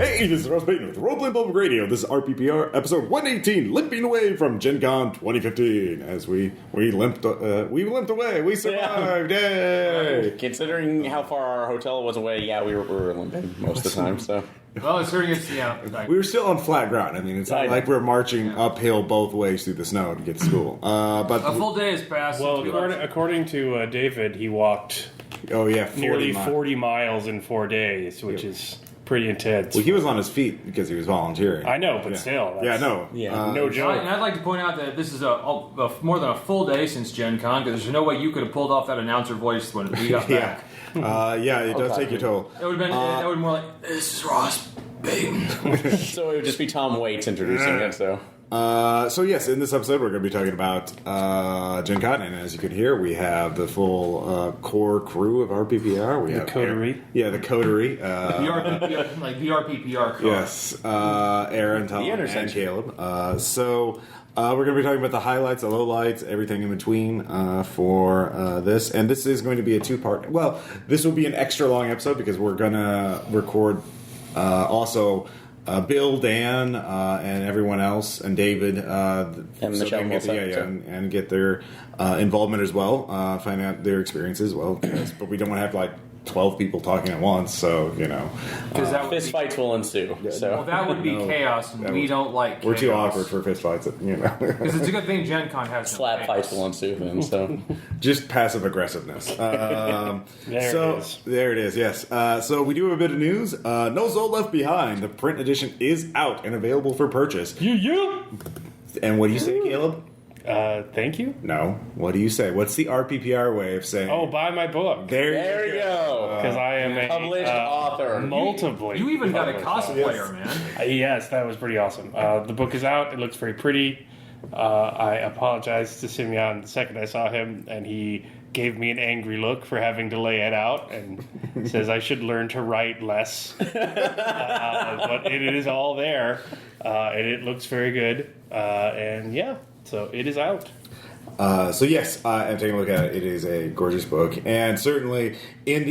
Hey, this is Ross Payton with Roleplaying Public Radio. This is RPPR episode 118, limping away from Gen Con 2015. As we limped away, we survived. Yay! Considering how far our hotel was away, yeah, we were limping most of the time. So, well, it's serious. Yeah, we were still on flat ground. I mean, it's not like we're marching uphill both ways through the snow to get to school. But a full day has passed. Well, according to David, he walked. Nearly 40 miles in 4 days, which is pretty intense. Well, he was on his feet because he was volunteering. I know, but still. No joke. And I'd like to point out that this is a more than a full day since Gen Con, because there's no way you could have pulled off that announcer voice when we got back. It does take your toll. It would have been more like, this is Ross Payton. So it would just be Tom Waits introducing it, so... So yes, in this episode we're going to be talking about Gen Con, and as you can hear, we have the full core crew of RPPR. We have the coterie. The coterie. The RPPR crew. Yes, Aaron, Tom, and Caleb. So we're going to be talking about the highlights, the lowlights, everything in between for this. And this is going to be a two-part... Well, this will be an extra long episode because we're going to record also... Bill, Dan, and everyone else, and David, and Michelle, and get their involvement as well. Find out their experiences as well. But we don't want to have like 12 people talking at once, so because fist fights will ensue. So well, that would be chaos, and we don't like. We're chaos. too awkward for fist fights, Because it's a good thing Gen Con has slap fights will ensue. Then so just passive aggressiveness. There it is. Yes. So we do have a bit of news. No Soul Left Behind. The print edition is out and available for purchase. Yeah. And what do you say, Caleb? Thank you. No. What do you say? What's the RPPR way of saying? Oh, buy my book. There you go. Because I am a published author. Multiply. You even got a cosplayer, man. Yes, that was pretty awesome. The book is out. It looks very pretty. I apologized to Simeon the second I saw him, and he gave me an angry look for having to lay it out and says I should learn to write less. But it is all there, and it looks very good. So it is out. So yes, I'm taking a look at it. It is a gorgeous book, and certainly in the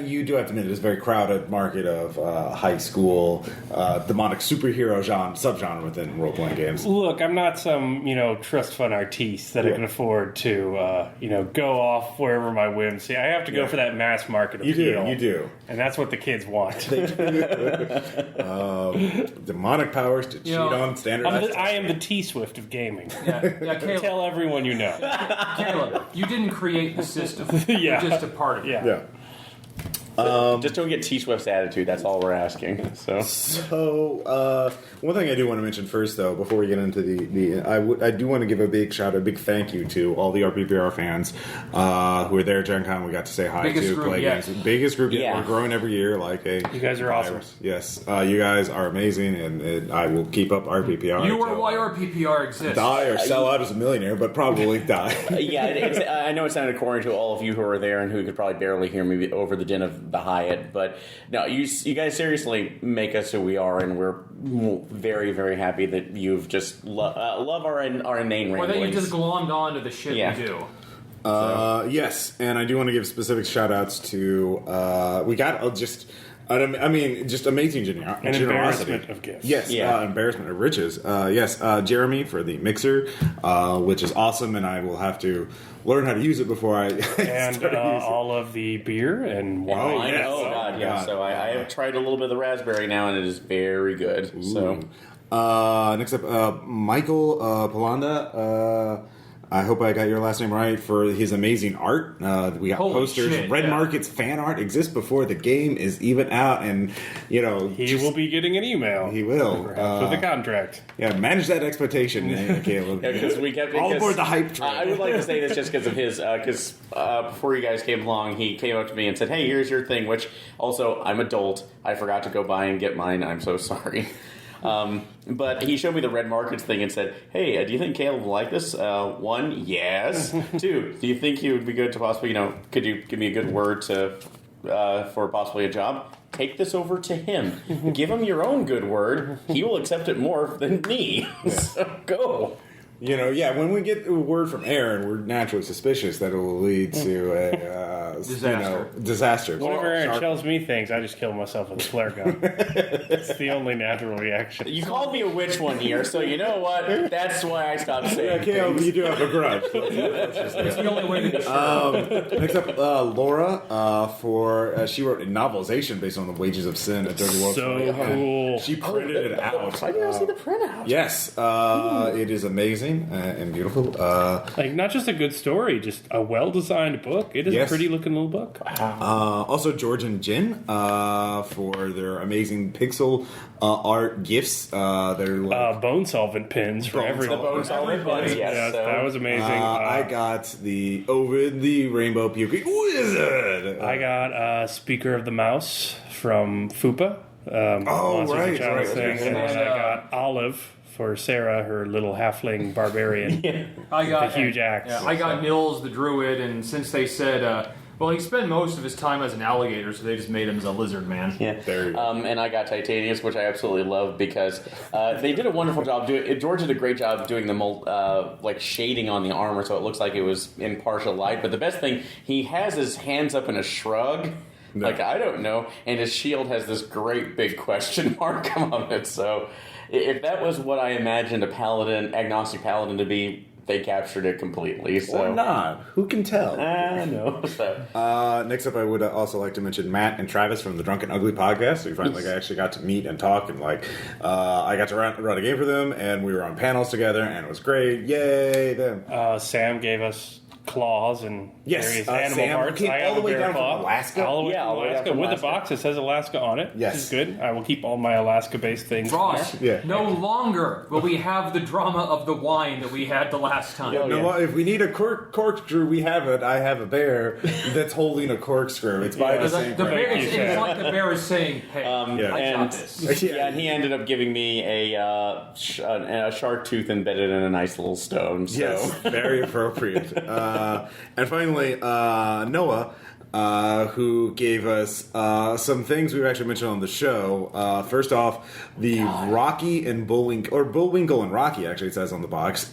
you do have to admit, it is a very crowded market of high school demonic superhero subgenre within role playing games. Look, I'm not some trust fund artiste that I can afford to go off wherever my whims. See, I have to go for that mass market appeal. You do, and that's what the kids want. Demonic powers to cheat on standardized. I am the T-Swift of gaming. Yeah, Caleb, tell everyone you know. Caleb, you didn't create the system. You're just a part of it. Yeah. Just don't get T-Swift's attitude. That's all we're asking. So one thing I do want to mention first, though, before we get into I do want to give a big thank you to all the RPPR fans who were there at Gen Con. We got to say hi biggest to group play yet. games. Biggest group yet. We're growing every year. You guys are awesome. Yes, you guys are amazing, and I will keep up RPPR. You are why RPPR exists. Die or sell out as a millionaire, but probably die. I know it sounded corny to all of you who were there and who could probably barely hear me over the din of the Hyatt, but no, you guys seriously make us who we are, and we're very, very happy that you've just love our inane ramblings. Or that you just glommed on to the shit we do. Yes, and I do want to give specific shout-outs to we got just amazing generosity. An embarrassment of gifts. Yes, embarrassment of riches. Jeremy for the mixer, which is awesome, and I will have to learn how to use it before I and all of the beer and wine. Oh God, yeah. So I have tried a little bit of the raspberry now, and it is very good. Ooh. So next up, Michael Polanda. I hope I got your last name right, for his amazing art. We got posters. Red Market's fan art exists before the game is even out, and he will be getting an email. He will with a contract. Yeah, manage that expectation, Caleb. Because we kept all aboard the hype train. I would like to say this just because of his. Because before you guys came along, he came up to me and said, "Hey, here's your thing." Which also, I'm adult. I forgot to go buy and get mine. I'm so sorry. But he showed me the Red Markets thing and said, "Hey, do you think Caleb will like this? 1, yes. 2, do you think he would be good to possibly, could you give me a good word to for possibly a job? Take this over to him. Give him your own good word. He will accept it more than me. So go." When we get a word from Aaron, we're naturally suspicious that it will lead to disaster. Whenever Aaron tells me things, I just kill myself with a flare gun. It's the only natural reaction. You called me a witch one year, so you know what? That's why I stopped saying Caleb, things. you do have a grudge. It's the only way to be sure. Next up, Laura, she wrote a novelization based on the Wages of Sin, a Dirty World. So cool. She printed it out. I didn't see the printout. Yes, it is amazing and beautiful. Like, not just a good story, just a well-designed book. It is a pretty-looking little book. Also, George and Jin for their amazing pixel art gifts. They're like bone solvent pins for everybody. The bone solvent pins, yes. That was amazing. I got the Ovid the Rainbow Puking Wizard. I got Speaker of the Mouse from FUPA. Right. Thing. And then I got Olive for Sarah, her little halfling barbarian. I got a huge axe. Yeah, I got Nils the druid, and since they said, he spent most of his time as an alligator, so they just made him as a lizard man. Yeah. And I got Titanius, which I absolutely love because they did a wonderful job doing. George did a great job of doing the shading on the armor, so it looks like it was in partial light. But the best thing, he has his hands up in a shrug. No. Like, I don't know. And his shield has this great big question mark on it. So if that was what I imagined a paladin, agnostic paladin to be, they captured it completely. So. Or not. Who can tell? I know. So. Next up, I would also like to mention Matt and Travis from the Drunk and Ugly podcast. We finally actually got to meet and talk, and I got to run a game for them, and we were on panels together, and it was great. Yay, them. Sam gave us claws and various animal Sam parts. came I have all the a way bear down claw. from Alaska. All the way all the way down Alaska from with Alaska. a box that says Alaska on it. Yes. Which is good. I will keep all my Alaska-based things. Ross, no longer will we have the drama of the wine that we had the last time. If we need a corkscrew, we have it. I have a bear that's holding a corkscrew. It's by the same The bear, brand. it's like the bear is saying, "Hey, I got this." Yeah, and he ended up giving me a shark tooth embedded in a nice little stone. So. Yes, very appropriate. And finally, Noah, who gave us some things we've actually mentioned on the show. First off, the Rocky and Bullwinkle and Rocky, actually it says on the box,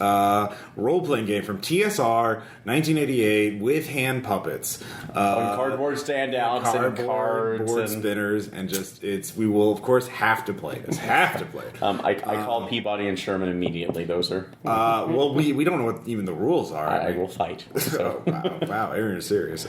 role-playing game from TSR 1988 with hand puppets. Cardboard standouts and cards. Board spinners, and we will, of course, have to play this. I called Peabody and Sherman immediately. Those are... we don't know what even the rules are. I will fight. So. Wow, Aaron is serious.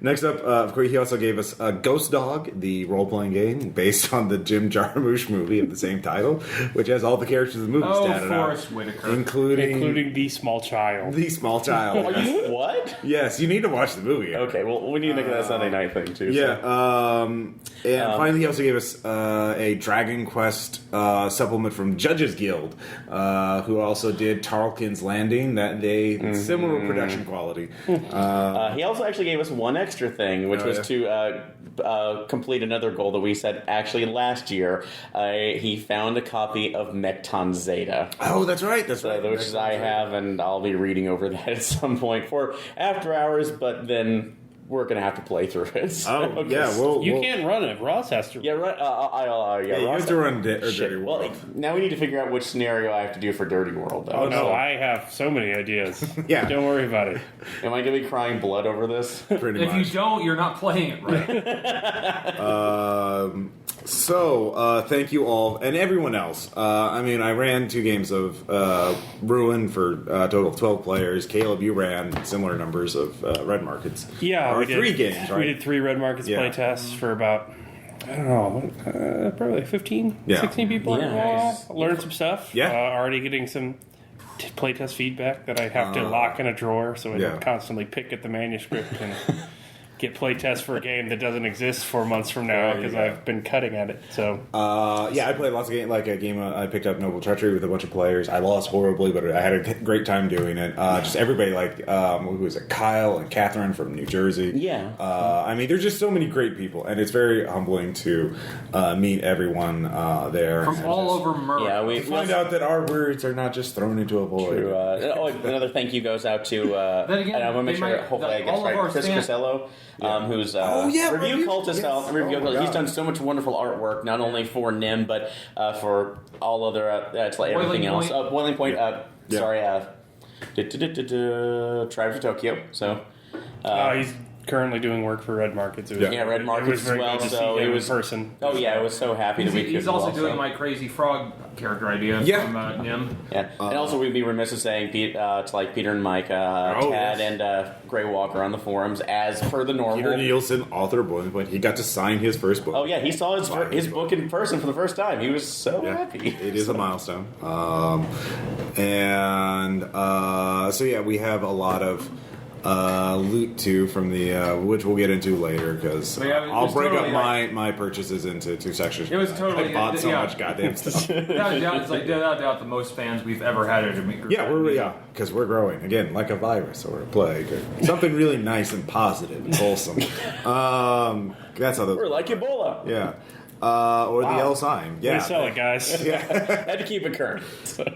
Next up, of course, he also gave us Ghost Dog, the role-playing game based on the Jim Jarmusch movie of the same title, which has all the characters in the movie statted out. Forrest Whitaker. Including the small child. The small child. What? Yes, you need to watch the movie. Okay, well, we need to make that Sunday night thing, too. Yeah, so. Finally, he also gave us a Dragon Quest supplement from Judges Guild, who also did Tarleton's Landing, similar production quality. He also actually gave us one extra thing, which was to complete another goal that we said actually last year. He found a copy of Mecton Zeta. Oh, that's right. Which is I have, and I'll be reading over that at some point for after hours, but then we're going to have to play through it. So, you can't run it. Ross has to. Yeah, right. You have to run Dirty World. Well, now we need to figure out which scenario I have to do for Dirty World, though. Oh, no, I have so many ideas. Yeah. Don't worry about it. Am I going to be crying blood over this? Pretty much. If you don't, you're not playing it right. So, thank you all, and everyone else. I ran 2 games of Ruin for a total of 12 players. Caleb, you ran similar numbers of Red Markets. Yeah, we did 3 games, right? We did 3 Red Markets play tests for about, I don't know, probably 15, 16 people. Learned some stuff. Yeah. Already getting some playtest feedback that I have to lock in a drawer so I don't constantly pick at the manuscript and get playtests for a game that doesn't exist 4 months from now because I've been cutting at it. So I played lots of games. Like a game I picked up Noble Treachery with a bunch of players. I lost horribly, but I had a great time doing it. Just everybody, who was it? Kyle and Catherine from New Jersey. Yeah. There's just so many great people, and it's very humbling to meet everyone there From all over Merck. Yeah, we find out that our words are not just thrown into a void. Another thank you goes out to. Then again, and I want to make sure. Hopefully, I get it right. Chris Crisello. Who's Review Cultist out. Review Cultist. He's done so much wonderful artwork, not only for NIM, but for all other everything else. Boiling Point. Tribes of Tokyo. So he's currently doing work for Red Markets. It was, Yeah, Red it Markets was very as well, good to so see him it was- in person. Oh yeah, I was so happy that we could. He's also do doing my crazy frog character idea Yeah. from Nim. Yeah, and also we'd be remiss in saying to like Peter and Mike, Oh, Tad, yes. and Gray Walker on the forums as per the normal. Peter Nielsen, author of Boiling Point, he got to sign his first book. Oh yeah, he saw his book in person for the first time. He was so Yeah, happy. it is a milestone. So yeah, we have a lot of loot too from the which we'll get into later because But yeah, it I'll was break totally up my purchases into two sections. It was totally- I bought so yeah. much goddamn stuff. Without a doubt, it's like without a doubt the most fans we've ever had at a group. Yeah, because we're growing again, like a virus or a plague or something really nice and positive and wholesome. That's how those We're like Ebola. yeah. Or the L sign. Yeah. Way to sell it, guys. Had to keep it current.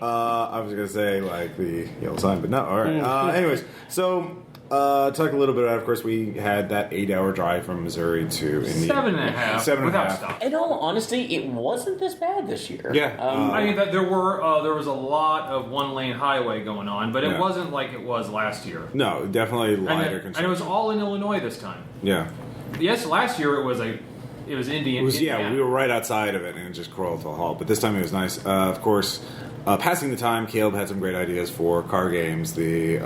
I was gonna say like the yellow sign, but no. All right. Anyways, so talk a little bit about. Of course, we had that 8-hour drive from Missouri to Indiana. 7.5 7.5. without stop. In all honesty, it wasn't this bad this year. Yeah. I mean, there was a lot of one-lane highway going on, but it Yeah. wasn't like it was last year. No, definitely lighter. And it was all in Illinois this time. Yeah. Yes, last year it was Indian. It was Indiana. we were right outside of it and it just crawled to a halt. But this time it was nice. Of course, passing the time, Caleb had some great ideas for car games. The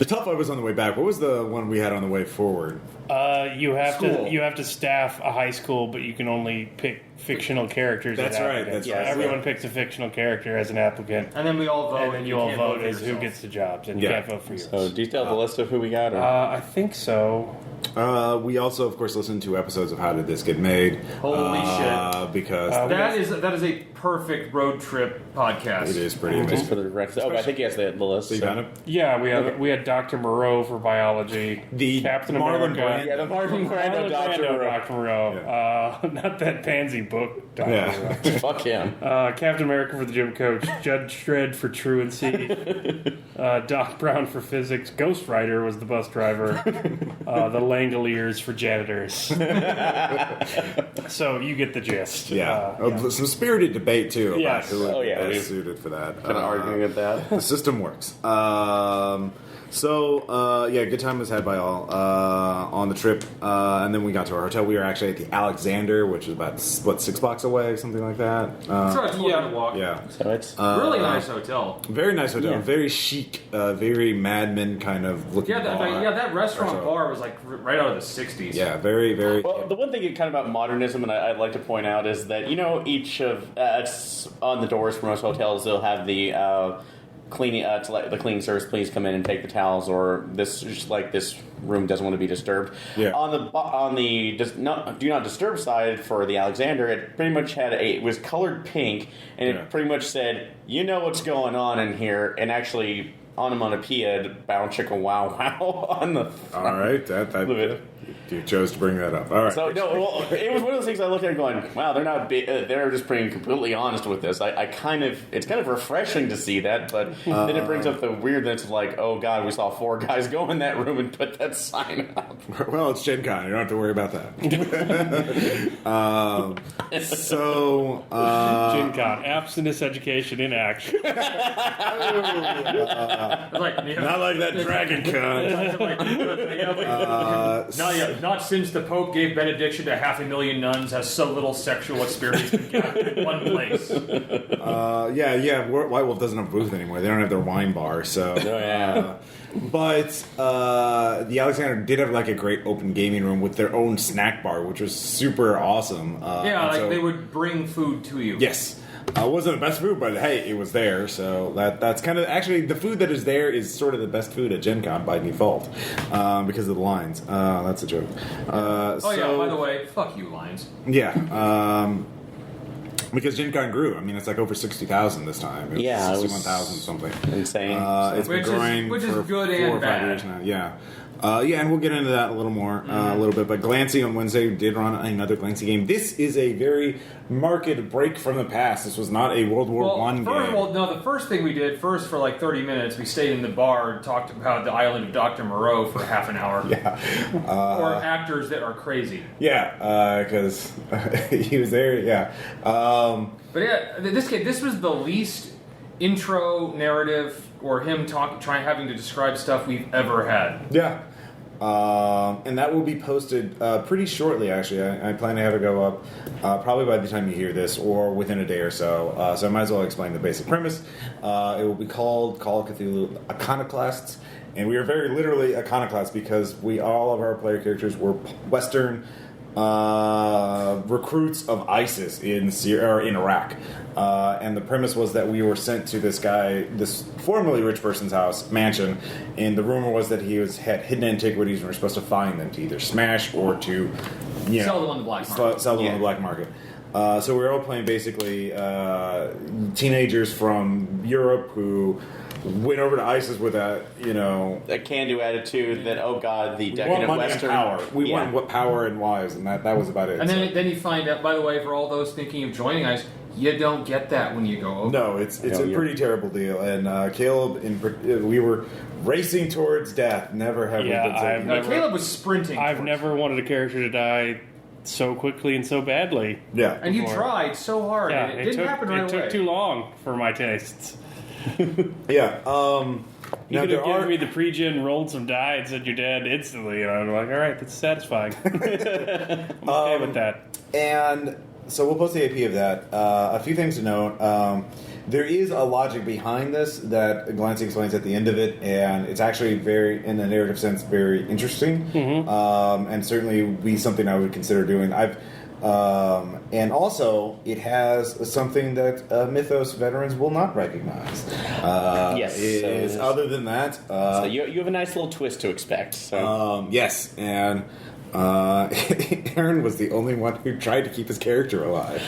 Tough Life was on the way back. What was the one we had on the way forward? You have School. to staff a high school, but you can only pick fictional characters. That's as right, applicants. that's right. Everyone picks a fictional character as an applicant, And then we all vote. and then you all can't vote for as who yourself. gets the jobs, and Yeah. you can't vote for yours. So, do you still have the list of who we got? Or? I think so. We also, of course, listened to episodes of How Did This Get Made? Holy shit. Because That is a perfect road trip podcast. it is pretty Just amazing. for the record. Oh, I think he has the list. So you got it? Yeah, we had Dr. Moreau for biology. The Captain Marlon America. Brando. Yeah, the Martin Brando Marlon Dr. Brando, Moreau. Dr. Moreau. Not that pansy book, Dr. Yeah. Moreau. Fuck him. Captain America for the gym coach, Judge Dredd for truancy, Doc Brown for physics, Ghost Rider was the bus driver, the Langoliers for janitors. So you get the gist. Yeah. Some spirited debate, too, about Yes. who would Oh, be yeah, best we- suited for that. Kind of arguing at that. The system works. Good time was had by all on the trip. And then we got to our hotel. We were actually at the Alexander, which is about, 6 blocks away, something like that. So it's more than a walk. Yeah. So it's Really nice hotel. Very nice hotel. Yeah. Very chic, very Mad Men kind of looking bar. That restaurant So- bar was like right out of the 60s. Yeah, very, very... Well, the one thing kind of about modernism, and I'd like to point out, is that each of it's on the doors for most hotels, they'll have the cleaning to let the cleaning service please come in and take the towels, or this room doesn't want to be disturbed. Yeah. On the do not disturb side for the Alexander, it pretty much it was colored pink, and Yeah. it pretty much said, "You know what's going on in here," and actually onomatopoeia "bow chicka wow wow" on the front. All right, that you chose to bring that up. All right. So no, well, it was one of those things I looked at and going, "Wow, they're not. They're just being completely honest with this." It's kind of refreshing to see that, but then it brings up the weirdness of like, "Oh God, we saw 4 guys go in that room and put that sign up." Well, it's Gen Con. You don't have to worry about that. Gen Con, abstinence education in action. It's like, Not like that Dragon Con. not since the Pope gave benediction to 500,000 nuns has so little sexual experience been gathered in one place. White Wolf doesn't have a booth anymore. They don't have their wine bar, so. But the Alexander did have like a great open gaming room with their own snack bar, which was super awesome. They would bring food to you. Yes. Wasn't the best food, but hey, it was there. So that's kind of actually the food that is there is sort of the best food at Gen Con by default because of the lines. That's a joke. By the way, fuck you, Lions. Yeah. Because Gen Con grew. I mean, it's like over 60,000 this time. It was Yeah, it was 61,000 something. insane. It's been growing which is for good 4 and or 5 bad. years now. Yeah. And we'll get into that a little more, a little bit. But Glancy on Wednesday did run another Glancy game. This is a very marked break from the past. This was not a World War I game. The first thing we did, for like 30 minutes, we stayed in the bar and talked about the island of Dr. Moreau for half an hour. Yeah. Or actors that are crazy. Yeah, because he was there. Yeah. But yeah, this was the least intro narrative or him having to describe stuff we've ever had. Yeah. And that will be posted pretty shortly, actually. I plan to have it go up probably by the time you hear this or within a day or so. So I might as well explain the basic premise. It will be called Call of Cthulhu Iconoclasts. And we are very literally iconoclasts because all of our player characters were Western recruits of ISIS in Syria or in Iraq, and the premise was that we were sent to this formerly rich person's mansion, and the rumor was that he had hidden antiquities, and we were supposed to find them to either smash or to sell them on the black market. Sell them on the black market. So we were all playing basically teenagers from Europe who went over to ISIS with a can-do attitude that, oh god, the we decadent want money Western and power. We want what power and wives, and that was about it. And then you find out, by the way, for all those thinking of joining ISIS, you don't get that when you go over. No, it's a pretty terrible deal. And Caleb, we were racing towards death. Never have we been so. Caleb was sprinting. I've never wanted a character to die so quickly and so badly. Yeah, and you tried so hard. Yeah, and it didn't happen right away. It took too long for my tastes. Yeah. You could have given me the pre-gen, rolled some die, and said you're dead instantly, and I'm like, all right, that's satisfying. I'm okay with that. And so we'll post the AP of that. A few things to note. There is a logic behind this that Glancy explains at the end of it, and it's actually very, in the narrative sense, very interesting, and certainly be something I would consider doing. And also, it has something that Mythos veterans will not recognize. Yes. Other than that, so you have a nice little twist to expect. So. Yes, and Aaron was the only one who tried to keep his character alive.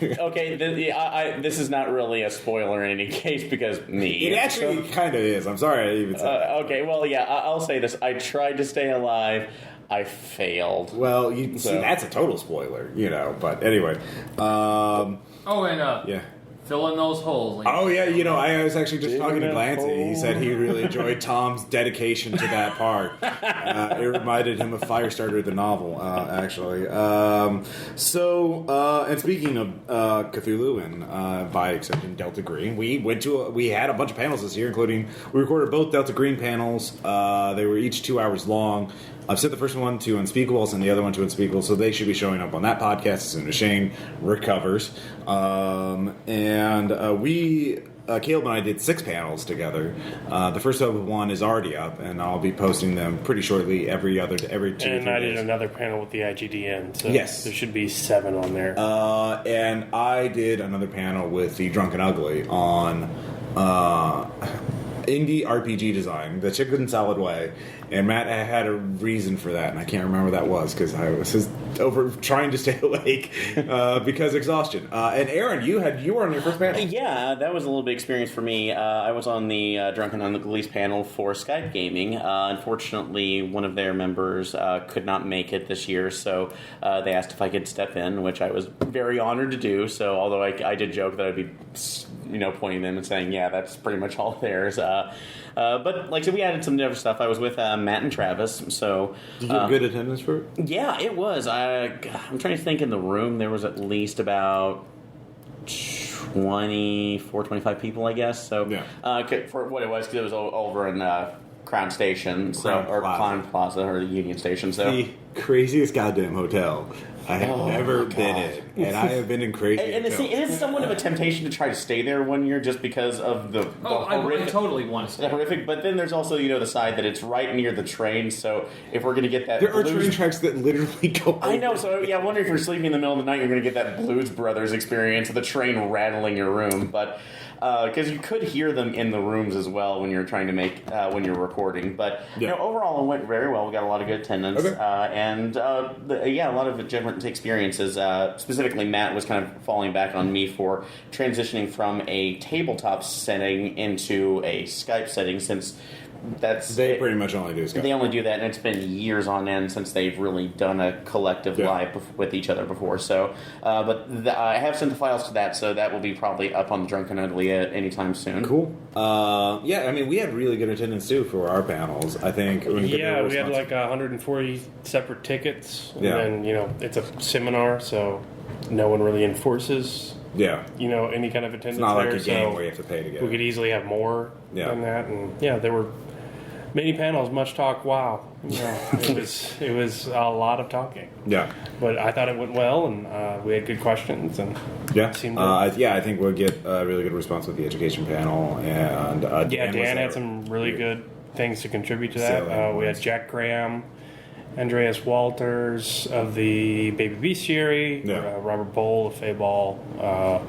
Okay, this is not really a spoiler in any case because me. It actually kind of is. I'm sorry I even said that. Okay, well, yeah, I'll say this. I tried to stay alive. I failed. Well, you see, that's a total spoiler, but anyway. Yeah. Fill in those holes. Oh, yeah, I was actually just talking to Glancy. He said he really enjoyed Tom's dedication to that part. It reminded him of Firestarter, the novel, actually. And speaking of Cthulhu and by exception Delta Green, we had a bunch of panels this year, including, we recorded both Delta Green panels. They were each 2 hours long. I've sent the first one to Unspeakables and the other one to Unspeakables, so they should be showing up on that podcast as soon as Shane recovers. Caleb and I did 6 panels together. The first one is already up, and I'll be posting them pretty shortly every 2 or 3 days. And I did another panel with the IGDN, so yes. There should be 7 on there. And I did another panel with the Drunken Ugly on indie RPG design, the Chicken Salad Way. And Matt had a reason for that, and I can't remember what that was because I was over trying to stay awake because exhaustion. And Aaron, you were on your first panel. Yeah, that was a little bit experience for me. I was on the Drunken Ugly's panel for Skype Gaming. Unfortunately, one of their members could not make it this year, so they asked if I could step in, which I was very honored to do. So, although I did joke that I'd be, pointing them and saying, "Yeah, that's pretty much all theirs." But like I said, we added some other stuff. I was with Matt and Travis. So did you have good attendance for it? Yeah, it was. I'm trying to think. In the room, there was at least about 25 people, I guess. So for what it was, because it was over in Crown Station, Crown Plaza, or the Union Station. So the craziest goddamn hotel I have ever been in, and I have been in crazy. And it is somewhat of a temptation to try to stay there one year just because of the horrific. I totally want to stay. The horrific, but then there's also the side that it's right near the train. So if we're going to get that, there are train tracks that literally go. I know. So I wonder if you're sleeping in the middle of the night, you're going to get that Blues Brothers experience of the train rattling your room, but. Because you could hear them in the rooms as well when you're trying to make when you're recording, but overall it went very well. We got a lot of good attendance, and a lot of different experiences. Specifically, Matt was kind of falling back on me for transitioning from a tabletop setting into a Skype setting, since they pretty much only do Skype. They only do that, and it's been years on end since they've really done a collective live with each other before. So, I have sent the files to that, so that will be probably up on the Drunken Ugly anytime soon. Cool. We had really good attendance too for our panels. I think. We had like 140 separate tickets, and then it's a seminar, so no one really enforces. Any kind of attendance. It's not like a game where you have to pay to get. We could easily have more than that, and there were. Many panels, much talk. Wow, it was a lot of talking. Yeah, but I thought it went well, and we had good questions. And yeah, seemed I think we'll get a really good response with the education panel. And Dan had some really good things to contribute to that. We had Jack Graham, Andreas Walters of the Baby Bestiary, Robert Bowl of Fayball. A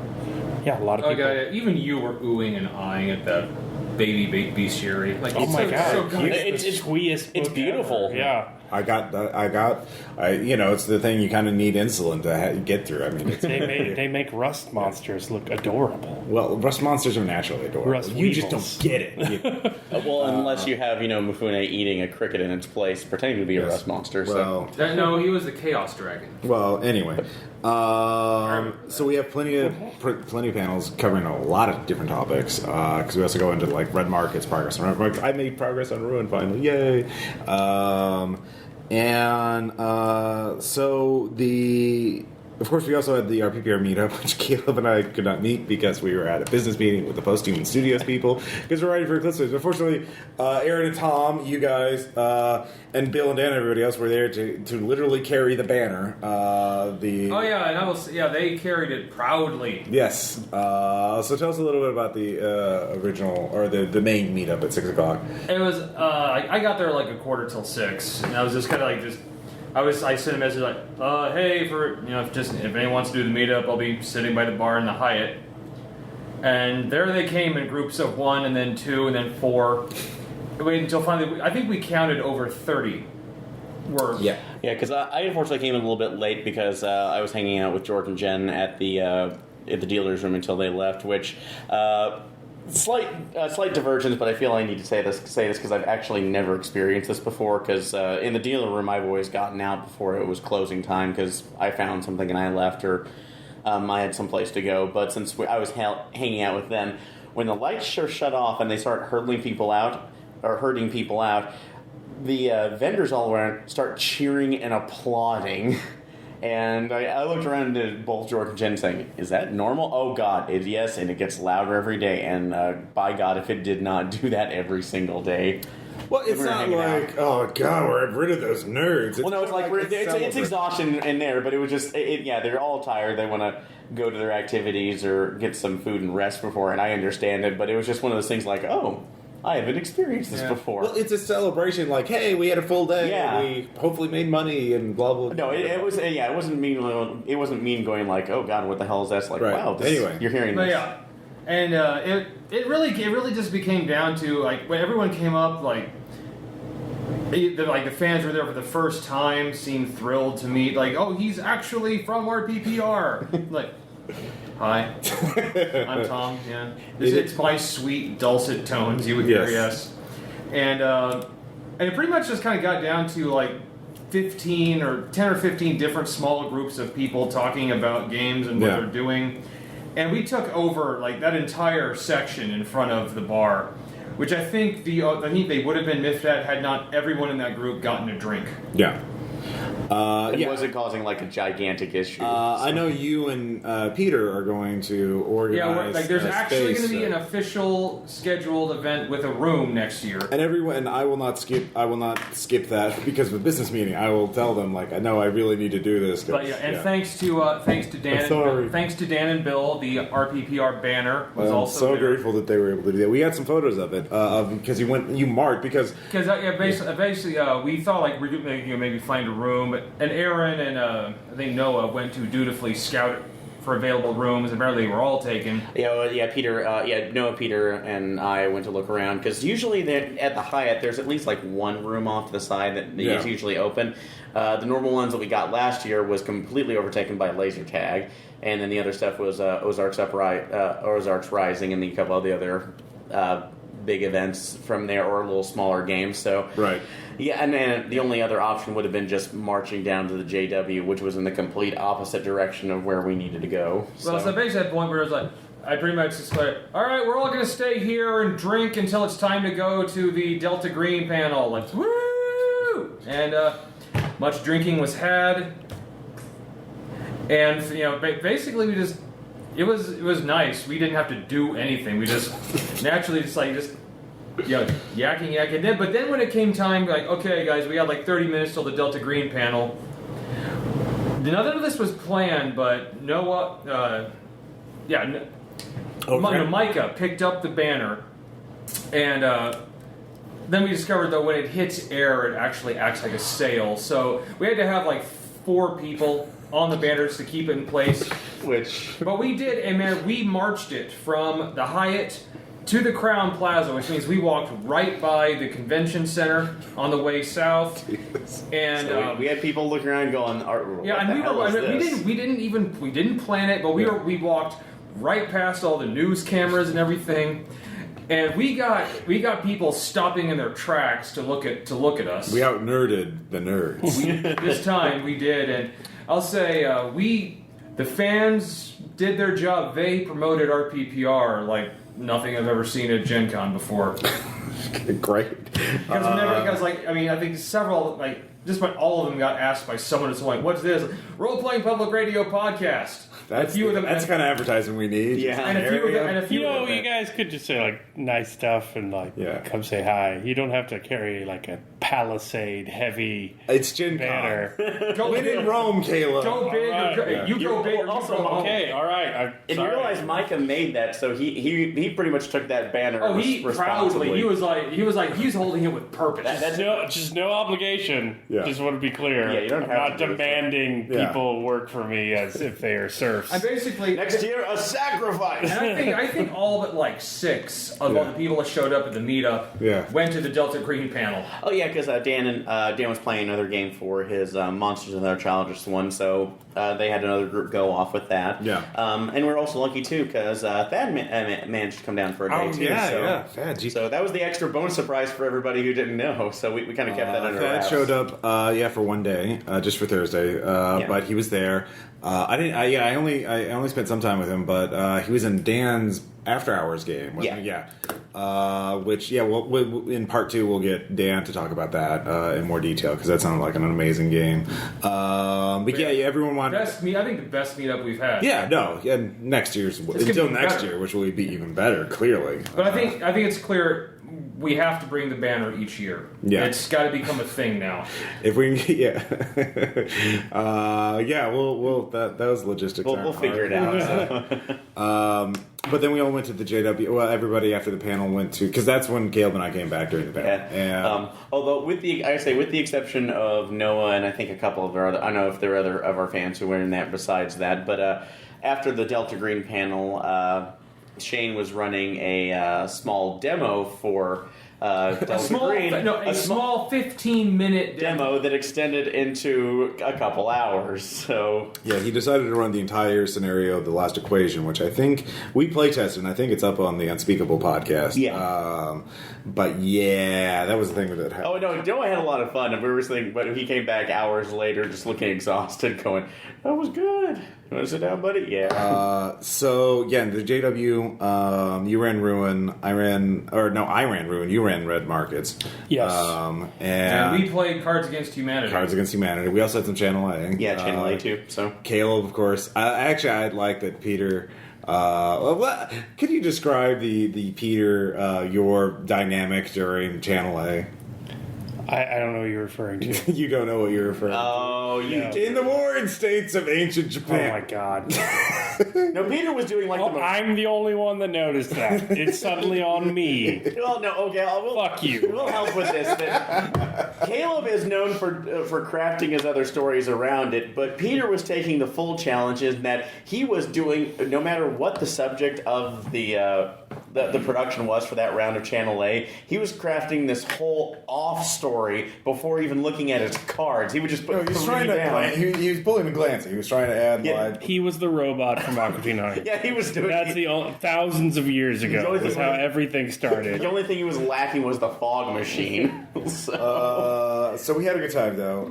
lot of people. Yeah, even you were oohing and eyeing at that Baby Bestiary. Like, oh my god, so good. it's the sweetest. It's beautiful. Ever. Yeah. It's the thing you kind of need insulin to get through. I mean, they make rust monsters look adorable. Well, rust monsters are naturally adorable. Rust you weevils. just don't get it. Unless you have, Mifune eating a cricket in its place, pretending to be a rust monster. Well, no, he was the Chaos Dragon. Well, anyway, so we have plenty of panels covering a lot of different topics because we also go into like red markets, progress on red markets. I made progress on Ruin finally, yay! Of course, we also had the RPPR meetup, which Caleb and I could not meet because we were at a business meeting with the Post-Human Studios people because we're writing for Eclipse. Unfortunately, Aaron and Tom, you guys, and Bill and Dan and everybody else were there to literally carry the banner. They carried it proudly. Yes. So tell us a little bit about the original, or the main meetup at 6 o'clock. It was, I got there like 5:45, and I was just kind of like I sent a message like, hey, if anyone wants to do the meetup, I'll be sitting by the bar in the Hyatt. And there they came in groups of 1, and then 2, and then 4. Wait until finally, I think we counted over 30. Yeah, because I unfortunately came in a little bit late because I was hanging out with George and Jen at the dealer's room until they left, which... Slight divergence, but I feel I need to say this because I've actually never experienced this before. Because in the dealer room, I've always gotten out before it was closing time because I found something and I left, or I had someplace to go. But since I was hanging out with them, when the lights shut off and they start herding people out, the vendors all around start cheering and applauding. And I looked around at both George and Jen saying, is that normal? Oh, God, yes, and it gets louder every day. And by God, if it did not do that every single day. Well, it's not like, oh, God, we're rid of those nerds. It's exhaustion in there, but it was just, they're all tired. They want to go to their activities or get some food and rest before, and I understand it, but it was just one of those things like, oh, I haven't experienced this before. Well, it's a celebration, like, hey, we had a full day. Yeah. We hopefully made money and blah blah. No, it was. It wasn't mean. It wasn't mean going like, oh God, what the hell is that? It's like, right. Wow. Anyway, you're hearing this. Yeah, and it really just became down to like when everyone came up, like the fans were there for the first time, seemed thrilled to meet. Like, oh, he's actually from RPPR. Like. Hi, I'm Tom. Yeah, it's my sweet dulcet tones you would hear. Yes, and it pretty much just kind of got down to like 10 or 15 different small groups of people talking about games and what they're doing, and we took over like that entire section in front of the bar, which I think they would have been miffed at had not everyone in that group gotten a drink. Yeah. It wasn't causing like a gigantic issue. I know you and Peter are going to organize. Yeah, there's actually going to be an official scheduled event with a room next year. And I will not skip that because of a business meeting. I will tell them like, I know I really need to do this. Thanks to Dan. Thanks to Dan and Bill, the RPPR banner was also. I'm so grateful that they were able to do that. We had some photos of it because you marked because basically we thought like we're maybe find a room. And Aaron and I think Noah went to dutifully scout for available rooms. Apparently, they were all taken. Noah, Peter, and I went to look around because usually at the Hyatt, there's at least like one room off to the side that is usually open. The normal ones that we got last year was completely overtaken by laser tag, and then the other stuff was Ozarks Rising, and a couple of the other big events from there or little smaller games. So right. Yeah, and then the only other option would have been just marching down to the JW, which was in the complete opposite direction of where we needed to go. Well, so basically at that point where it was like, I pretty much just like, all right, we're all going to stay here and drink until it's time to go to the Delta Green panel. Like, woo! And much drinking was had. And, basically we just, it was nice. We didn't have to do anything. We just naturally just yakking. But then when it came time, like, okay, guys, we had like 30 minutes till the Delta Green panel. None of this was planned, but Noah, Micah picked up the banner, and then we discovered, though, when it hits air, it actually acts like a sail. So we had to have like 4 people on the banners to keep it in place. But we did, and man, we marched it from the Hyatt to the Crown Plaza, which means we walked right by the convention center on the way south. And so we had people looking around going, we didn't plan it, but we walked right past all the news cameras and everything. And we got people stopping in their tracks to look at us. We out nerded the nerds. This time we did, and I'll say the fans did their job. They promoted RPPR like nothing I've ever seen at Gen Con before. Great. Because I think several, just about all of them got asked by someone at some point, what's this? Role-playing public radio podcast. That's the kind of advertising we need. Yeah. And a few of them, you guys could just say nice stuff and come say hi. You don't have to carry a Palisade heavy it's Gen banner. Go Win in Rome, Caleb. Go big. Right. You go big. Also, you go home. Okay, all right. And you realize Micah made that, so he pretty much took that banner. Oh, he responsibly. proudly. He was he's holding it with purpose. That's just no obligation. Yeah. Just want to be clear. Yeah, you don't I'm have not to do it. demanding people work for me as if they are serfs. And basically Next year, a sacrifice. And I think all but 6 of all the people that showed up at the meetup went to the Delta Green panel. Oh yeah, because Dan was playing another game for his Monsters and Other Childish one, so they had another group go off with that. Yeah. And we're also lucky too because Thad managed to come down for a day too. Thad. So that was the extra bonus surprise for everybody who didn't know. So we kind of kept that under wraps. Thad showed up, for one day, just for Thursday. But he was there. I only spent some time with him, but he was in Dan's after hours game. Wasn't he? Which in part 2 we'll get Dan to talk about that in more detail because that sounded like an amazing game. Everyone wanted. I think the best meetup we've had. And next year's until next year, which will be even better, clearly. But I think it's clear. We have to bring the banner each year. Yeah. It's got to become a thing now. If we we'll that was logistics. We'll figure it out. But then we all went to the JW. Well, everybody after the panel went to because that's when Caleb and I came back during the panel. Yeah. Although with the exception of Noah and I think a couple of our other, I don't know if there are other of our fans who were in that besides that, but after the Delta Green panel. Shane was running a small demo for Delta Green. A small 15-minute demo that extended into a couple hours. So he decided to run the entire scenario of The Last Equation, which I think we play tested, and I think it's up on the Unspeakable podcast. Yeah. But that was the thing that happened. Oh no, Noah had a lot of fun, and we were saying, but he came back hours later, just looking exhausted, going, "That was good. You want to sit down, buddy?" Yeah. The JW, you ran Ruin. I ran Ruin. You ran Red Markets. Yes. And we played Cards Against Humanity. We also had some Channel A. Yeah, Channel A too. So Caleb, of course. I'd like that Peter. Could you describe the Peter your dynamic during Channel A? I don't know what you're referring to. You don't know what you're referring to. Oh, you in the warring states of ancient Japan. Oh my god. No, Peter was doing the most... I'm the only one that noticed that. It's suddenly on me. Well, no, okay. Fuck you. We'll help with this. But Caleb is known for crafting his other stories around it, but Peter was taking the full challenge in that he was doing, no matter what the subject of the production was for that round of Channel A, he was crafting this whole off story before even looking at his cards. He would just put down. He was pulling a glance. He was trying to add He was the robot from Aqua Teen Hunger. Yeah, he was doing. That's thousands of years ago. That's how everything started. The only thing he was lacking was the fog machine. So we had a good time though.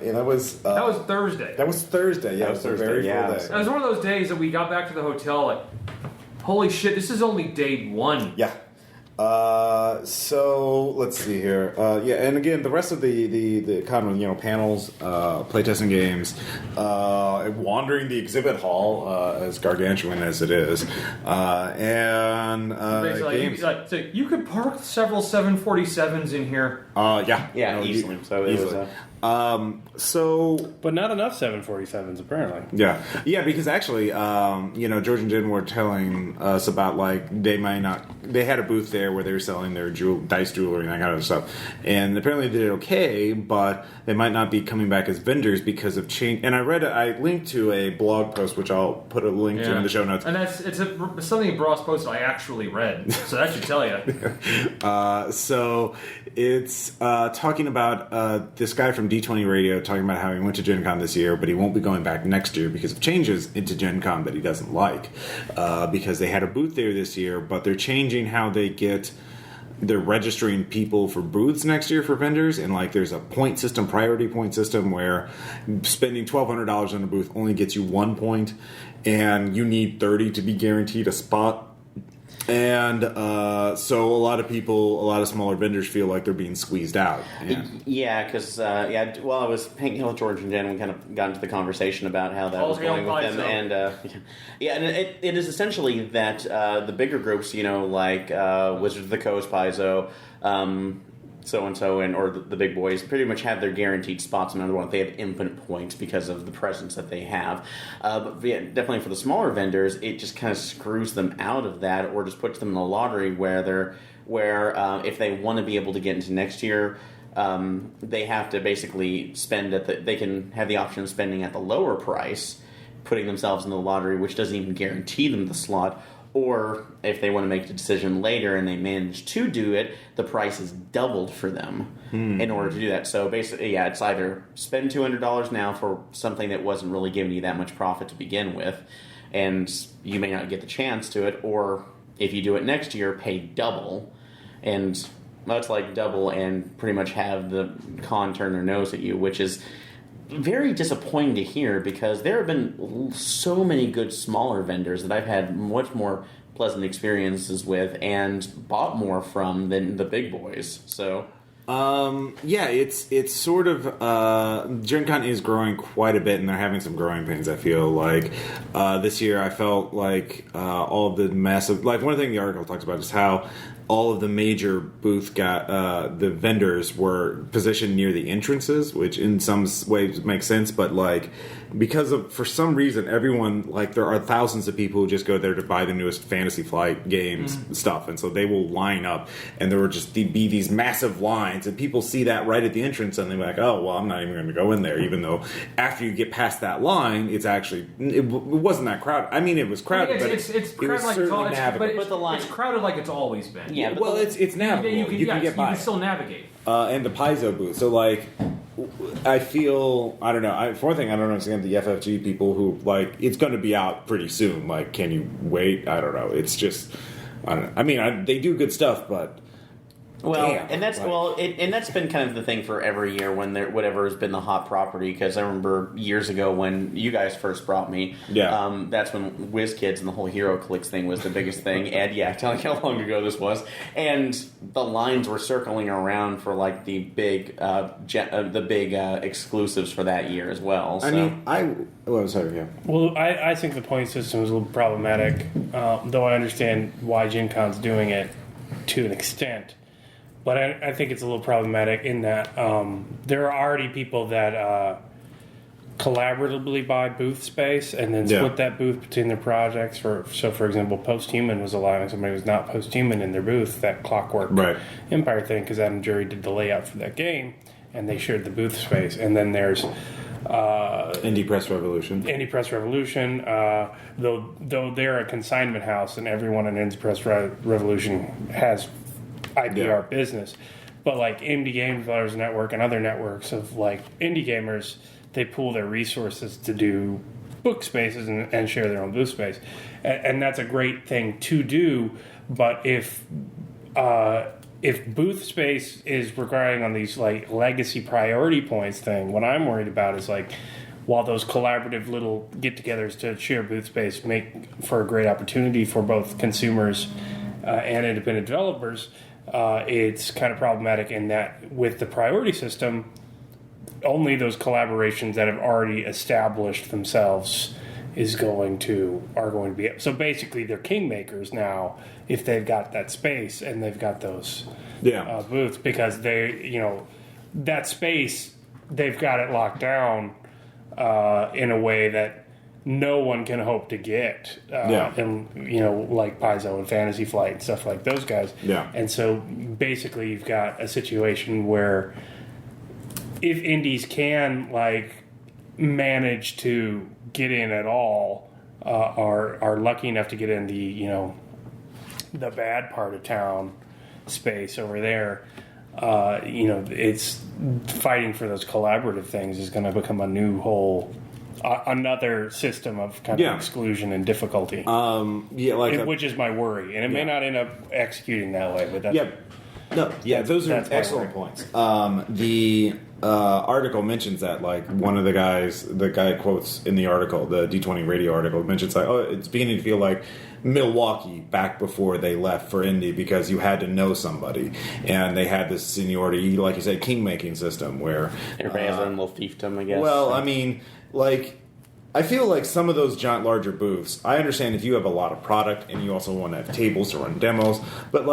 That was Thursday. That was Thursday. Yeah, it was Thursday, a very full day. It was one of those days that we got back to the hotel like, holy shit, this is only day 1. Yeah. So let's see here. And again, the rest of the con, panels, playtesting games. It wandering the exhibit hall, as gargantuan as it is, and games. So you could park several 747s in here. Yeah, easily. So it easily. was. But not enough 747s, apparently. Yeah, because actually, George and Jen were telling us about they had a booth there where they were selling their dice jewelry and that kind of stuff, and apparently they did okay, but they might not be coming back as vendors because of change. And I linked to a blog post which I'll put a link to in the show notes, and it's something Ross posted I actually read, so that should tell you. So it's talking about this guy from D20 Radio talking about how he went to Gen Con this year, but he won't be going back next year because of changes into Gen Con that he doesn't like. Because they had a booth there this year, but they're changing how they're registering people for booths next year for vendors, and there's a priority point system where spending $1,200 on a booth only gets you 1 point, and you need 30 to be guaranteed a spot. And so a lot of smaller vendors feel like they're being squeezed out. Yeah, because while I was hanging out with George and Jen, we kind of got into the conversation about how that was going with them. And and it is essentially that the bigger groups, like Wizards of the Coast, Paizo, so-and-so, or the big boys, pretty much have their guaranteed spots. In other words, they have infinite points because of the presence that they have. But definitely for the smaller vendors, it just kind of screws them out of that, or just puts them in the lottery where if they want to be able to get into next year, they have to basically spend they can have the option of spending at the lower price, putting themselves in the lottery, which doesn't even guarantee them the slot. Or if they want to make the decision later and they manage to do it, the price is doubled for them in order to do that. So basically, it's either spend $200 now for something that wasn't really giving you that much profit to begin with, and you may not get the chance to it, or if you do it next year, pay double, and much like double and pretty much have the con turn their nose at you, which is very disappointing to hear, because there have been so many good smaller vendors that I've had much more pleasant experiences with and bought more from than the big boys. So it's sort of Gen Con is growing quite a bit, and they're having some growing pains. I feel like this year I felt like all of the massive, one of the things the article talks about is how all of the major booth the vendors were positioned near the entrances, which in some ways makes sense, but because of, for some reason, everyone, there are thousands of people who just go there to buy the newest Fantasy Flight games stuff, and so they will line up, and there will just be these massive lines, and people see that right at the entrance, and they're like, oh, well, I'm not even going to go in there, even though after you get past that line, it's actually, it wasn't that crowded. I mean, it was crowded, but it's it crowded was like certainly navigable. but the line, it's crowded like it's always been. Yeah, well, it's navigable. You can get by. You can still navigate. And the Paizo booth. So, I feel, I don't know. For one thing, I don't understand the FFG people who, it's going to be out pretty soon. Can you wait? I don't know. It's just, I don't know. I mean, they do good stuff, but... Well, damn, and that's been kind of the thing for every year when whatever has been the hot property. Because I remember years ago when you guys first brought me, that's when WizKids and the whole HeroClix thing was the biggest thing. And telling how long ago this was, and the lines were circling around for the big exclusives for that year as well. So. I mean, sorry, yeah. Well, I think the point system is a little problematic, though I understand why Gen Con's doing it to an extent. But I think it's a little problematic in that there are already people that collaboratively buy booth space and then split that booth between their projects. For example, Posthuman was allowing somebody who's not Posthuman in their booth, that Clockwork Empire thing, because Adam Jury did the layout for that game, and they shared the booth space. And then there's... Indie Press Revolution. Though they're a consignment house, and everyone in Indie Press Revolution has IPR business, but Indie Game Developers Network and other networks of indie gamers, they pool their resources to do book spaces and share their own booth space, and that's a great thing to do. But if booth space is requiring on these legacy priority points thing, what I'm worried about is while those collaborative little get-togethers to share booth space make for a great opportunity for both consumers and independent developers, it's kind of problematic in that with the priority system, only those collaborations that have already established themselves are going to be. So basically, they're kingmakers now if they've got that space and they've got those booths, because that space, they've got it locked down in a way that no one can hope to get. And like Paizo and Fantasy Flight and stuff like those guys. Yeah. And so basically, you've got a situation where if indies can manage to get in at all, are lucky enough to get in the bad part of town space over there, it's fighting for those collaborative things is going to become a new whole another system of kind of exclusion and difficulty. Which is my worry, and it may not end up executing that way, but that's those are excellent points. The article mentions that, one of the guy quotes in the article, the D20 radio article, mentions it's beginning to feel like Milwaukee back before they left for Indy, because you had to know somebody, and they had this seniority, like you said, king-making system where everybody has their own little fiefdom, I guess. Well, I mean, I feel like some of those giant, larger booths, I understand if you have a lot of product and you also want to have tables to run demos, but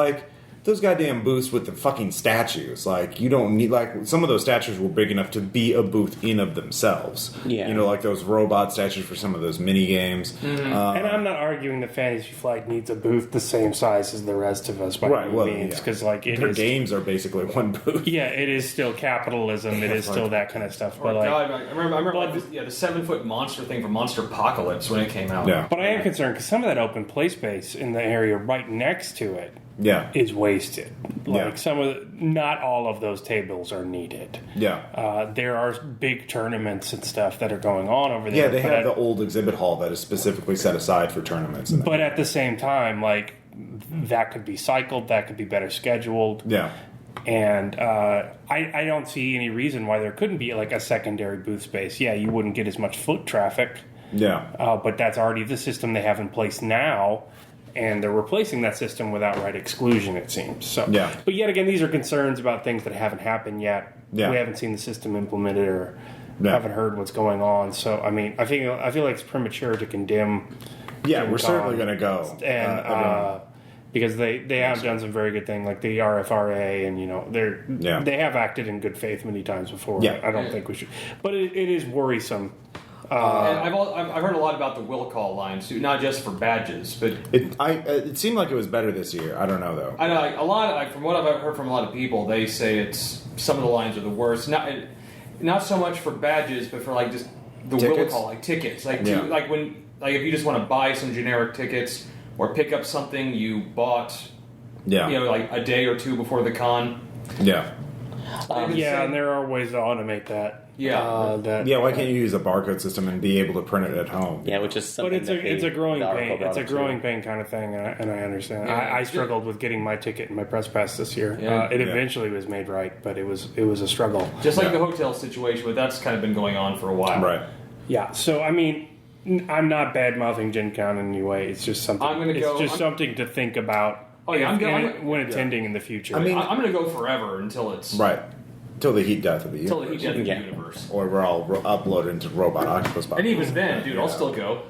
those goddamn booths with the fucking statues, you don't need, some of those statues were big enough to be a booth in of themselves. Yeah. Those robot statues for some of those mini games. Mm-hmm. And I'm not arguing that Fantasy Flight needs a booth the same size as the rest of us by any means, because their games are basically one booth. Yeah, it is still capitalism. It is still that kind of stuff. But I remember the 7-foot monster thing from Monster Apocalypse when it came out. Yeah. But I am concerned because some of that open play space in the area right next to it is wasted. Not all of those tables are needed. Yeah. There are big tournaments and stuff that are going on over there. Yeah, they have the old exhibit hall that is specifically set aside for tournaments. But at the same time, that could be cycled, that could be better scheduled. Yeah. And I don't see any reason why there couldn't be a secondary booth space. Yeah, you wouldn't get as much foot traffic. Yeah. But that's already the system they have in place now. And they're replacing that system with outright exclusion, it seems. So, but yet again, these are concerns about things that haven't happened yet. Yeah. We haven't seen the system implemented or haven't heard what's going on. So, I mean, I feel like it's premature to condemn. Yeah, we're certainly going to go. And because they have done some very good things, like the RFRA, and they have acted in good faith many times before. Yeah. I don't think we should, but it is worrisome. And I've heard a lot about the will call lines too, not just for badges, but it seemed like it was better this year. I don't know though. I know from what I've heard from a lot of people, they say some of the lines are the worst. Not so much for badges, but for just the will call, tickets, when if you just want to buy some generic tickets or pick up something you bought, a day or two before the con. Yeah. And there are ways to automate that. Yeah. Why can't you use a barcode system and be able to print it at home? Yeah, which is something. But it's a growing pain. It's a growing pain kind of thing, and I understand. Yeah, I struggled with getting my ticket and my press pass this year. Yeah. It eventually was made right, but it was a struggle. Just like the hotel situation, but that's kind of been going on for a while. Right. Yeah. So I mean, I'm not bad mouthing Gen Con in any way. It's just something. Something to think about. Oh yeah, when attending in the future. I mean, I'm going to go forever until it's right. Until the heat death of the universe. Until the heat death of the universe. Or we're all uploaded into Robot Octopus Box. And even then, dude, I'll still go.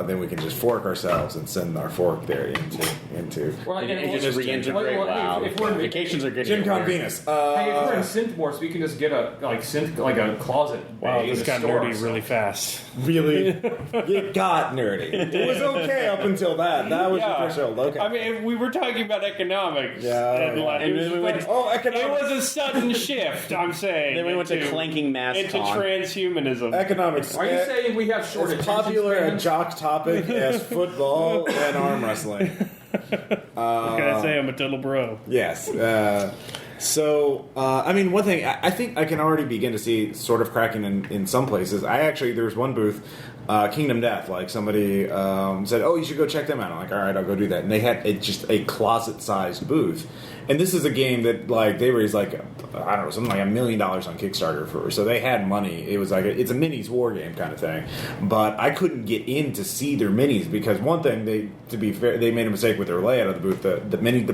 Then we can just fork ourselves and send our fork there into. Well, just reintegrate. Wow. If we're vacations are good. Gen Con Venus. Hey, if we're in Synthmore, we can just get a a closet. Wow, this got nerdy really fast. Really, it got nerdy. It was okay up until that. That was your threshold. Okay. I mean, we were talking about economics. Economics. It was a sudden shift. I'm saying. Then we went to clanking masks into transhumanism. Economics. Are you saying we have short attention popular spans? a jock topic as football and arm wrestling? What can I say? I'm a total bro. Yes. I mean, one thing I think I can already begin to see sort of cracking in some places. There was one booth, Kingdom Death, somebody said, "Oh, you should go check them out." I'm like, "All right, I'll go do that." And they had just a closet-sized booth, and this is a game that like they raised like I don't know something like $1 million on Kickstarter for, so they had money. It was like it's a minis war game kind of thing, but I couldn't get in to see their minis because one thing to be fair, they made a mistake with their layout of the booth. The mini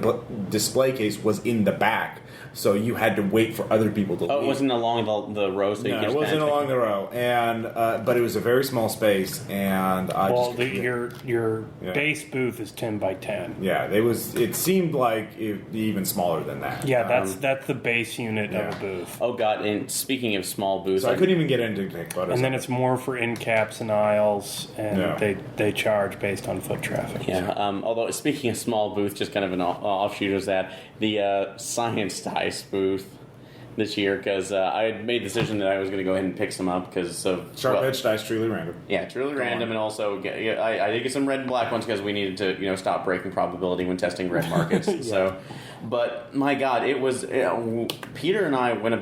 display case was in the back. So you had to wait for other people to leave. Oh, it wasn't along the row? So no, it wasn't along the row. And but it was a very small space, and your base booth is 10 by 10. Yeah, it seemed like even smaller than that. Yeah, that's the base unit of a booth. Oh god! And speaking of small booths, so I couldn't even get into take photos. And then it's more for end caps and aisles, and they charge based on foot traffic. Yeah. Although speaking of small booth, just kind of an offshoot of that, the science dice booth this year, because I had made the decision that I was going to go ahead and pick some up because of sharp edge dice, truly random. Yeah, truly random, and also I did get some red and black ones because we needed to stop breaking probability when testing red markets. Yeah. So, but my God, it was Peter and I went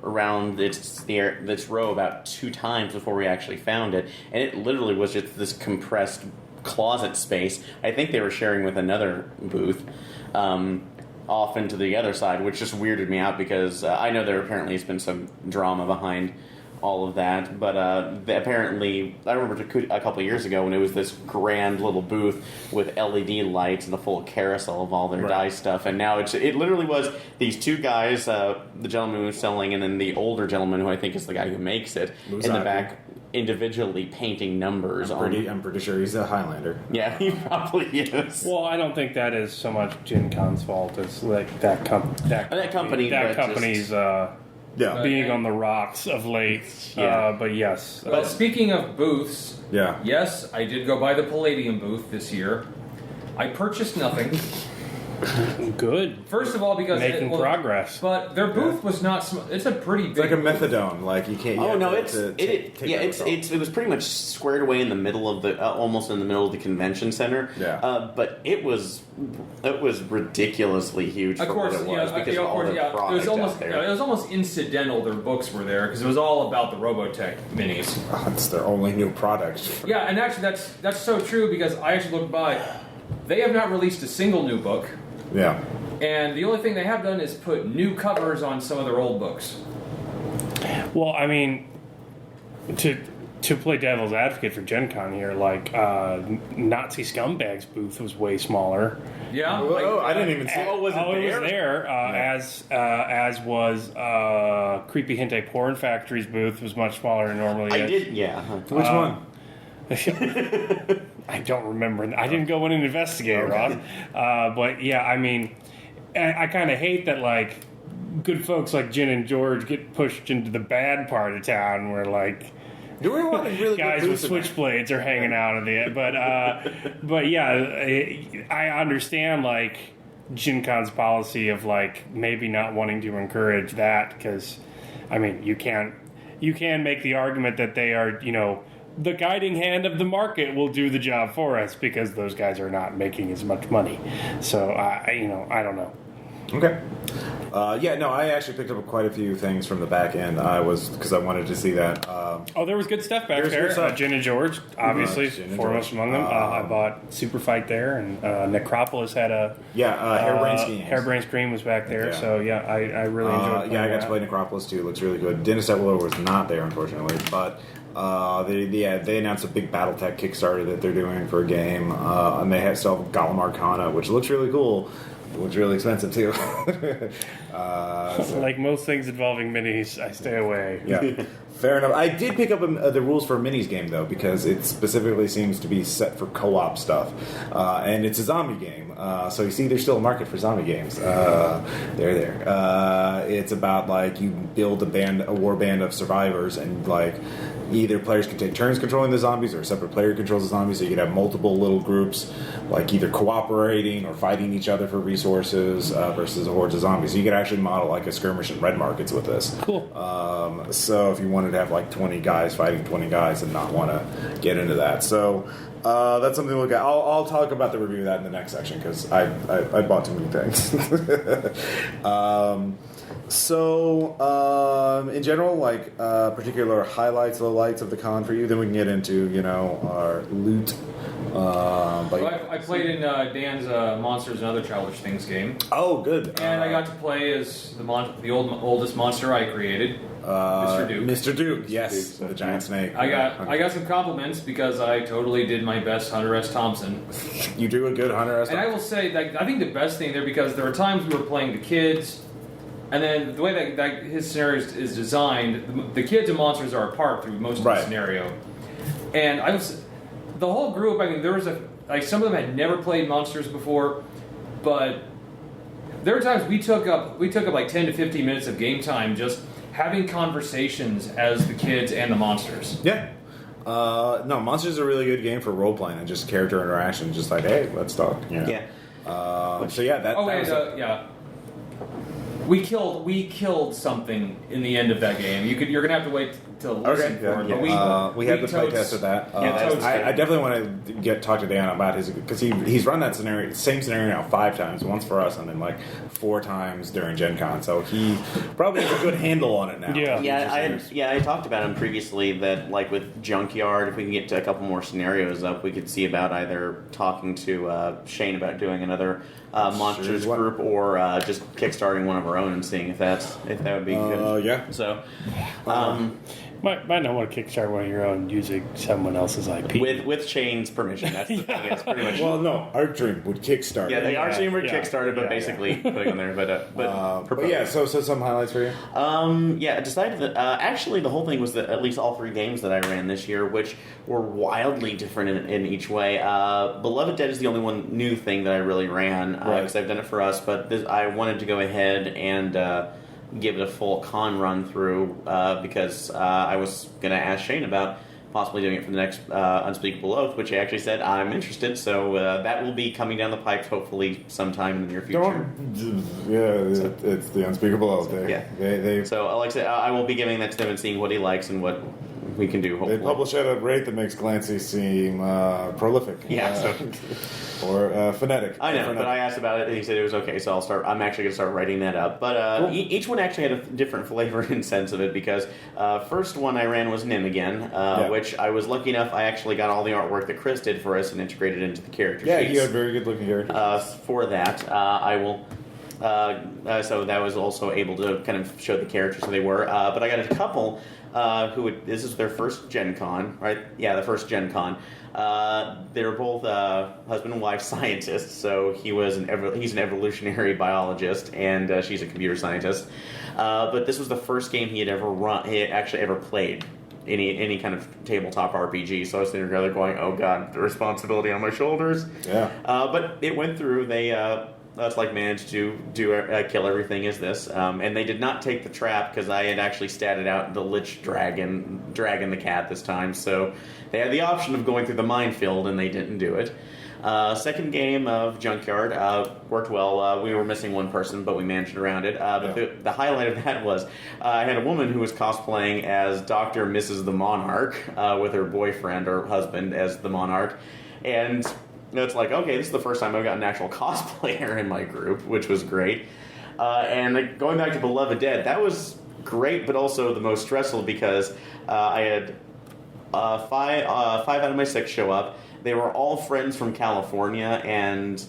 around this row about 2 times before we actually found it, and it literally was just this compressed closet space. I think they were sharing with another booth. Off into the other side, which just weirded me out because I know there apparently has been some drama behind all of that, but apparently I remember a couple of years ago when it was this grand little booth with LED lights and a full carousel of all their dice stuff, and now it literally was these 2 guys, the gentleman who was selling and then the older gentleman who I think is the guy who makes it in the back, individually painting numbers. I'm pretty sure he's a Highlander. Yeah, he probably is. Well, I don't think that is so much Gen Con's fault as like that company's being on the rocks of late. Yeah. But yes. But speaking of booths, yes, I did go by the Palladium booth this year. I purchased nothing. Good. First of all, because making progress, but their booth was not. It's a pretty big. It's like a methadone. Like you can't. Oh no! It was pretty much squared away in the middle of the almost in the middle of the convention center. Yeah. But it was ridiculously huge. Of course, for what it was because of all the product it was almost out there. It was almost incidental. Their books were there because it was all about the Robotech minis. It's their only new product. Yeah, and actually that's so true because I actually looked by. They have not released a single new book. Yeah. And the only thing they have done is put new covers on some of their old books. Well, I mean, to play devil's advocate for Gen Con here, like Nazi Scumbag's booth was way smaller. Yeah. I didn't even see it. It was there. As was Creepy Hentai Porn Factory's booth was much smaller than normally. I did, yeah. Which one? I don't remember. I didn't go in and investigate, Ross. But yeah, I mean, I kind of hate that like good folks like Jen and George get pushed into the bad part of town where like really guys with switchblades are hanging out of the. But yeah, I understand like Gen Con's policy of like maybe not wanting to encourage that because, I mean, you can make the argument that they are the guiding hand of the market will do the job for us because those guys are not making as much money. So I don't know. Okay. I actually picked up quite a few things from the back end. Because I wanted to see that. There was good stuff back there. Jen and George, obviously, foremost among them. I bought Super Fight there, and Necropolis had a Hairbrain Scream was back there. Yeah. So yeah, I really enjoyed. I got to play Necropolis too. It looks really good. Dennis Eveler was not there, unfortunately, but. They announced a big BattleTech Kickstarter that they're doing for a game, and they still have Golem Arcana, which looks really cool. It looks really expensive too. Like most things involving minis, I stay away. Yeah, fair enough. I did pick up the rules for a minis game though, because it specifically seems to be set for co-op stuff, and it's a zombie game. So you see, there's still a market for zombie games. They're there. It's about like you build a war band of survivors, and like. Either players can take turns controlling the zombies or a separate player controls the zombies, so you could have multiple little groups like either cooperating or fighting each other for resources versus a horde of zombies. So you could actually model like a skirmish in red markets with this. Cool. So if you wanted to have like 20 guys fighting 20 guys and not want to get into that. So that's something to look at. I'll talk about the review of that in the next section because I bought too many things. In general, like particular highlights, lowlights of the con for you, then we can get into our loot But I played in Dan's Monsters and Other Childish Things game, oh, good. and I got to play as the oldest monster I created, Mr. Duke. Mr. Duke, yes, the giant snake. I got some compliments because I totally did my best Hunter S. Thompson. You do a good Hunter S. And I will say, like, I think the best thing there, because there were times we were playing the kids, and then the way that his scenario is designed, the kids and monsters are apart through most of the scenario. And the whole group, I mean, there was some of them had never played monsters before, but there were times we took up like 10 to 15 minutes of game time just having conversations as the kids and the monsters. Yeah. No, Monsters is a really good game for role playing and just character interaction. Just like, hey, let's talk. You know? Yeah. So yeah, that. Oh, that and was yeah, we killed something in the end of that game. You're gonna have to wait to listen for it. But we had the playtest of that. I definitely want to talk to Dan about his, because he's run that same scenario now 5 times, once for us and then like 4 times during Gen Con. So he probably has a good handle on it now. I talked about him previously that, like, with Junkyard, if we can get to a couple more scenarios up, we could see about either talking to Shane about doing another Monsters group, or just kickstarting one of our own and seeing if that would be good. Yeah. So, might not want to kickstart one of your own using someone else's IP. with Shane's permission. That's the thing. It's pretty much. Well, no, Arc Dream would kickstart. Yeah, the Arc Dream would kickstarted, but basically putting on there. But yeah. So some highlights for you. I decided that actually the whole thing was that at least all 3 games that I ran this year, which were wildly different in each way. Beloved Dead is the only one new thing that I really ran because I've done it for us, but I wanted to go ahead and give it a full con run through because I was going to ask Shane about possibly doing it for the next Unspeakable Oath, which he actually said I'm interested. So that will be coming down the pipe hopefully sometime in the near future. It's the Unspeakable Oath. So like I said, I will be giving that to them and seeing what he likes and what we can do. Hopefully. They publish at a rate that makes Clancy seem prolific. Or phonetic. I know, but I asked about it and he said it was okay, so I'm actually going to start writing that up. But cool. Each one actually had a different flavor and sense of it, because first one I ran was Nim again, which I was lucky enough I actually got all the artwork that Chris did for us and integrated into the character sheets. Yeah, he had very good looking characters. For that, I will... so that was also able to kind of show the characters who they were. But I got a couple this is their first Gen Con, right? Yeah, the first Gen Con. They're both husband and wife scientists. So he's an evolutionary biologist, and she's a computer scientist. But this was the first game he had actually ever played. Any kind of tabletop RPG. So I was sitting together going, oh god, the responsibility on my shoulders. Yeah. But it went through. They managed to kill everything as this. And they did not take the trap, because I had actually statted out the Lich Dragon the cat this time. So they had the option of going through the minefield, and they didn't do it. Second game of Junkyard worked well. We were missing one person, but we managed around it. But the highlight of that was I had a woman who was cosplaying as Dr. Mrs. the Monarch with her boyfriend or husband as the Monarch. And it's like, okay, this is the first time I've got an actual cosplayer in my group, which was great. And going back to Beloved Dead, that was great, but also the most stressful, because I had 5 out of my 6 show up. They were all friends from California, and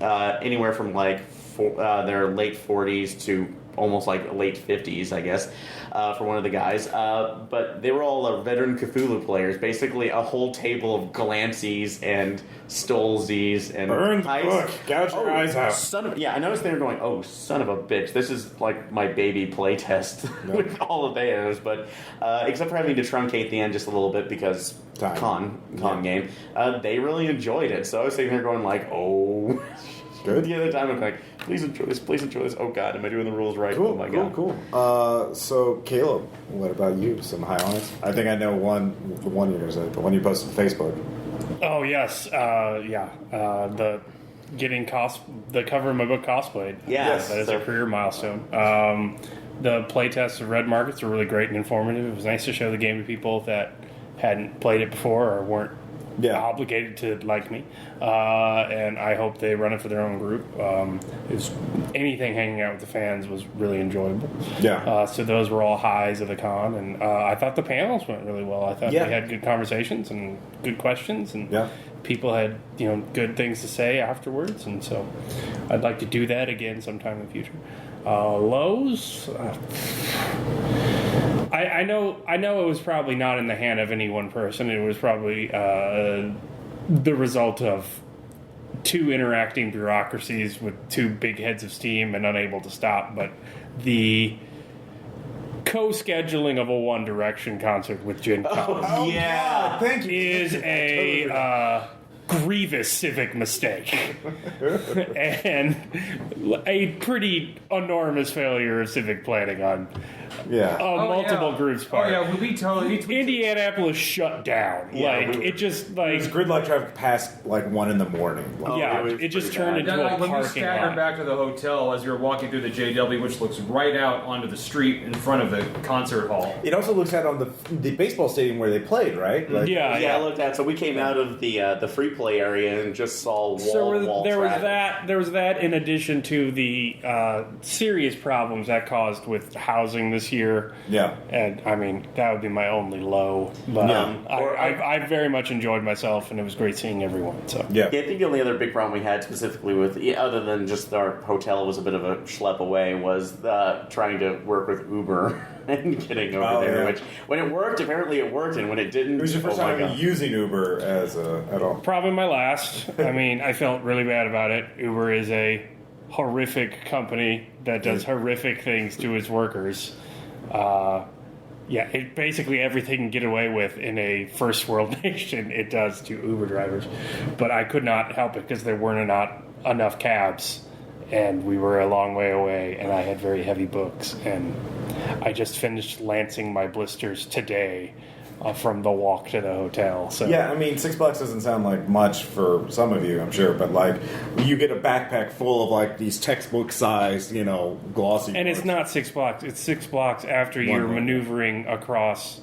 anywhere from like their late 40s to almost like late 50s, I guess, for one of the guys. But they were all veteran Cthulhu players, basically a whole table of Glancies and Stolzies and Burn the book, gouge your eyes out. I noticed they were going, oh, son of a bitch, this is like my baby playtest with all of theirs, but except for having to truncate the end just a little bit because con game, they really enjoyed it. So I was sitting there going like, oh... Good. The other time I'm like, please enjoy this. Oh God, am I doing the rules right? Cool, oh my God. Cool. So Caleb, what about you? Some highlights? I think I know the one you're gonna say, the one you posted to Facebook. Oh yes, the getting the cover of my book cosplayed. Yes, that is a career milestone. The playtests of Red Markets were really great and informative. It was nice to show the game to people that hadn't played it before or weren't obligated to like me, and I hope they run it for their own group. Anything hanging out with the fans was really enjoyable. Yeah. So those were all highs of the con, and I thought the panels went really well. I thought they had good conversations and good questions, and people had good things to say afterwards, and so I'd like to do that again sometime in the future. Lows. I know it was probably not in the hand of any one person. It was probably the result of two interacting bureaucracies with two big heads of steam and unable to stop. But the co-scheduling of a One Direction concert with Gen Con God, thank you. is a grievous civic mistake and a pretty enormous failure of civic planning on multiple groups' part. Oh yeah, we totally. Indianapolis shut down. It just It was gridlock traffic past 1 in the morning. it just turned into a when we parking staggered lot. back to the hotel as we were walking through the JW, which looks right out onto the street in front of the concert hall. It also looks out on the baseball stadium where they played, right? I looked at. So we came out of the free play area and just saw wall there traffic. was that in addition to the serious problems that caused with housing this year. Yeah. And I mean that would be my only low. But I very much enjoyed myself, and it was great seeing everyone. So I think the only other big problem we had specifically with, other than just our hotel was a bit of a schlep away, was trying to work with Uber and getting over there. Which when it worked, apparently it worked, and when it didn't, It was your first time using Uber at all. probably my last. I mean, I felt really bad about it. Uber is a horrific company that does horrific things to its workers. It basically everything you can get away with in a first world nation, it does to Uber drivers. But I could not help it because there weren't not enough cabs, and we were a long way away, and I had very heavy books, and I just finished lancing my blisters today from the walk to the hotel. So I mean, $6 doesn't sound like much for some of you, I'm sure, but you get a backpack full of these textbook sized, glossy. And it's not 6 blocks; it's 6 blocks after you're maneuvering across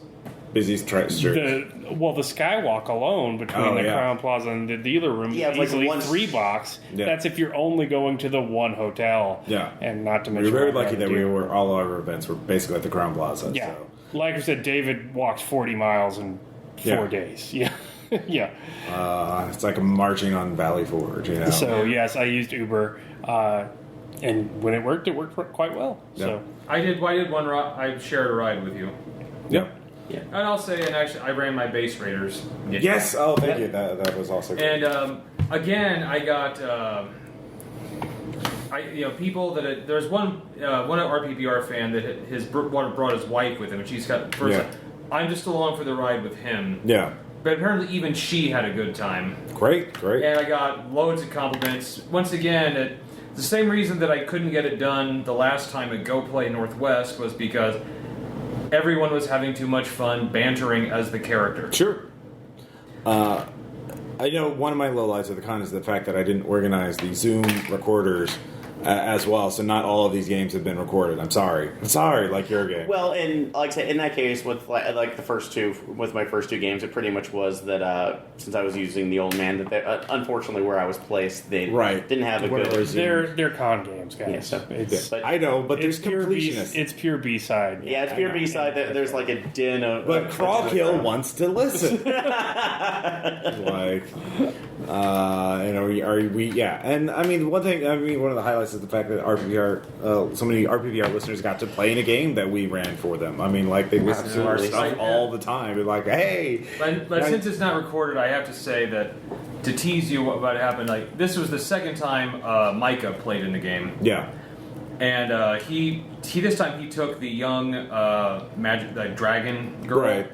busy streets. the skywalk alone between the Crown Plaza and the dealer room is easily 3 blocks. That's if you're only going to the one hotel. And not to mention, we were very lucky that all our events were basically at the Crown Plaza. Yeah. So. Like I said, David walked 40 miles in 4 days. Yeah. It's like marching on Valley Forge, So, yes, I used Uber. And when it worked quite well. So I did one ride. I shared a ride with you. Yep. Yeah. And I'll say, and actually, I ran my base raiders. Yes. Oh, thank you. That was also good. And again, I got people that there's one RPPR fan that brought his wife with him, and she's got first. I'm just along for the ride with him. Yeah. But apparently, even she had a good time. Great. And I got loads of compliments. Once again, the same reason that I couldn't get it done the last time at Go Play Northwest was because everyone was having too much fun bantering as the character. Sure. I know one of my lowlights of the con is the fact that I didn't organize the Zoom recorders as well, so not all of these games have been recorded. I'm sorry, like your game. Well, and like I said, in that case, with the first two, with my first two games, it pretty much was that since I was using the old man, that unfortunately where I was placed, they didn't have a good. They're con games, guys. But I know, but there's pure completionists. It's pure B-side. Yeah, it's pure B-side. There's like a din of. But Crawkill wants to listen. And I mean, one of the highlights is the fact that so many RPPR listeners got to play in a game that we ran for them. I mean, they listen to our stuff all the time. They're like, hey. But since it's not recorded, I have to say that to tease you what happened, this was the second time Micah played in the game. Yeah. And he this time he took the young dragon girl. Right.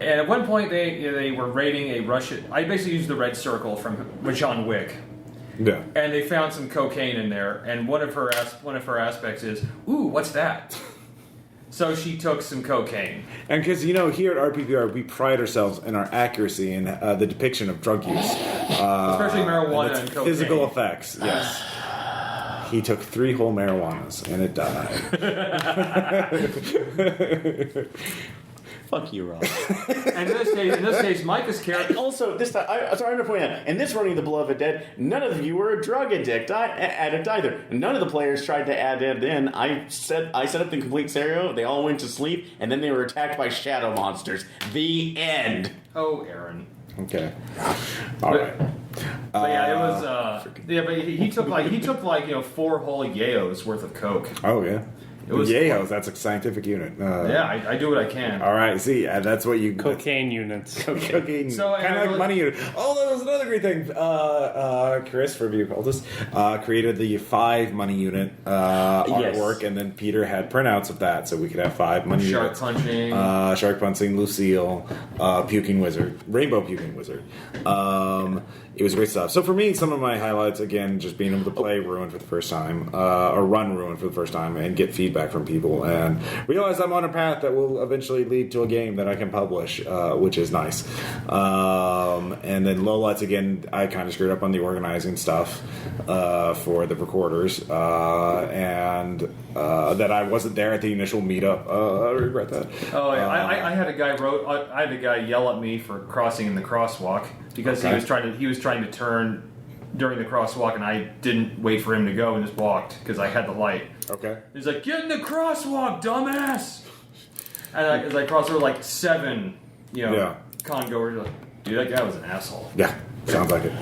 And at one point they were raiding a Russian. I basically used the red circle from John Wick. Yeah. And they found some cocaine in there, and one of her aspects is, "Ooh, what's that?" So she took some cocaine. And because here at RPPR we pride ourselves in our accuracy in the depiction of drug use, especially marijuana and cocaine. Physical effects. Yes. He took 3 whole marijuanas and it died. Fuck you, Rob. And in this case, Micah's character. Also, this time, I'm going to point out, in this running the Beloved Dead, none of you were a drug addict either. None of the players tried to add it in. I set up the complete scenario. They all went to sleep, and then they were attacked by shadow monsters. The end. Oh, Aaron. Okay. All right. But yeah, it was. But he took like 4 whole Yaos worth of coke. Oh yeah. It was Yayos, that's a scientific unit. Yeah, I do what I can. All right, see, that's what you... Cocaine units. Cocaine. So, kind of like money unit. Oh, that was another great thing. Chris, for Review Cultist, created the 5 money unit artwork, and then Peter had printouts of that, so we could have 5 money units. Shark punching, Lucille, puking wizard, rainbow puking wizard. It was great stuff. So for me, some of my highlights, again, just being able to play Ruin for the first time, or run Ruin for the first time, and get feedback from people, and realize I'm on a path that will eventually lead to a game that I can publish, which is nice. And then lowlights, again, I kind of screwed up on the organizing stuff for the recorders, and that I wasn't there at the initial meetup. I regret that. Oh, yeah. I had a guy yell at me for crossing in the crosswalk because he was trying to turn during the crosswalk, and I didn't wait for him to go and just walked because I had the light. Okay. He's like, "Get in the crosswalk, dumbass!" And as I crossed over like 7, con goers, like, dude, that guy was an asshole. Yeah, sounds like it.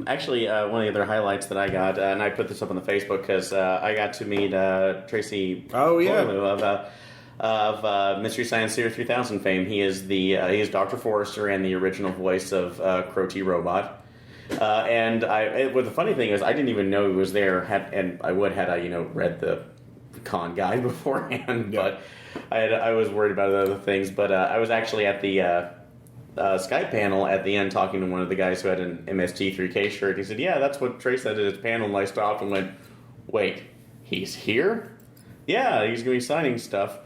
Actually, one of the other highlights that I got, and I put this up on the Facebook because I got to meet Tracy. Oh yeah. Borlu of Mystery Science Theater 3000 fame. He is he is Dr. Forrester and the original voice of Crow T Robot. And the funny thing is, I didn't even know he was there, and I would had I read the con guide beforehand, but I was worried about other things. But I was actually at the Skype panel at the end talking to one of the guys who had an MST3K shirt. He said, "Yeah, that's what Trey said at his panel," and I stopped and went, "Wait, he's here? Yeah, he's going to be signing stuff."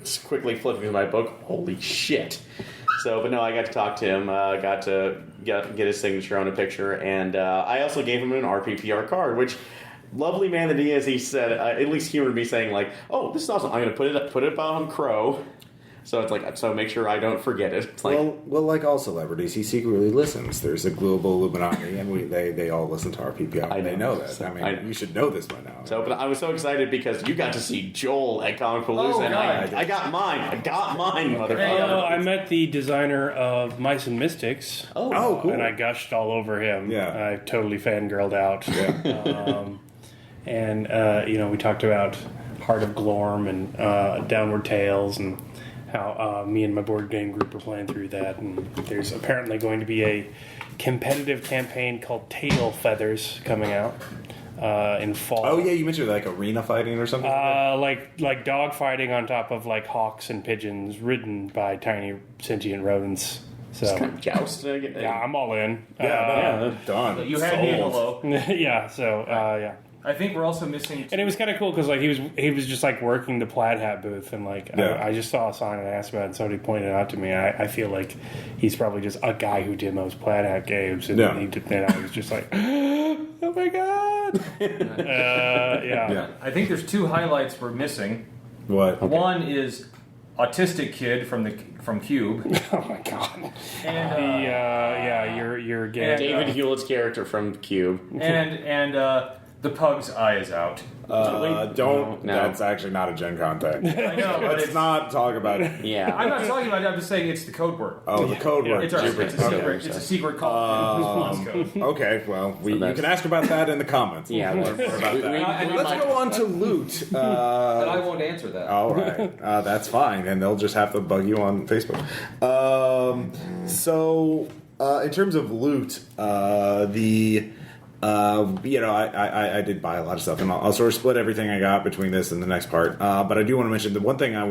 Just quickly flipping through my book. Holy shit. But no, I got to talk to him, got to get his signature on a picture, and I also gave him an RPPR card, which, lovely man that he is, he said, at least humored me saying, like, "Oh, this is awesome, I'm going to put it on Crow." So it's like, so make sure I don't forget it. It's like, well, like all celebrities, he secretly listens. There's a global Illuminati, and they all listen to RPPR. They know that. So, you should know this by now. So, but I was so excited because you got to see Joel at Comic Palooza, and I got mine. Motherfucker. I met the designer of Mice and Mystics. Oh, cool. And I gushed all over him. Yeah. I totally fangirled out. Yeah. And we talked about Heart of Glorm and Downward Tales and how me and my board game group are playing through that, and there's apparently going to be a competitive campaign called Tail Feathers coming out in fall. Oh yeah, you mentioned like arena fighting or something. Like dog fighting on top of like hawks and pigeons, ridden by tiny sentient rodents. So just kind of joust. Yeah, I'm all in. Done. You had me at hello. Yeah. So yeah. I think we're also missing. And it was kind of cool because like he was just like working the plaid hat booth, and like I just saw a sign and asked about it, and somebody pointed it out to me. I feel like he's probably just a guy who demos plaid hat games, and then I was just like, oh my god. Yeah. I think there's 2 highlights we're missing. What? Okay. One is autistic kid from Cube. Oh my god. And you're getting David Hewlett's character from Cube. And the pug's eye is out. Don't. No. That's actually not a Gen Con thing. I know, but Let's not talk about it. Yeah. I'm not talking about it. I'm just saying it's the code word. Oh, the code word. It's a secret code. Okay, well, you can ask about that in the comments. Yeah, We'll learn more about that. we Let's might- go on to loot. But I won't answer that. All right, that's fine, and they'll just have to bug you on Facebook. So, in terms of loot, I did buy a lot of stuff, and I'll sort of split everything I got between this and the next part. But I do want to mention the one thing I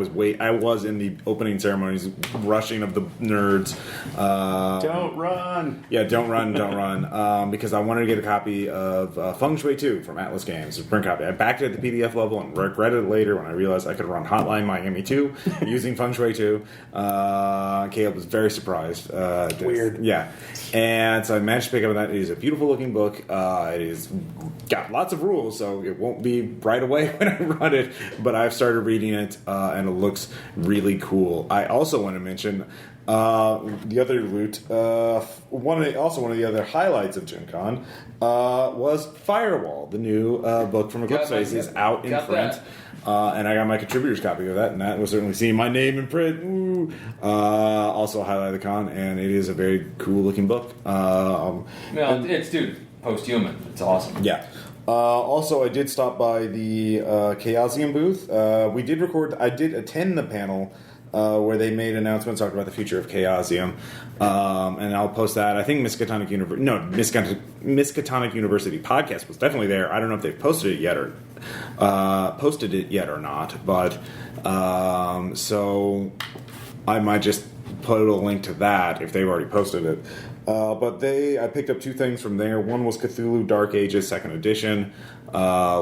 was in the opening ceremonies, rushing of the nerds. Don't run. Yeah, don't run, because I wanted to get a copy of Feng Shui 2 from Atlas Games, a print copy. I backed it at the PDF level and regretted it later when I realized I could run Hotline Miami 2 using Feng Shui 2. Caleb was very surprised. Weird. Yeah. And so I managed to pick up that. It is a beautiful looking book. It is got lots of rules, so it won't be right away when I run it. But I've started reading it, and it looks really cool. I also want to mention the other loot. One of the other highlights of Gen Con was Firewall, the new book from Eclipse Space, is out in print. And I got my contributor's copy of that, and that was certainly seeing my name in print. Ooh. Also a highlight of the con, and it is a very cool looking book. It's post-human. It's awesome. Yeah. Also, I did stop by the Chaosium booth. I did attend the panel where they made announcements talking about the future of Chaosium, and I'll post that. I think Miskatonic University podcast was definitely there. I don't know if they've posted it yet or not, but so I might just put a link to that if they've already posted it. But I picked up two things from there. One was Cthulhu Dark Ages 2nd Edition,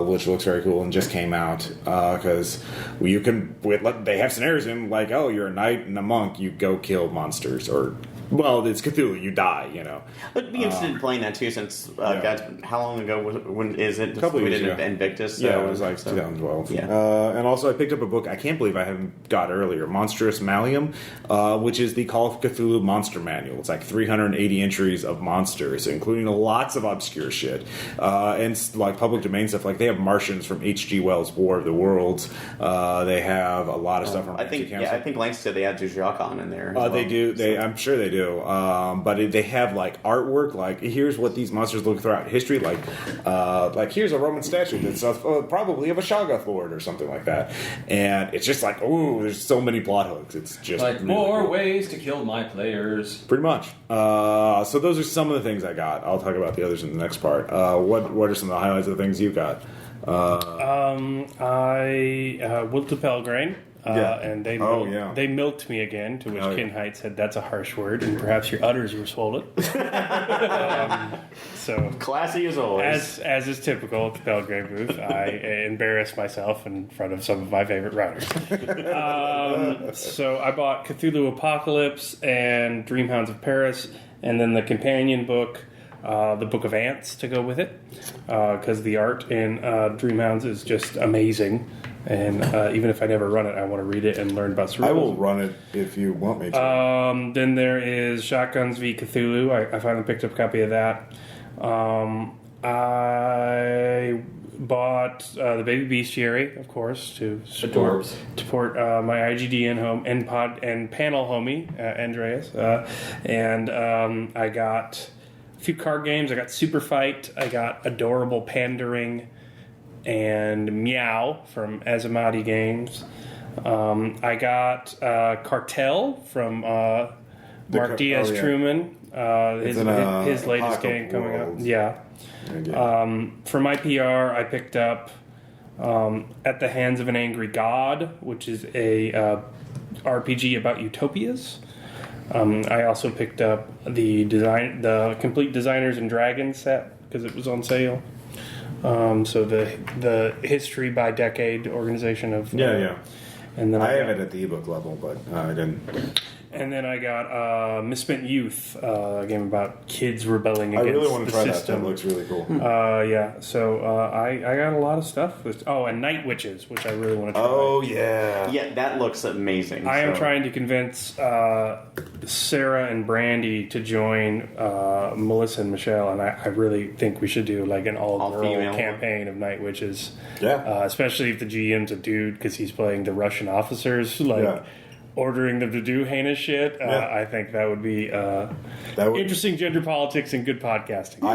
which looks very cool and just came out because they have scenarios in like, oh, you're a knight and a monk, you go kill monsters, or well, it's Cthulhu, you die, I'd be interested in playing that too, since how long ago when is it? A couple years ago. Invictus. So, yeah, it was like 2012. Yeah. And also I picked up a book I can't believe I haven't got earlier, Monstrous Malleum, which is the Call of Cthulhu Monster Manual. It's like 380 entries of monsters, including lots of obscure shit, and like public domain stuff. Like they have Martians from H.G. Wells' War of the Worlds. They have a lot of stuff from I think Lance said they had Dujakan in there. They do. I'm sure they do. But they have like artwork. Like here's what these monsters look throughout history. Like here's a Roman statue that's probably of a Shoggoth lord or something like that. And it's just like, ooh, there's so many plot hooks. It's just like really more cool. ways to kill my players. Pretty much. So those are some of the things I got. I'll talk about the others in the next part. What are some of the highlights of the things you got? I Wilt to Pelgrane. And they milked me again, to which Kinheit said, that's a harsh word, and perhaps your udders were swollen. So classy as always. As is typical at the Pelgrane booth, I embarrassed myself in front of some of my favorite writers. So I bought Cthulhu Apocalypse and Dreamhounds of Paris, and then the companion book, the Book of Ants, to go with it, because the art in Dreamhounds is just amazing. And even if I never run it, I want to read it and learn about cerebrals. I will run it if you want me to. Then there is Shotguns v. Cthulhu. I finally picked up a copy of that. I bought the Baby Bestiary, of course, to support my IGDN home and panel homie, Andreas. And I got a few card games. I got Super Fight. I got Adorable Pandering and Meow from Azamati Games. I got Cartel from Mark Diaz Truman. His latest game coming up. Yeah. For my PR, I picked up At the Hands of an Angry God, which is a RPG about utopias. I also picked up the Complete Designers and Dragons set because it was on sale. So the history by decade organization of and then I have it at the ebook level, but I didn't. And then I got Misspent Youth, a game about kids rebelling against the system. I really want to try that. That looks really cool. So I got a lot of stuff. And Night Witches, which I really want to try. Oh, yeah. Yeah, that looks amazing. I am trying to convince Sarah and Brandy to join Melissa and Michelle, and I really think we should do like an all-girl campaign of Night Witches. Yeah. Especially if the GM's a dude, because he's playing the Russian officers, ordering them to do heinous shit. I think that would be interesting gender politics and good podcasting. I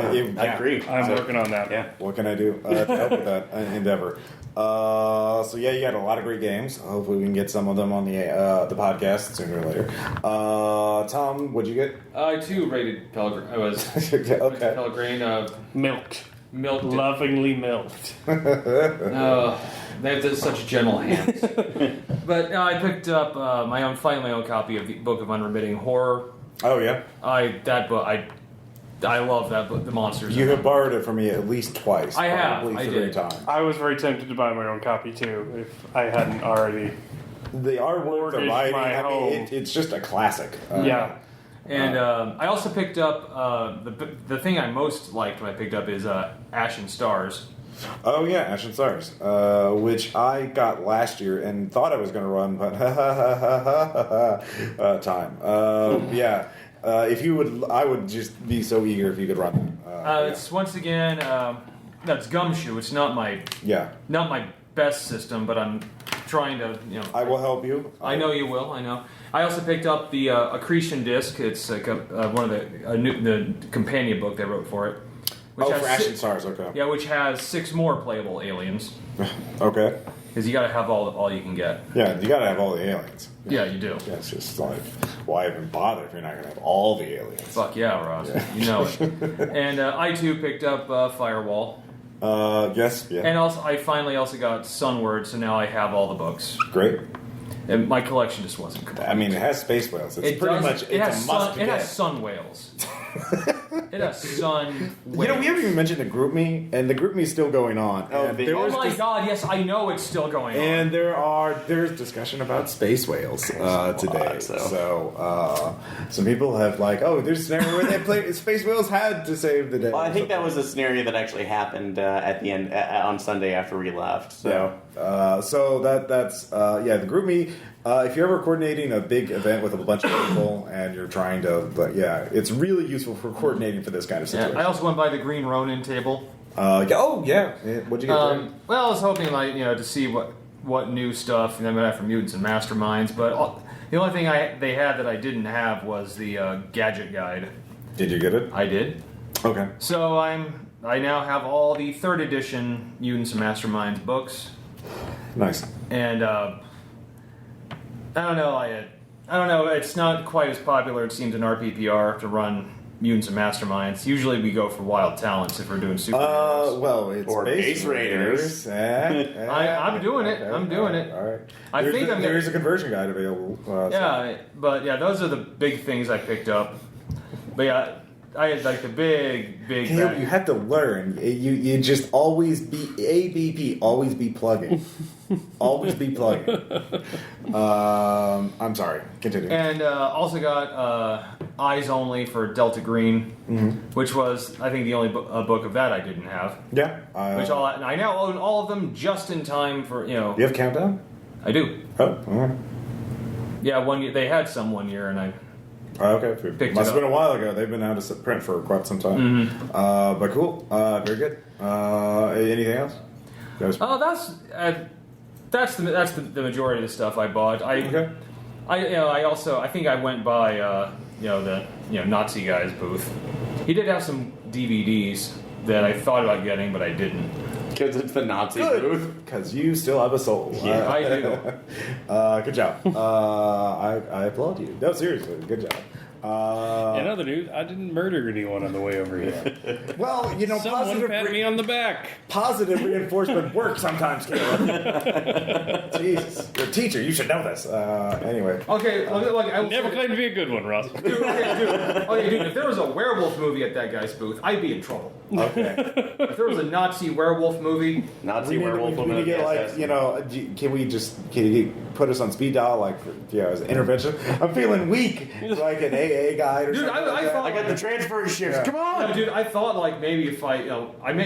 agree. I'm working on that. Yeah. What can I do to help with that endeavor? You got a lot of great games. Hopefully we can get some of them on the podcast sooner or later. Tom, what'd you get? I too rated Pelgrane. I was Pelgrane Milked. Lovingly milked. They have such gentle hands. But I picked up my own copy of the Book of Unremitting Horror. Oh yeah, I love that book, the monsters. You have borrowed it from me at least twice. I have. I did. Times. I was very tempted to buy my own copy too, if I hadn't already. The artwork, the writing, it's just a classic. And I also picked up the thing I most liked when I picked up is Ashen Stars. Oh yeah, Ashen Stars, which I got last year and thought I was going to run, but time. Yeah, if you would, I would just be so eager if you could run. It's once again that's Gumshoe. It's not my best system, but I'm trying to I will help you. I know you will. I know. I also picked up the Accretion Disc. It's like one of the companion book they wrote for it. Which for Ashen Stars, okay. Yeah, which has 6 more playable aliens. Okay. Because you got to have all you can get. Yeah, you got to have all the aliens. Yeah, you do. Yeah, it's just like, why even bother if you're not going to have all the aliens? Fuck yeah, Ross. Yeah. You know it. And I too picked up Firewall. Yes, yeah. And also, I finally also got Sunward, so now I have all all the books. Great. And my collection just wasn't complete. I mean, it has space whales. It's pretty much a must. It has sun whales. It has sun whales. We haven't even mentioned the group me, and the group me is still going on. Oh my god, yes, I know it's still going on. And there's discussion about space whales today. So some people have there's a scenario where space whales had to save the day. Well, I think that was a scenario that actually happened at the end on Sunday after we left. So. Yeah. That's the group me. If you're ever coordinating a big event with a bunch of people and you're trying to, it's really useful for coordinating for this kind of situation. Yeah, I also went by the Green Ronin table. What'd you get there? Well, I was hoping to see what new stuff they might have for mutants and masterminds, but the only thing they had that I didn't have was the gadget guide. Did you get it? I did. Okay. So I now have all the 3rd edition mutants and masterminds books. Nice. And I don't know. I don't know. It's not quite as popular, it seems, in RPPR to run mutants and masterminds. Usually, we go for wild talents if we're doing superheroes. It's or Base Raiders. I'm doing it. I'm doing it. All right. There is a conversion guide available. Those are the big things I picked up. But yeah. I had the big Caleb, you have to learn. You just always be ABP. Always be plugging. Always be plugging. I'm sorry. Continue. And also got Eyes Only for Delta Green, which was, I think, the only book of that I didn't have. Yeah. I now own all of them just in time for You have Countdown? I do. Oh. All right. Yeah, 1 year they had some 1 year, and I. Okay, must have been a while ago. They've been out of print for quite some time. But cool, very good. Anything else? That's the majority of the stuff I bought. I think I went by the Nazi guy's booth. He did have some DVDs that I thought about getting, but I didn't. Because it's the Nazi booth. Because you still have a soul. Yeah, I do. Good job. I applaud you. No, seriously, good job. In other news, I didn't murder anyone on the way over here. Well, someone pat me on the back. Positive reinforcement works sometimes, Caleb. Jesus, you're a teacher. You should know this. Anyway. Okay, I never claimed to be a good one, Ross. Dude, if there was a werewolf movie at that guy's booth, I'd be in trouble. Okay. If there was a Nazi werewolf movie, we need to get can you put us on speed dial as an intervention? I'm feeling weak, like an AA guide or something. I got the transfer shifts. Yeah. Come on, dude. I thought maybe if I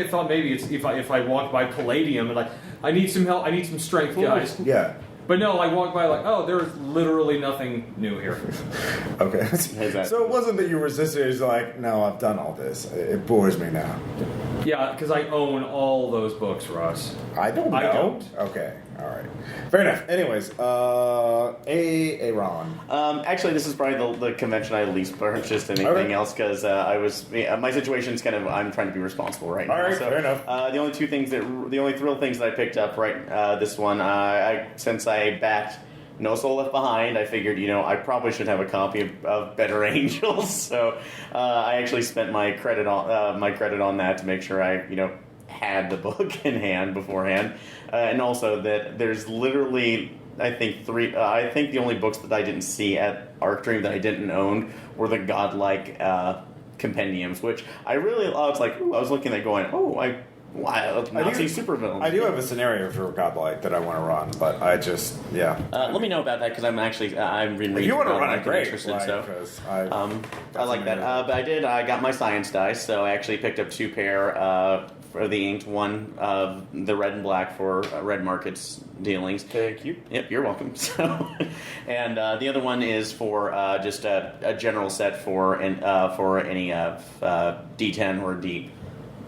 thought maybe it's if I walked by Palladium and I need some help, I need some strength, guys. Yeah. But no, I walked by there's literally nothing new here. Okay. So it wasn't that you resisted, it was no, I've done all this. It bores me now. Yeah, because I own all those books, Ross. I don't know. I don't. Okay. All right. Fair enough. Anyways, Aaron. Actually, this is probably the convention I least purchased anything else because my situation's I'm trying to be responsible right now. All right. So, fair enough. the only thrill things that I picked up this one, since I backed No Soul Left Behind, I figured, I probably should have a copy of Better Angels. So I actually spent my credit on that to make sure I, had the book in hand beforehand. And also that there's literally, I think, I think the only books that I didn't see at Arc Dream that I didn't own were the godlike compendiums, which I really, I was looking at going, Wild Nazi supervillain. I do have a scenario for Godlight that I want to run, but I just let me know about that because I'm actually I've been reading. If you want to run it, great. Interested, I like that. But But I got my science dice, so I actually picked up 2 pair for the inked one, the red and black for Red Market's dealings. Thank you. Yep, you're welcome. So, and the other one is for just a general set for any D10 or D.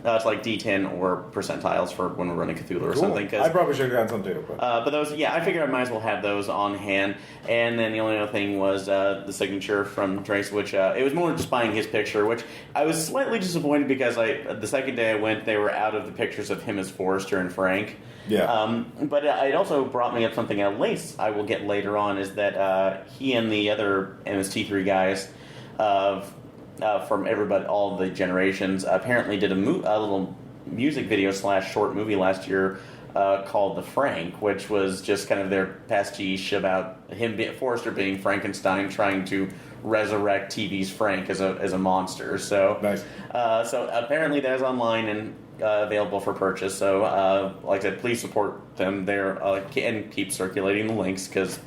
It's like D10 or percentiles for when we're running Cthulhu or something. I probably should have gotten some too. But those, I figured I might as well have those on hand. And then the only other thing was the signature from Trace, which it was more just buying his picture, which I was slightly disappointed because the second day I went, they were out of the pictures of him as Forrester and Frank. Yeah. But it also brought me up something else I will get later on, is that he and the other MST3 guys from all the generations apparently did a little music video / short movie last year called The Frank, which was just kind of their pastiche about Forrester being Frankenstein trying to resurrect TV's Frank as a monster. So nice. So apparently that is online and available for purchase. So like I said, please support them there and keep circulating the links because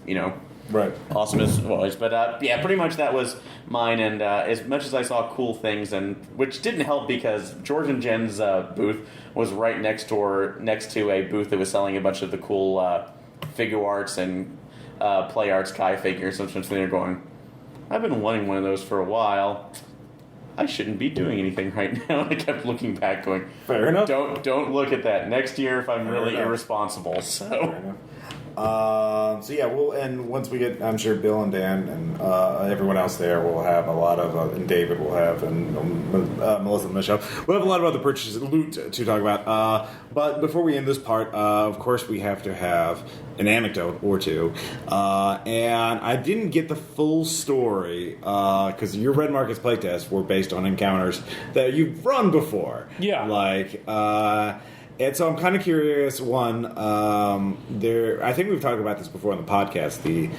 Right. Awesome as always. But pretty much that was mine. And as much as I saw cool things, and which didn't help because George and Jen's booth was right next to a booth that was selling a bunch of the cool figure arts and play arts Kai figures. So I'm sitting there going, I've been wanting one of those for a while. I shouldn't be doing anything right now. I kept looking back going, fair enough. Don't look at that. Next year if I'm really irresponsible. So fair enough. And once we get, I'm sure Bill and Dan and everyone else there will have a lot of, and David will have, and Melissa and Michelle, we'll have a lot of other purchases, loot to talk about. But before we end this part, of course, we have to have an anecdote or two. And I didn't get the full story because your Red Markets playtests were based on encounters that you've run before. Yeah. And so I'm kind of curious. One, I think we've talked about this before on the podcast. The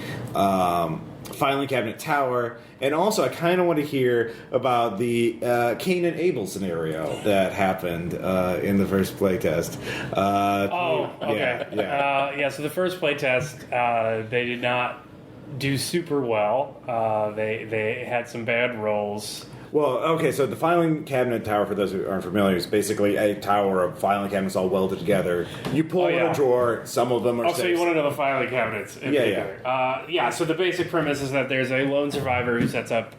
filing cabinet tower, and also I kind of want to hear about the Cain and Abel scenario that happened in the first playtest. Okay. Yeah. So the first playtest, they did not do super well. They had some bad rolls. Well, okay, so the filing cabinet tower, for those who aren't familiar, is basically a tower of filing cabinets all welded together. You pull in a drawer, some of them are so you want to know the filing cabinets in particular. So the basic premise is that there's a lone survivor who sets up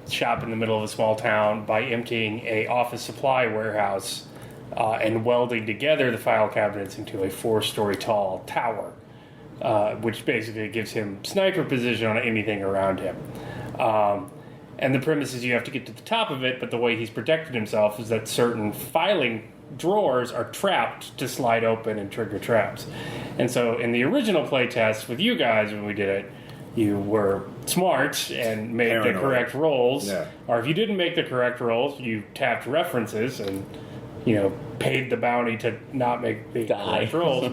shop in the middle of a small town by emptying a office supply warehouse and welding together the file cabinets into a 4-story tall tower, which basically gives him sniper position on anything around him. And the premise is you have to get to the top of it, but the way he's protected himself is that certain filing drawers are trapped to slide open and trigger traps. And so in the original playtest with you guys when we did it, you were smart and made the correct rolls. Yeah. Or if you didn't make the correct rolls, you tapped references and, paid the bounty to not make the correct rolls.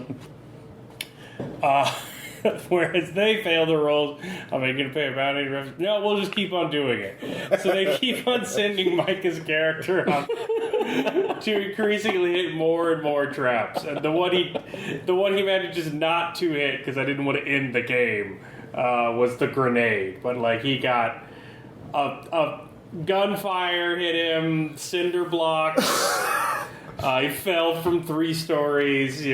Whereas they fail the rolls, am I going to pay a bounty? No, we'll just keep on doing it. So they keep on sending Micah's character up to increasingly hit more and more traps. And the one he managed just not to hit because I didn't want to end the game was the grenade. But he got a gunfire hit him, cinder blocks. He fell from 3 stories.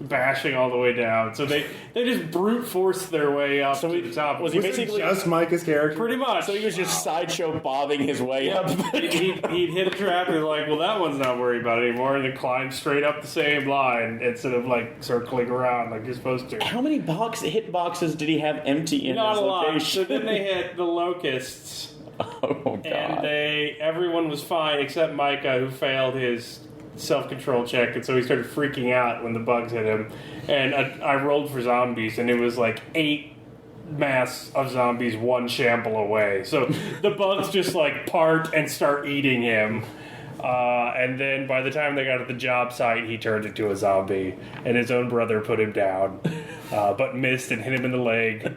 Bashing all the way down. So they just brute forced their way up to the top. Was he basically just Micah's character? Pretty much. So he was just sideshow bobbing his way up. He'd hit a trap and be like, well, that one's not worried about it anymore, and then climb straight up the same line instead of circling around like you're supposed to. How many hit boxes did he have empty in Not his a lot. location? So then they hit the locusts. Oh, God. And everyone was fine except Micah, who failed his self-control check, and so he started freaking out when the bugs hit him. And I rolled for zombies, and it was 8 mass of zombies 1 shamble away. So the bugs just part and start eating him. And then by the time they got to the job site, he turned into a zombie, and his own brother put him down, but missed and hit him in the leg.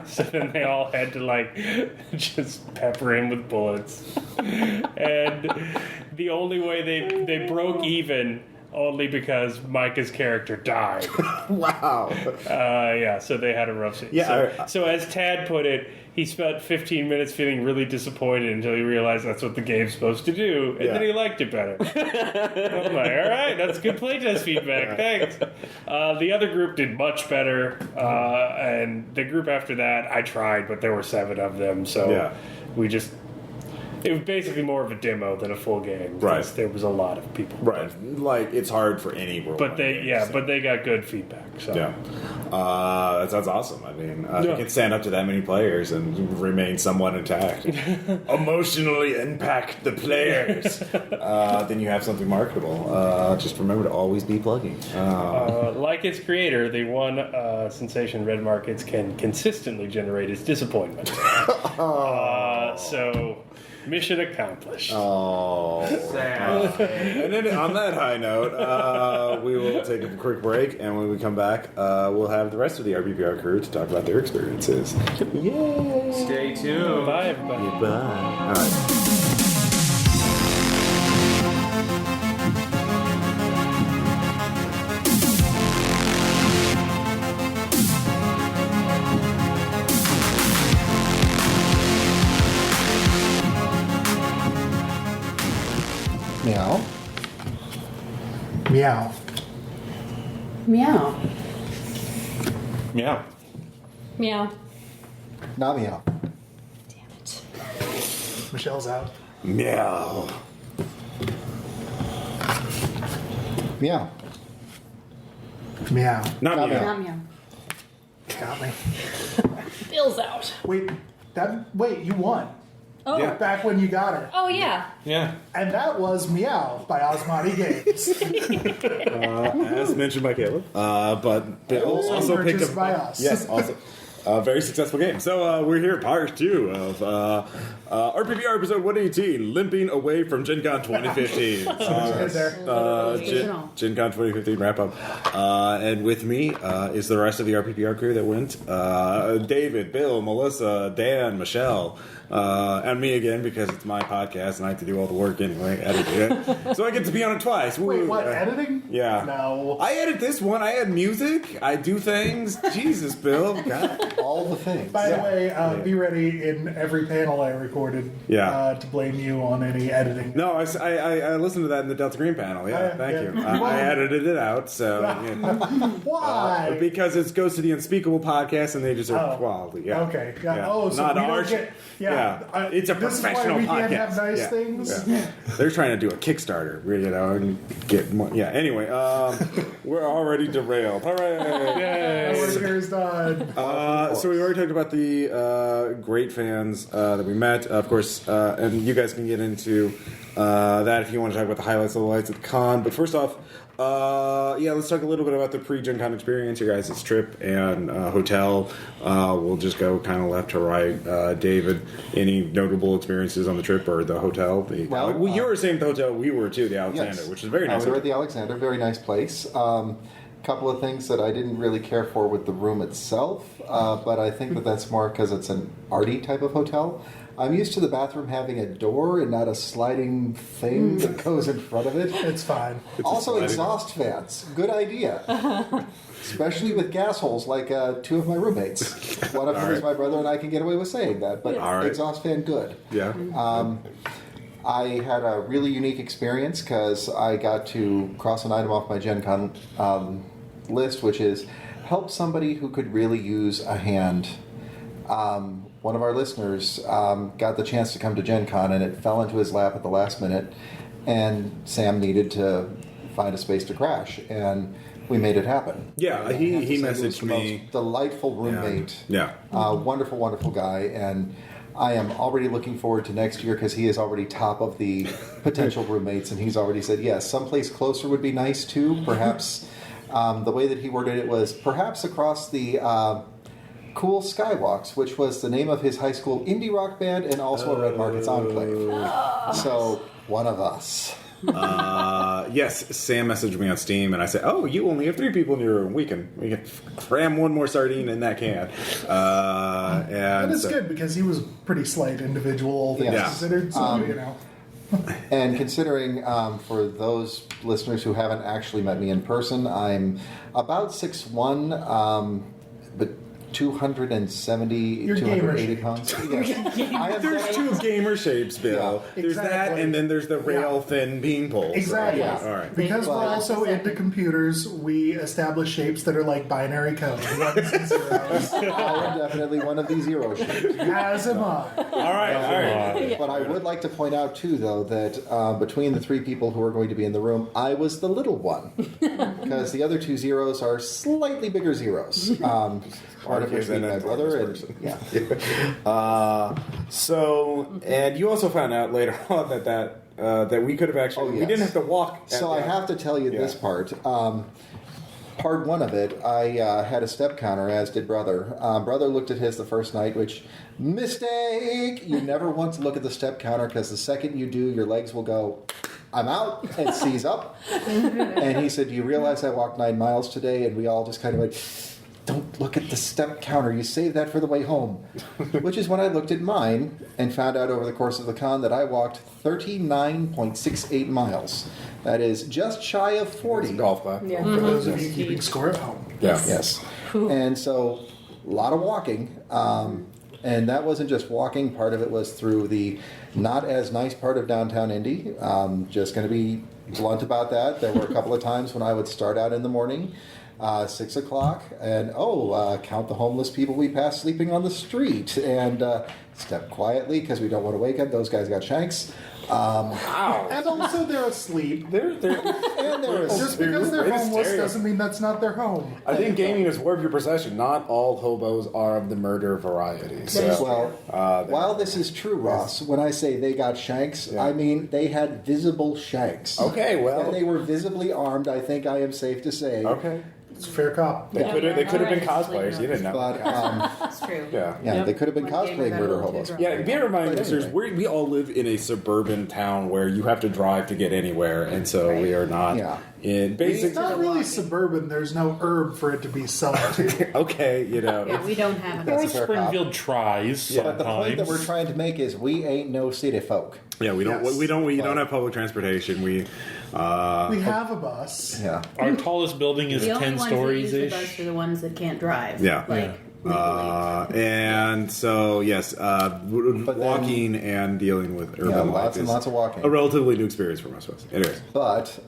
So then they all had to just pepper him with bullets. And the only way they broke even, only because Micah's character died. Wow. So they had a rough scene. Yeah, so as Tad put it, he spent 15 minutes feeling really disappointed until he realized that's what the game's supposed to do, and then he liked it better. I'm like, all right, that's good playtest feedback, thanks. The other group did much better, and the group after that, I tried, but there were 7 of them, so we just... It was basically more of a demo than a full game. Right. There was a lot of people. Right. Like, it's hard for any role. But they got good feedback. So. Yeah. That sounds awesome. I mean, if you can stand up to that many players and remain somewhat intact, emotionally impact the players, then you have something marketable. Just remember to always be plugging. Like its creator, the one sensation red markets can consistently generate is disappointment. So... Mission accomplished. Oh. Sad. And then on that high note, we will take a quick break, and when we come back, we'll have the rest of the RPPR crew to talk about their experiences. Yay! Stay tuned. Bye, everybody. Bye. All right. Meow. Meow. Meow. Yeah. Meow. Not meow. Damn it. Michelle's out. Meow. Meow. Meow. Not Not meow. Not meow. Got me. Bill's out. Wait, you won. Oh. Yeah. Back when you got her. Oh, yeah. Yeah. And that was Meow by Osmani Games. As mentioned by Caleb. But Bill also picked purchased up... by us. Yes, also. Very successful game. So we're here, part 2 of RPPR episode 118, Limping Away from Gen Con 2015. Good there. Gen Con 2015 wrap up. And with me is the rest of the RPPR crew that went. David, Bill, Melissa, Dan, Michelle, and me again because it's my podcast and I have to do all the work anyway, editing it. So I get to be on it twice. Wait, Woo. what? Editing? Yeah. No. I edit this one. I add music. I do things. Jesus, Bill. God. All the things. By the way, be ready in every panel I recorded to blame you on any editing. No, I listened to that in the Delta Green panel. Yeah, thank you. Well, I edited it out. So why? because it goes to the Unspeakable podcast and they deserve quality. Yeah. Okay. Yeah. Yeah. Oh, so Not we don't ours. get... It's a this professional is why we podcast. can't have nice Yeah. things. Yeah. They're trying to do a Kickstarter, and get more. Yeah. Anyway, we're already derailed. Hooray! Our work here is done. So we already talked about the great fans that we met, of course, and you guys can get into that if you want to talk about the highlights, the lowlights of the con. But first off, let's talk a little bit about the pre-Gen Con experience, your guys' trip and hotel. We'll just go kind of left to right. David, any notable experiences on the trip or the hotel? You were staying at the hotel we were too, the Alexander, which is very nice. We were at the Alexander, very nice place. Couple of things that I didn't really care for with the room itself, but I think that's more because it's an arty type of hotel. I'm used to the bathroom having a door and not a sliding thing that goes in front of it. It's fine. Also, exhaust fans. Good idea. Especially with gas holes like 2 of my roommates. One of them is my brother, and I can get away with saying that, but exhaust fan, good. Yeah. I had a really unique experience because I got to cross an item off my Gen Con list, which is help somebody who could really use a hand. One of our listeners got the chance to come to Gen Con, and it fell into his lap at the last minute, and Sam needed to find a space to crash, and we made it happen. Yeah, he messaged me. Most delightful roommate. Yeah. Wonderful, wonderful guy, and I am already looking forward to next year because he is already top of the potential roommates, and he's already said, yes, someplace closer would be nice too. Perhaps the way that he worded it was perhaps across the Cool Skywalks, which was the name of his high school indie rock band and also a Red Markets enclave. So one of us. Yes, Sam messaged me on Steam, and I said, "Oh, you only have 3 people in your room. We can cram one more sardine in that can." And But it's good because he was a pretty slight individual, all things Yeah. considered. So you know. And considering, for those listeners who haven't actually met me in person, I'm about 6'1", but 270, You're 280 gamer pounds. Yes. I am there's 2 gamer shapes, Bill. Yeah, There's that, exactly. and then there's the rail thin beanpoles. Exactly. Yeah. All right. Because we're But- also into computers, we establish shapes that are like binary code. Ones and zeros. I am definitely one of these zero shapes. As am I. All right. But I would like to point out, too, though, that between the 3 people who are going to be in the room, I was the little one. Because the other 2 zeros are slightly bigger zeros. Part of which being my brother. And, yeah. And you also found out later on that we could have actually, Oh, yes. we didn't have to walk. So I have to tell you this part. Part 1 of it, I had a step counter, as did Brother. Brother looked at his the first night, which, mistake! You never want to look at the step counter because the second you do, your legs will go, I'm out, and seize up. And he said, do you realize I walked 9 miles today? And we all just kind of went, don't look at the step counter. You save that for the way home. Which is when I looked at mine and found out over the course of the con that I walked 39.68 miles. That is just shy of 40. golf clap. Yeah. For those of you keeping score at home. Yeah. Yes. And so, a lot of walking. And that wasn't just walking. Part of it was through the not as nice part of downtown Indy. Just going to be blunt about that. There were a couple of times when I would start out in the morning, 6 o'clock, and count the homeless people we passed sleeping on the street, and step quietly because we don't want to wake up. Those guys got shanks. And also they're asleep. And there is Just because they're Way to homeless stereo- doesn't mean that's not their home. I think gaming is word of your possession. Not all hobos are of the murder variety. So, well, while this is true, Ross, when I say they got shanks, I mean they had visible shanks. Okay, well, And they were visibly armed, I think I am safe to say. okay. It's fair cop. They could have been cosplayers. You didn't know. But, That's true. Yeah. they could have been One gamer cosplaying got a murder little too hobos. drunk. Yeah, bear in mind, But listeners, anyway. we all live in a suburban town where you have to drive to get anywhere, and so we are not in It's basic. not really suburban. There's no herb for it to be sung to. Okay, Yeah, we don't have That's it. a fair Springfield tries But the point that sometimes. we're trying to make is we ain't no city folk. Yeah, we don't. Yes. We don't have public transportation. We. We have a bus. Yeah. Our tallest building is The only 10 ones stories that use the bus ish. are the ones that can't drive. Yeah. Like, legally. And so yes, walking and dealing with urban Yeah, life lots and is lots of walking. a relatively new experience for most of us. Anyways, But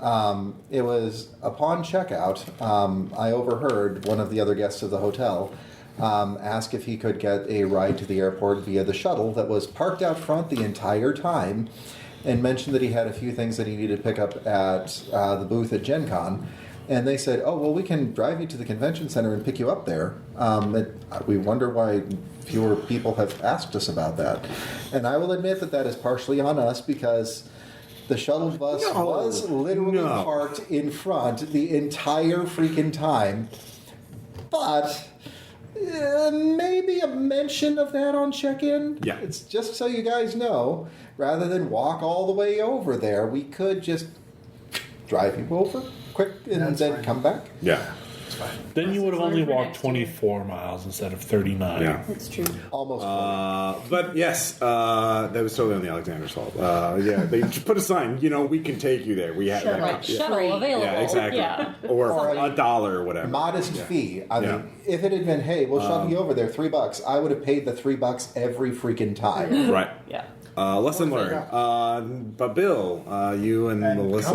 it was upon checkout, I overheard one of the other guests of the hotel ask if he could get a ride to the airport via the shuttle that was parked out front the entire time, and mentioned that he had a few things that he needed to pick up at the booth at Gen Con. And they said, oh, well, we can drive you to the convention center and pick you up there. We wonder why fewer people have asked us about that. And I will admit that is partially on us because the shuttle bus was literally parked in front the entire freaking time. But maybe a mention of that on check-in. Yeah. It's just so you guys know, rather than walk all the way over there, we could just drive you over quick and That's then fine. come back. yeah, Then you would have only Learn for walked next year. 24 miles instead of 39. yeah. That's true. Almost. But yes, that was totally on the Alexander's fault. Yeah, they just put a sign. We can take you there. We have Shuttle. that. Yeah. Shuttle available. Yeah, exactly. Yeah. Or Or $1 or whatever. modest fee. I Yeah. mean, if it had been, hey, we'll shuttle you over there, $3, I would have paid the $3 every freaking time. Right. Yeah. Lesson learned. But Bill, you and Melissa,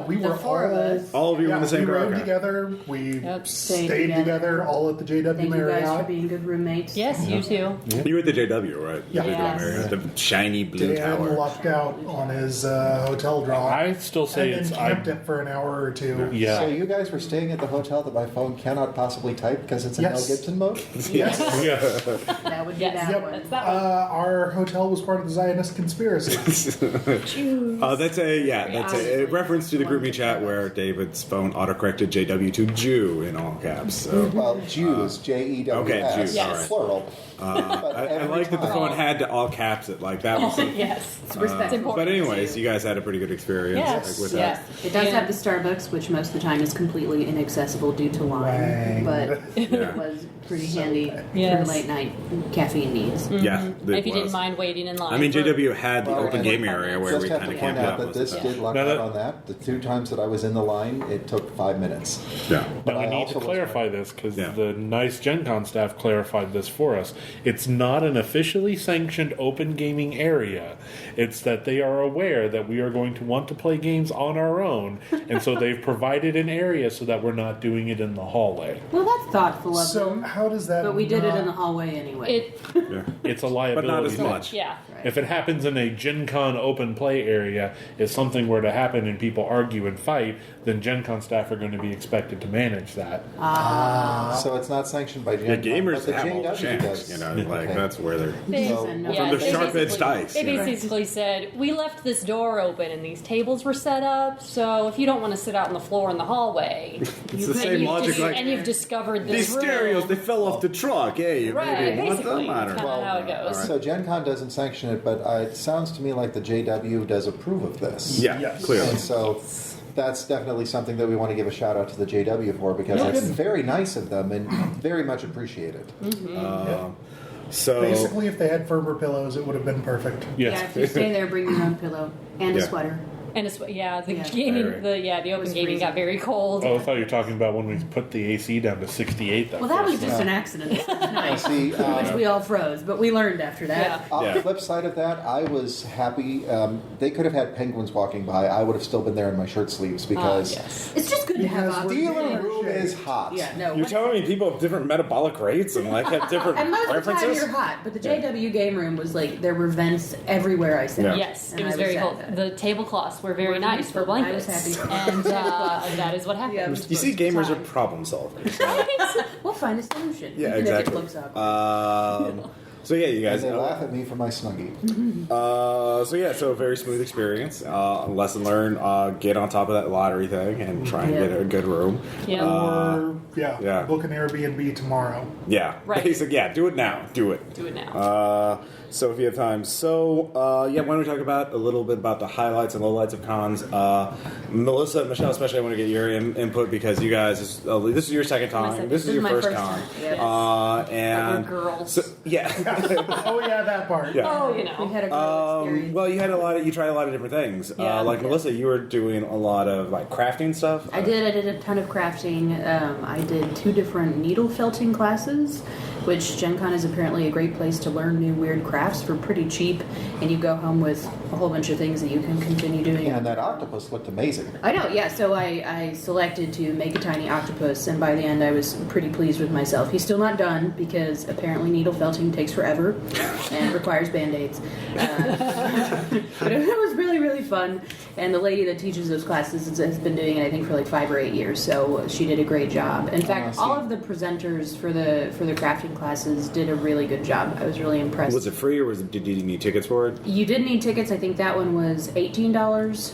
We were four of us. all of you in the same we car. rode Okay. together. We Yep, stayed stayed together, all at the JW Thank you guys for Marriott. being good roommates. Yes, you too. You were at the JW, right? Yeah. The JW Yes. Marriott, the shiny blue Dan tower. lucked out on his hotel draw. I still say and it's. then camped it for an hour or two. Yeah. So you guys were staying at the hotel that my phone cannot possibly type because it's in Yes. Mel Gibson mode? Yes. That would be Yes. that Yep. one. That's that one. Our hotel was part of the Zionist conspiracy. That's a reference to the grouping chat where David's phone autocorrected JW to Jew in all caps. So. Well, Jews, Jews, Okay, Jews, yes. plural. I like that the phone had to all caps it like that. Was Yes. It's important. but anyways, you guys had a pretty good experience with that. It does have the Starbucks, which most of the time is completely inaccessible due to line, but it was pretty handy for late night caffeine needs. Yeah, if you didn't mind waiting in line. I mean, JW had the open gaming area where Just we have kind to of point camped out out. that this did luck out on that. The 2 times that I was in the line, it took 5 minutes. Yeah. But I we need also to was clarify this because the nice Gen Con staff clarified this for us. It's not an officially sanctioned open gaming area. It's that they are aware that we are going to want to play games on our own, and so they've provided an area so that we're not doing it in the hallway. Well, that's thoughtful of So them. how does that? But we did it in the hallway anyway. It's a liability. But not as thing. much. Yeah. If it happens in a Gen Con open play area, if something were to happen and people argue and fight, then Gen Con staff are going to be expected to manage that. So it's not sanctioned by Gen The Con, gamers but the have all the JW chance, does. you know, like that's where they're So, from the they sharp edged basically- dice. They you know. basically said, we left this door open and these tables were set up, so if you don't want to sit out on the floor in the hallway, It's the same logic. Like and you've discovered this these stereos, room. they fell off the truck. Hey, you Right, maybe want basically, them? I don't kinda know. how it goes. So Gen Con doesn't sanction it, but it sounds to me like the JW does approve of this. Yeah, Yes. clearly. And so that's definitely something that we want to give a shout out to the JW for because it's very nice of them and very much appreciated. So Basically, if they had firmer pillows, it would have been perfect. Yeah, Yes. if you stay there, bring your own pillow and a Yeah. sweater. And it's, the Yeah. gaming, the open was gaming freezing. got very cold. Oh, I thought you were talking about when we put the AC down to 68. Well, that was first just night. an accident. It was nice. See, Which we all froze, but we learned after that. Yeah. on Yeah. the flip side of that, I was happy. They could have had penguins walking by. I would have still been there in my shirt sleeves because Yes. It's just good to have Because we're options. dealer room is hot. Yeah, no. you're telling me people have different metabolic rates and like have different And most of the time preferences? you're hot, but the JW game room was like there were vents everywhere I sat. Yeah. Yes, And it was I very sad cold. about it. The tablecloths were very nice for I was blankets. happy. And that is what happened. Yeah. You see, gamers are problem solvers. We'll find a solution. Yeah, even exactly. If it looks ugly. So yeah, you And guys. they laugh at me for my snuggie. So a very smooth experience. Lesson learned. Get on top of that lottery thing and try and Yeah. get a good room. Yeah. Or Yeah. book an Airbnb tomorrow. Yeah, Right. basic. Yeah, do it now. Do it. Do it now. So if you have time. So why don't we talk about a little bit about the highlights and lowlights of cons? Melissa, Michelle, especially I want to get your input because you guys, this is your second time. This is your my first first con. time, yes. And We're girls. So, yeah. Oh yeah, that part. Yeah. Oh, you We know. had a great experience. Well, you tried a lot of different things. Yeah. Like Melissa, you were doing a lot of like crafting stuff. I did a ton of crafting. I did 2 different needle felting classes, which Gen Con is apparently a great place to learn new weird crafts for pretty cheap, and you go home with a whole bunch of things that you can continue doing. And that octopus looked amazing. I know, yeah. So I selected to make a tiny octopus, and by the end I was pretty pleased with myself. He's still not done because apparently needle felting takes forever and requires band-aids. But it was really, really fun. And the lady that teaches those classes has been doing it, I think, for like 5 or 8 years. So she did a great job. In fact, all of the presenters for the crafting classes did a really good job. I was really impressed. Was it free or did you need tickets for it? You did need tickets. I think that one was $18,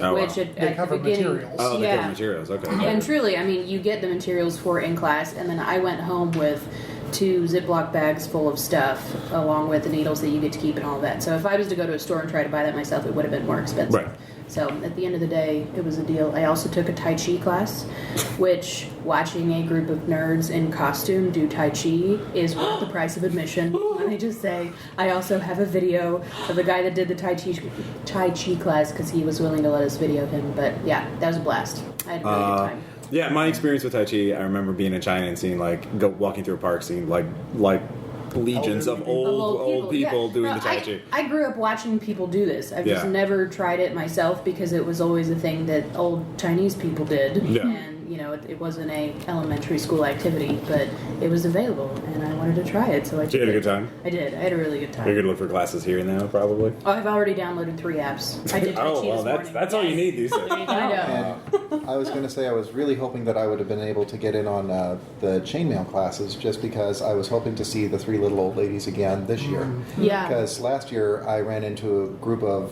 Oh, wow. which at They the cover beginning, materials. Oh, they yeah. cover materials. Okay. And truly, I mean, you get the materials for in class, and then I went home with 2 Ziploc bags full of stuff, along with the needles that you get to keep and all of that. So if I was to go to a store and try to buy that myself, it would have been more expensive. Right. So at the end of the day, it was a deal. I also took a Tai Chi class, which watching a group of nerds in costume do Tai Chi is worth the price of admission. Let me just say, I also have a video of the guy that did the Tai Chi class because he was willing to let us video him. But yeah, that was a blast. I had a really good time. Yeah, my experience with Tai Chi, I remember being in China and seeing walking through a park, seeing like legions of old people Yeah. doing No, the Tai Chi. I grew up watching people do this. I've just Yeah. never tried it myself because it was always a thing that old Chinese people did. Yeah. And, it wasn't a elementary school activity, but it was available, and I wanted to try it, so I did. You had a it. good time? I did. I had a really good time. You're gonna look for classes here and now, probably. Oh, I've already downloaded 3 apps. I did Tai Chi Oh, well, this morning. that's all you need these days. I know. And I was going to say I was really hoping that I would have been able to get in on the chainmail classes just because I was hoping to see the 3 little old ladies again this year. Yeah. Because last year I ran into a group of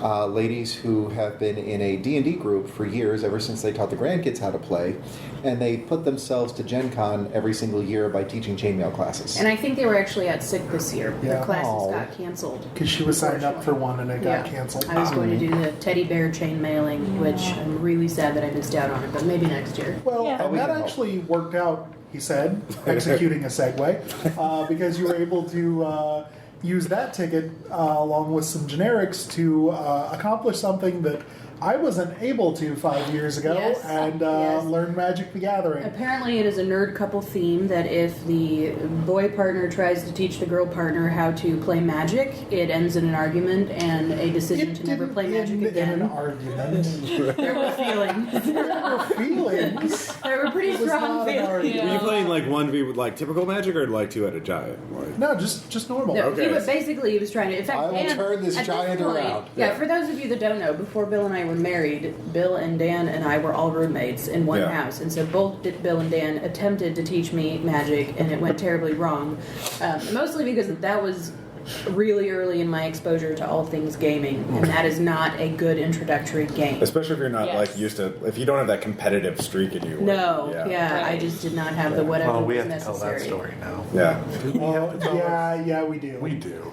ladies who have been in a D&D group for years, ever since they taught the grandkids how to play, and they put themselves to Gen Con every single year by teaching chainmail classes. And I think they were actually out sick this year. Yeah. Their classes got canceled. Because she was signed up for one and it got canceled. I was going to do the teddy bear chain mailing, which I'm really sad that I missed out on it, but maybe next year. Well, Yeah. and that actually worked out, he said, executing a segue, because you were able to use that ticket along with some generics to accomplish something that I wasn't able to 5 years ago, Yes. and Yes. learn Magic the Gathering. Apparently, it is a nerd couple theme that if the boy partner tries to teach the girl partner how to play Magic, it ends in an argument and a decision to never play Magic in again. an argument. There were feelings. There were feelings. There were pretty It was strong not an feelings. argument. Were you playing like 1v with like typical Magic or like two-headed giant? Like, No, just normal. No, Okay. he was trying to. In fact, I will Dan, turn this at giant point, around. Yeah, for those of you that don't know, before Bill and I were married, Bill and Dan and I were all roommates in one Yeah. house, and so both Bill and Dan attempted to teach me Magic, and it went terribly wrong. Mostly because that was really early in my exposure to all things gaming, and that is not a good introductory game. especially if you're not Yes. like used to, if you don't have that competitive streak in you. No, Yeah. yeah, I just did not have the whatever Well, we was have to tell necessary. that story now. Yeah. Well, yeah, we do. We do.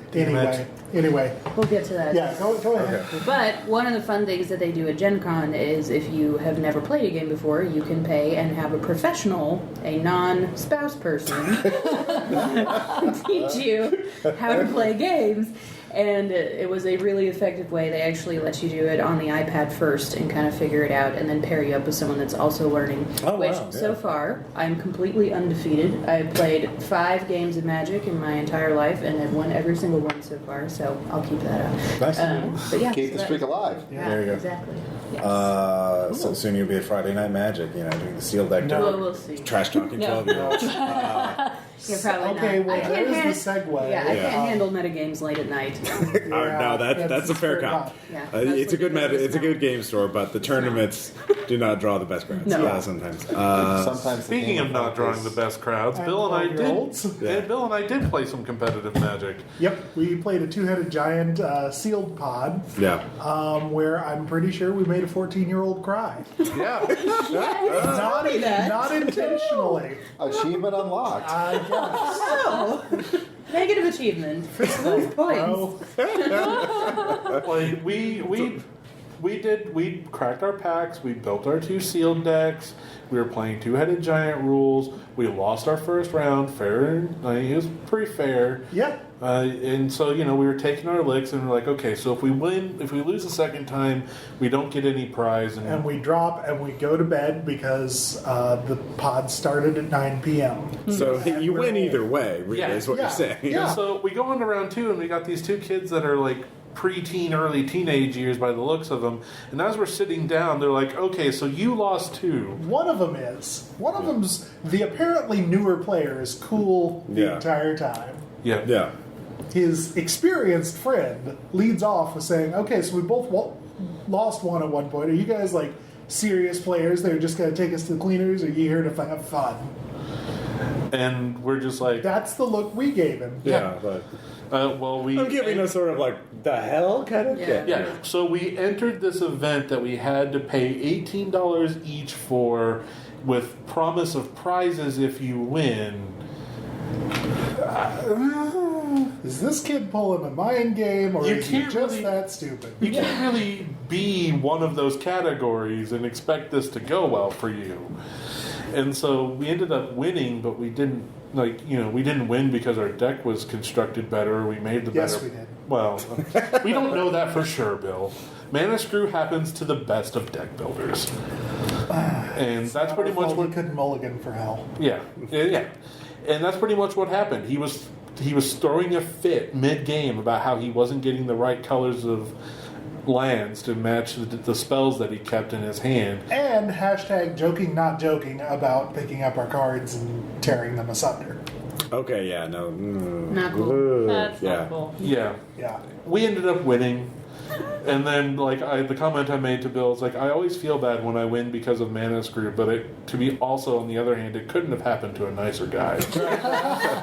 Anyway, We'll get to that. yeah, go ahead. Okay. But one of the fun things that they do at Gen Con is if you have never played a game before, you can pay and have a professional, a non-spouse person, teach you how to play games. And it was a really effective way. They actually let you do it on the iPad first and kind of figure it out, and then pair you up with someone that's also learning. Oh, which, wow, so yeah. far, I'm completely undefeated. I've played 5 games of Magic in my entire life, and have won every single one so far, so I'll keep that up. Nice. But yeah, Keep so the streak alive. Yeah, There you go. exactly. Yes. So soon you'll be at Friday Night Magic, you know, doing the sealed deck. Well, we'll see. Trash talking No. 12-year-olds. Yeah, probably Okay, not. well, I can't there's the segue. Yeah, I Yeah. can't handle metagames late at night. No, that's a fair comp. Yeah, It's a good mostly it's a because good game store, but the tournaments do not draw the best crowds. No. Yeah, sometimes. Sometimes. the Speaking game of not drawing the best crowds, Bill and I 12-year-olds. did. Yeah. Bill and I did play some competitive Magic. Yep, we played a two-headed giant sealed pod, Yeah. where I'm pretty sure we made a 14-year-old cry. Yeah. Not intentionally, Achievement unlocked. I guess. Negative achievement for smooth points. Oh, Like we cracked our packs. We built our 2 sealed decks. We were playing 2-headed giant rules. We lost our first round, fair. It was pretty fair. yeah. And so, we were taking our licks, and we're like, okay, so if we lose the second time, we don't get any prize. And we drop and we go to bed because the pod started at 9 p.m. So you win either way, really, Yeah. is what Yeah. you're saying. Yeah. And so we go on to round 2, and we got these 2 kids that are like pre-teen, early teenage years by the looks of them. And as we're sitting down, they're like, okay, so you lost 2. One of them's the apparently newer player is cool the Yeah. entire time. Yeah. Yeah. His experienced friend leads off with saying, okay, so we both lost one at one point. Are you guys like serious players that are just going to take us to the cleaners, or are you here to have fun? And we're just like, That's the look we gave him. Yeah, but I'm giving a sort of like the hell kind of Yeah. Yeah, so we entered this event that we had to pay $18 each for, with promise of prizes if you win. Is this kid pulling a mind game, or You is he can't just really- that stupid? You can't really be one of those categories and expect this to go well for you. And so we ended up winning, but we didn't we didn't win because our deck was constructed better. We made the Yes, better. we did. Well, we don't know that for sure, Bill. Mana Screw happens to the best of deck builders, and that's pretty much He what. couldn't mulligan for hell. Yeah, and that's pretty much what happened. He was throwing a fit mid-game about how he wasn't getting the right colors of lands to match the spells that he kept in his hand. And hashtag joking, not joking about picking up our cards and tearing them asunder. Okay, yeah, no. Not cool. That's yeah. not cool. Yeah, Yeah. we ended up winning. And then, the comment I made to Bill is I always feel bad when I win because of Mana Screw, but to be also, on the other hand, it couldn't have happened to a nicer guy.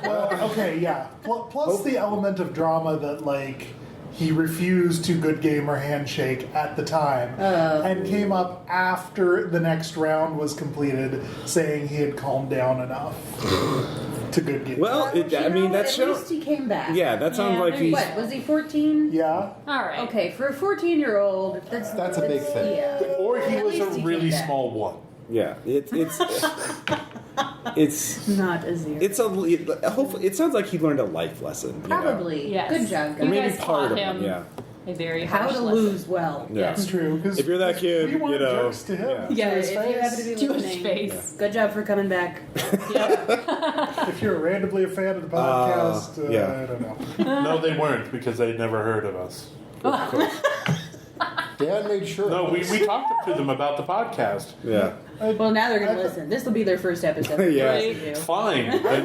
Well, okay, yeah. Plus the element of drama that, he refused to good gamer handshake at the time and came up after the next round was completed saying he had calmed down enough to good gamer. Well, I mean, that's at least he came back. Yeah, that sounds like he's. What, was he 14? Yeah. All right. Okay, for a 14-year-old, That's a big thing. Yeah. Or he At was least a he really came back. small one. Yeah, it's Not a zero. hopefully it sounds like he learned a life lesson. you know? Probably. Yes. Good job, You guys. Maybe guys part taught of him it. Yeah. a very How harsh to lesson. lose well. Yeah. That's true. 'cause If you're that kid, we weren't you know, jerks to him. yeah. Yeah, to his if you happen to be To his listening, face. good job for coming back. If you're randomly a fan of the podcast, yeah. I don't know. No, they weren't because they'd never heard of us. Dan made sure. No, we talked to them about the podcast. Yeah. Well, now they're going to listen. This will be their first episode. Yeah. Right? Fine. I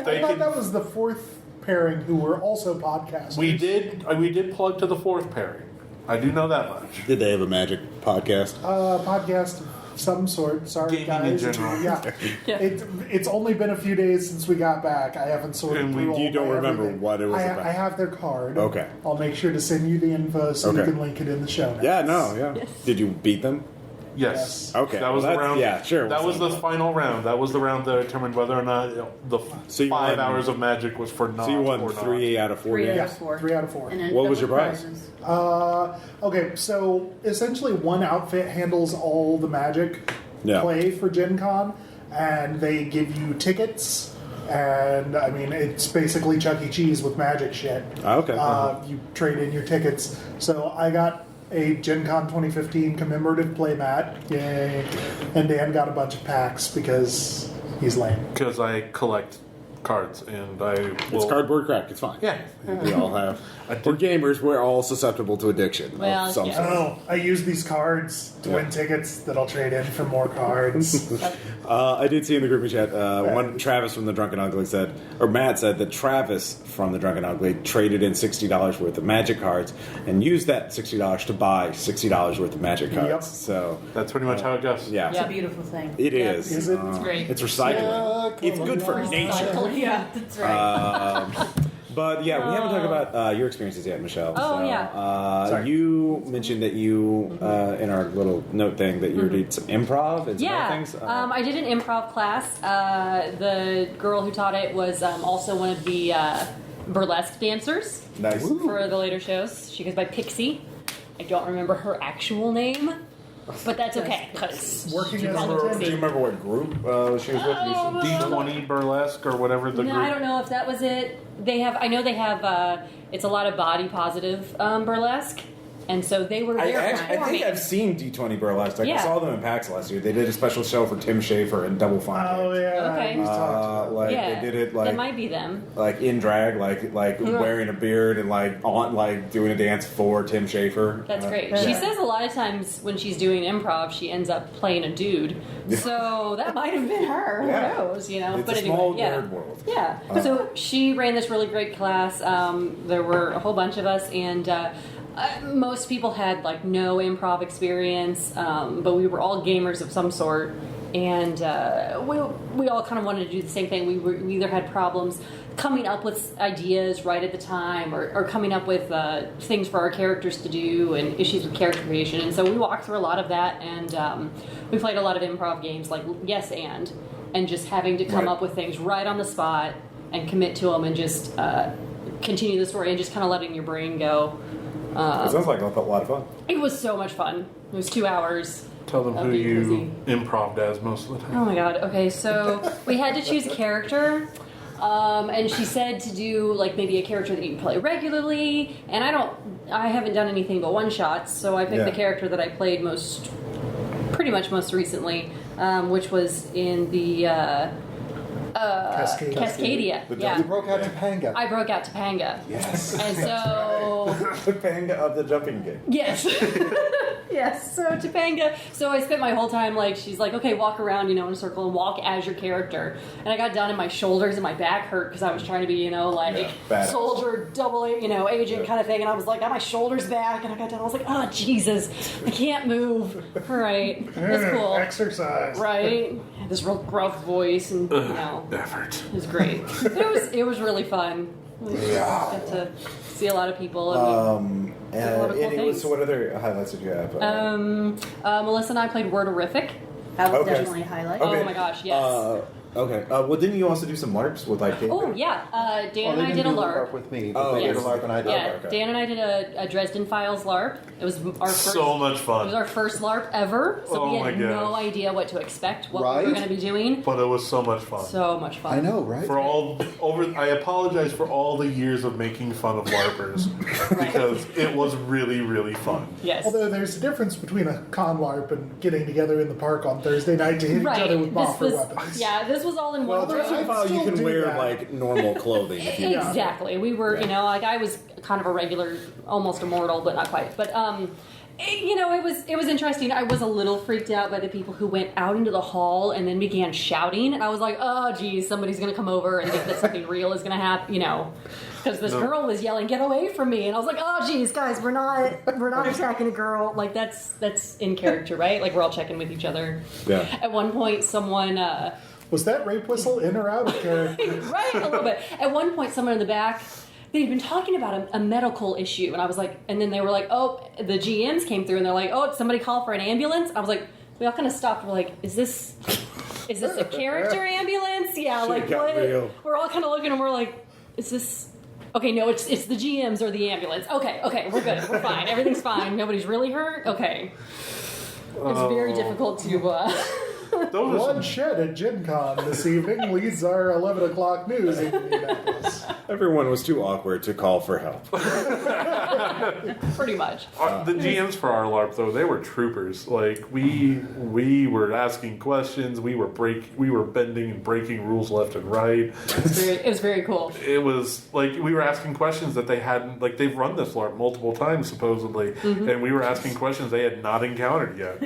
They thought can, that was the fourth pairing who were also podcasters. we did plug to the fourth pairing. I do know that much. Did they have a magic podcast? Podcast of some sort. Sorry, Gaming guys. in general. Yeah. Yeah. It's only been a few days since we got back. I haven't sorted And through all you don't my remember everything. what it was about. I have their card. Okay. I'll make sure to send you the info so you Okay. can link it in the show notes. Yeah, no, yeah. Yes. Did you beat them? Yes. Okay, That was well, the that's- round. yeah, sure, That we'll was the say that. final round. That was the round that determined whether or not the So you 5 won- hours of magic was for naught So you won or 3 out of 4 3 games. out of 4. 3 out of 4. And then What was double your prize? prizes. Okay, so essentially one outfit handles all the magic Yeah. play for Gen Con, and they give you tickets, and I mean, it's basically Chuck E. Cheese with magic shit. Okay. You trade in your tickets. So I got a Gen Con 2015 commemorative playmat, yay, and Dan got a bunch of packs because he's lame. because I collect cards and I will. It's cardboard crack. It's fine. Yeah. We all have. We're gamers. We're all susceptible to addiction. Well, of some yeah. I don't sort. know. I use these cards to win tickets that I'll trade in for more cards. I did see in the group chat, one Travis from the Drunken Ugly said, or Matt said that Travis from the Drunken Ugly traded in $60 worth of magic cards and used that $60 to buy $60 worth of magic cards. Yep. So That's pretty much how it goes. yeah, It's a beautiful thing. it is. Is it? It's great. It's recycling. Yeah, It's good for nature. Yeah, that's right. But yeah, we haven't talked about your experiences yet, Michelle. Oh, So, yeah. You mentioned that you, in our little note thing, that you did some improv and some Yeah, other things. I did an improv class. The girl who taught it was also one of the burlesque dancers Nice. for the later shows. She goes by Pixie. I don't remember her actual name, but that's okay because Working as Do you remember what group she was with? D20 burlesque or whatever the No, group. I don't know if that was it. They have. I know they have. It's a lot of body positive burlesque, and so they were there I performing. think I've seen D20 Burlesque. Like, I Yeah. saw them in PAX last year. They did a special show for Tim Schafer and Double Fine. Oh yeah. Okay. He's talked Like yeah, they did it that like might be them. in drag, like wearing a beard and like doing a dance for Tim Schafer. That's great. She says a lot of times when she's doing improv, she ends up playing a dude. So that might have been her. Yeah. Who knows? You know. It's but a anyway, small yeah. nerd world. Yeah. So she ran this really great class. There were a whole bunch of us, and most people had like no improv experience, but we were all gamers of some sort, and we all kind of wanted to do the same thing. We either had problems coming up with ideas right at the time, or coming up with things for our characters to do, and issues with character creation. And so we walked through a lot of that, and we played a lot of improv games like Yes and just having to come Right. up with things right on the spot and commit to them, and just continue the story, and just kind of letting your brain go. It sounds like a lot of fun. It was so much fun. It was 2 hours. Tell them of who being you busy. improved as most of the time. Oh my god. Okay, so we had to choose a character. And she said to do like maybe a character that you can play regularly. And I haven't done anything but one shots, so I picked Yeah. the character that I played pretty much most recently, which was in the Cascadia. The Yeah. You broke out Topanga. I broke out Topanga. Yes. And so Topanga of the jumping game. yes. Yes, so Topanga. So I spent my whole time she's like, okay, walk around, in a circle and walk as your character. And I got down and my shoulders and my back hurt because I was trying to be, badass. soldier, double, agent kind of thing. And I was like, got my shoulders back, and I got down. I was like, oh Jesus, I can't move. All right, that's cool. Exercise. Right, this real gruff voice, and Effort. it was great. It was really fun. Got to see a lot of people. And a lot of cool things. So what other highlights did you have? Melissa and I played Wordorific. That was definitely a highlight. Okay. Oh my gosh, yes. Okay. Well, didn't you also do some LARPs with like? Oh yeah, Dan and I did a LARP. with me. But they did a LARP and I did a Yeah, LARP. Dan and I did a Dresden Files LARP. It was our first. So much fun. It was our first LARP ever, so Oh we my had no gosh. idea what to expect, what we Right? were going to be doing. But it was so much fun. So much fun. I know, right? I apologize for all the years of making fun of LARPers because it was really, really fun. Yes. Although there's a difference between a con LARP and getting together in the park on Thursday night to hit each other with boffer weapons. Yeah, this was all in Well, one room. Dresden File, you still can do wear that. like normal clothing. If you Exactly. We were, like I was kind of a regular, almost immortal, but not quite. But it was interesting. I was a little freaked out by the people who went out into the hall and then began shouting, and I was like, oh, geez, somebody's going to come over and think that something real is going to happen, because this girl was yelling, "Get away from me!" And I was like, oh, geez, guys, we're not attacking a girl. Like that's in character, right? Like we're all checking with each other. Yeah. At one point, someone. Was that rape whistle in or out of character? Right, a little bit. At one point, someone in the back, they'd been talking about a medical issue, and I was like, and then they were like, oh, the GMs came through, and they're like, oh, did somebody call for an ambulance? I was like, we all kind of stopped. We're like, is this a character ambulance? Yeah, Shit like got what? real. We're all kind of looking, and we're like, is this? Okay, no, it's the GMs or the ambulance. Okay, we're good, we're fine, everything's fine. Nobody's really hurt. Okay, it's very difficult to. Bloodshed at Gen Con this evening leads our 11 o'clock news in Indianapolis. Everyone was too awkward to call for help. Pretty much. The GMs for our LARP though, they were troopers. Like we were asking questions, we were bending and breaking rules left and right. It was very cool. It was like we were asking questions that they hadn't, like they've run this LARP multiple times supposedly, and we were asking questions they had not encountered yet.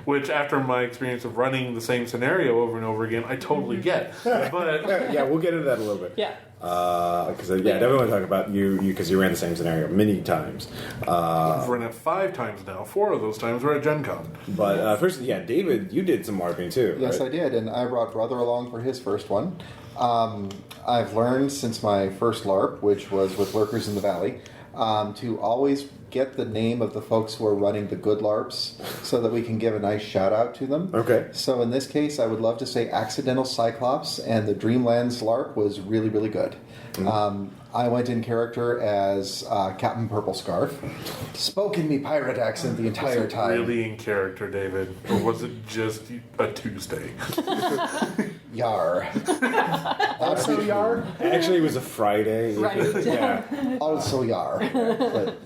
Which after my experience of running the same scenario over and over again, I totally get. But Yeah, we'll get into that a little bit. Yeah. Because I definitely want to talk about you because you ran the same scenario many times. I've run it 5 times now. 4 of those times were at Gen Con. But first, David, you did some LARPing too. Yes, right? I did, and I brought Brother along for his first one. I've learned since my first LARP, which was with Lurkers in the Valley, to always get the name of the folks who are running the good LARPs so that we can give a nice shout out to them. Okay. So in this case, I would love to say Accidental Cyclops, and the Dreamlands LARP was really, really good. I went in character as Captain Purple Scarf. Spoke in me pirate accent the entire time. Really in character, David? Or was it just a Tuesday? Yar. Also, Yar? Actually, it was a Friday. Right. Yeah. Also Yar. But,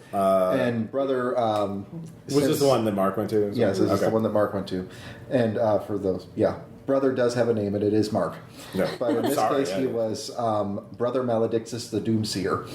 and Brother... Was this the one that Mark went to? Yes, this is Okay. the one that Mark went to. And for those, Brother does have a name, and it is Mark. No. But in this Sorry, case, he was Brother Maledictus the Doomseer.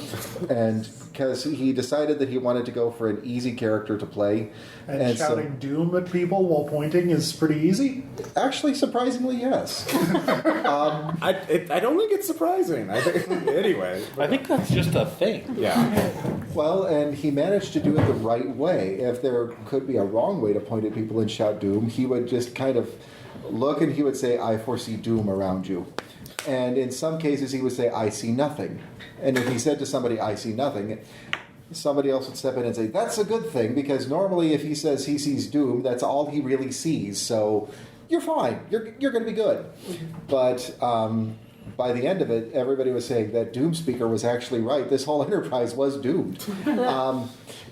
And because he decided that he wanted to go for an easy character to play. And shouting doom at people while pointing is pretty easy? Actually, surprisingly, yes. I don't think it's surprising. I think anyway. I think that's just a thing. Yeah. Well, and he managed to do it the right way. If there could be a wrong way to point at people and shout doom, he would just kind of look and he would say, I foresee doom around you. And in some cases he would say, I see nothing. And if he said to somebody, I see nothing, somebody else would step in and say, that's a good thing, because normally if he says he sees doom, that's all he really sees. So you're fine. You're going to be good. But by the end of it, everybody was saying that Doom Speaker was actually right. This whole enterprise was doomed.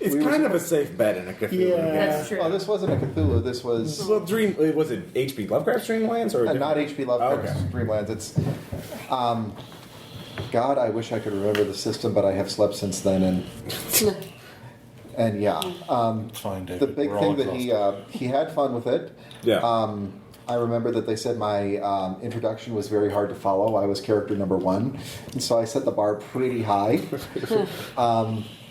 It's kind of a safe bet in a Cthulhu. Yeah. That's true. Well, this wasn't a Cthulhu. This was... Well, was it H.P. Lovecraft's Dreamlands or not H.P. Lovecraft's Dreamlands. It's... God, I wish I could remember the system, but I have slept since then, and yeah. Fine, David. The big We're all thing that he had fun with it. Yeah. I remember that they said my introduction was very hard to follow. I was character number 1, and so I set the bar pretty high.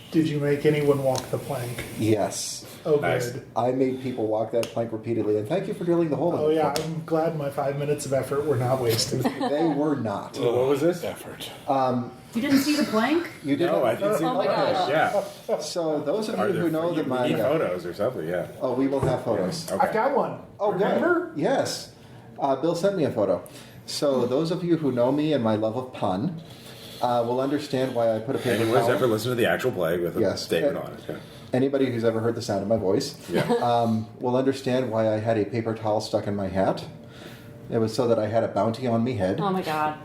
Did you make anyone walk the plank? Yes. Oh, Nice. good. I made people walk that plank repeatedly, and thank you for drilling the hole in Oh, it. yeah, I'm glad my 5 minutes of effort were not wasted. They were not. What was this? Effort. You didn't see the plank? You did No, I didn't see Oh my the gosh. photos. Yeah. So those of Are you there who know that my... photos or something? Yeah. Oh, we will have photos. Okay. I've got one. Oh, Remember? good. Yes. Bill sent me a photo. So those of you who know me and my love of pun, will understand why I put a paper Anyone who's towel. ever listened to the actual play with a Yes. statement on it. Yeah. Anybody who's ever heard the sound of my voice will understand why I had a paper towel stuck in my hat. It was so that I had a bounty on me head. Oh my god.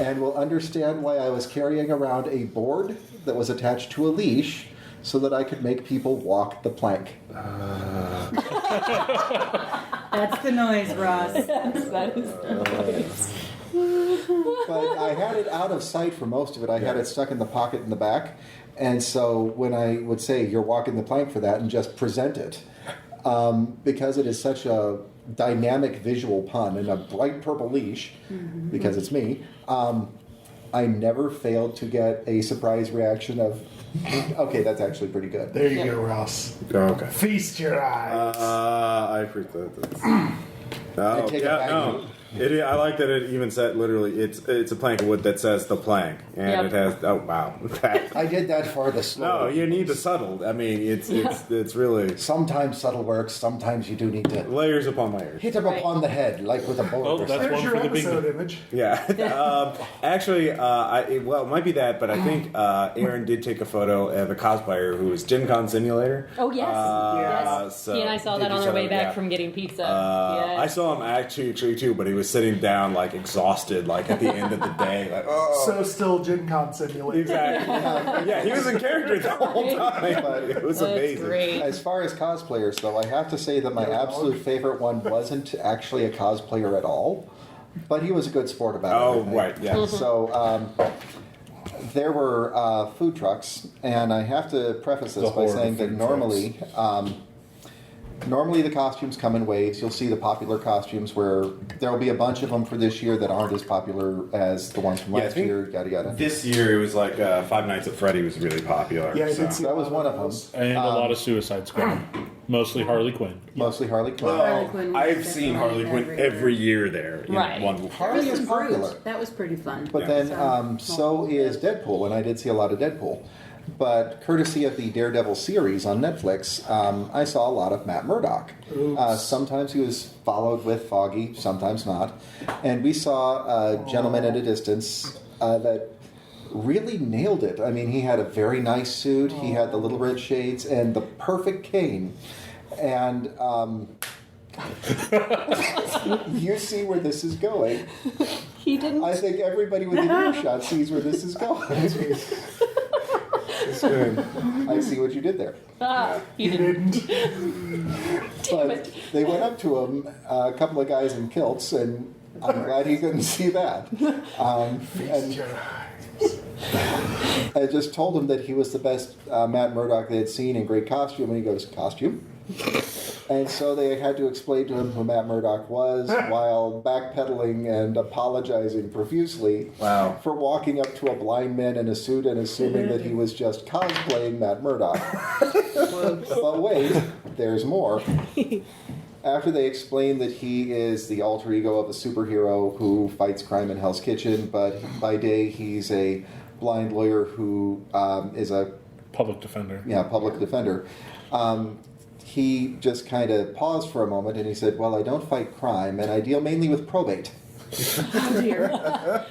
And will understand why I was carrying around a board that was attached to a leash so that I could make people walk the plank. That's the noise, Ross. That is nice. But I had it out of sight for most of it. I had it stuck in the pocket in the back. And so when I would say, you're walking the plank for that, and just present it, because it is such a dynamic visual pun and a bright purple leash, because it's me, I never failed to get a surprise reaction of, okay, that's actually pretty good. There you go, Ross. Okay. Feast your eyes. I appreciate that. Oh, take it yeah, back. no. I like that it even said literally it's a plank of wood that says the plank, and Yep. it has wow. I did that for the slow. No, you need the subtle. I mean, it's really Sometimes subtle works, sometimes you do need to layers upon layers. hit him Right. upon the head, like with a bow. Oh, or that's something. There's one your for the episode bingo. image. Yeah. Actually, it might be that, but I think Aaron did take a photo of a cosplayer who was Gen Con Simulator. Oh yes. Yes. So He and I saw did that on each our way other, back yeah. from getting pizza. I saw him actually too, but he was sitting down like exhausted, like at the end of the day, like oh. So still Gen Con Simulator. Exactly. Yeah, he was in character the whole time. It was That's amazing. great. As far as cosplayers, though, I have to say that my absolute favorite one wasn't actually a cosplayer at all, but he was a good sport about it. Oh, I think. right, yeah. So there were food trucks, and I have to preface this The by horde saying of that food normally the costumes come in waves. You'll see the popular costumes where there will be a bunch of them for this year that aren't as popular as the ones from Yeah, I last think year, yada yada. This year it was like Five Nights at Freddy was really popular. Yeah, I so. did see That was a one lot of those. And a lot of Suicide Squad. Mostly Harley Quinn. Mostly Harley Quinn. Harley Quinn was I've seen Harley Quinn definitely every year there. in Right. One Harley is Kristen Brute. popular. That was pretty fun. But then, so is Deadpool, and I did see a lot of Deadpool. But courtesy of the Daredevil series on Netflix, I saw a lot of Matt Murdock. Sometimes he was followed with Foggy, sometimes not. And we saw a gentleman at a distance that really nailed it. I mean, he had a very nice suit, he had the little red shades, and the perfect cane. And you see where this is going. He didn't. I think everybody within earshot sees where this is going. I see what you did there. He didn't. But they went up to him, a couple of guys in kilts, and I'm glad he couldn't see that. And I just told him that he was the best Matt Murdock they had seen in great costume, and he goes, costume? And so they had to explain to him who Matt Murdock was while backpedaling and apologizing profusely for walking up to a blind man in a suit and assuming that he was just cosplaying Matt Murdock. But wait, there's more. After they explain that he is the alter ego of a superhero who fights crime in Hell's Kitchen, but by day he's a blind lawyer who is a Public defender. public defender. He just kind of paused for a moment and he said, well, I don't fight crime and I deal mainly with probate. Oh dear.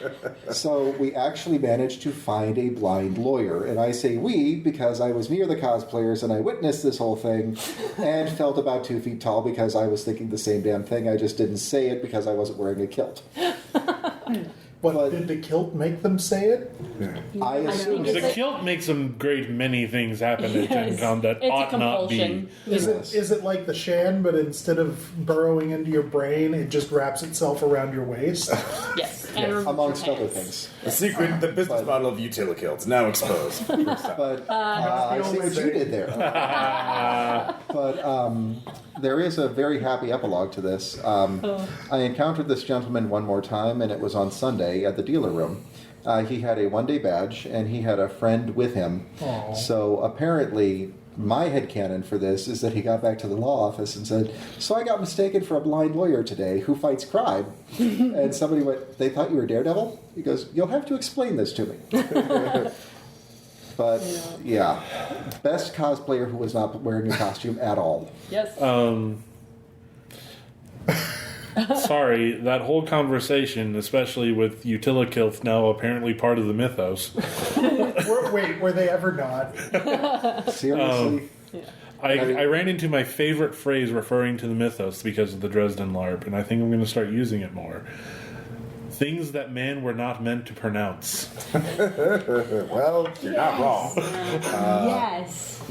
So we actually managed to find a blind lawyer. And I say we because I was near the cosplayers and I witnessed this whole thing and felt about 2 feet tall because I was thinking the same damn thing. I just didn't say it because I wasn't wearing a kilt. What, did the kilt make them say it? I assume Is The it- kilt makes some great many things happen at Gen Yes. Con that It's a ought not be. compulsion. Is it like the Shan, but instead of burrowing into your brain, it just wraps itself around your waist? Yes. And removes amongst your other pants. things. The business model of Utilikilts now exposed. But I see what you did there. But there is a very happy epilogue to this. I encountered this gentleman one more time, and it was on Sunday at the dealer room. He had a one-day badge, and he had a friend with him. Aw. So apparently, my headcanon for this is that he got back to the law office and said, so I got mistaken for a blind lawyer today who fights crime. And somebody went, they thought you were Daredevil? He goes, you'll have to explain this to me. But, yeah. Best cosplayer who was not wearing a costume at all. Yes. Sorry, that whole conversation, especially with Utilikilth now apparently part of the mythos. Wait, were they ever not? Seriously? I ran into my favorite phrase referring to the mythos because of the Dresden LARP, and I think I'm going to start using it more. Things that man were not meant to pronounce. Well, you're not wrong. Yes.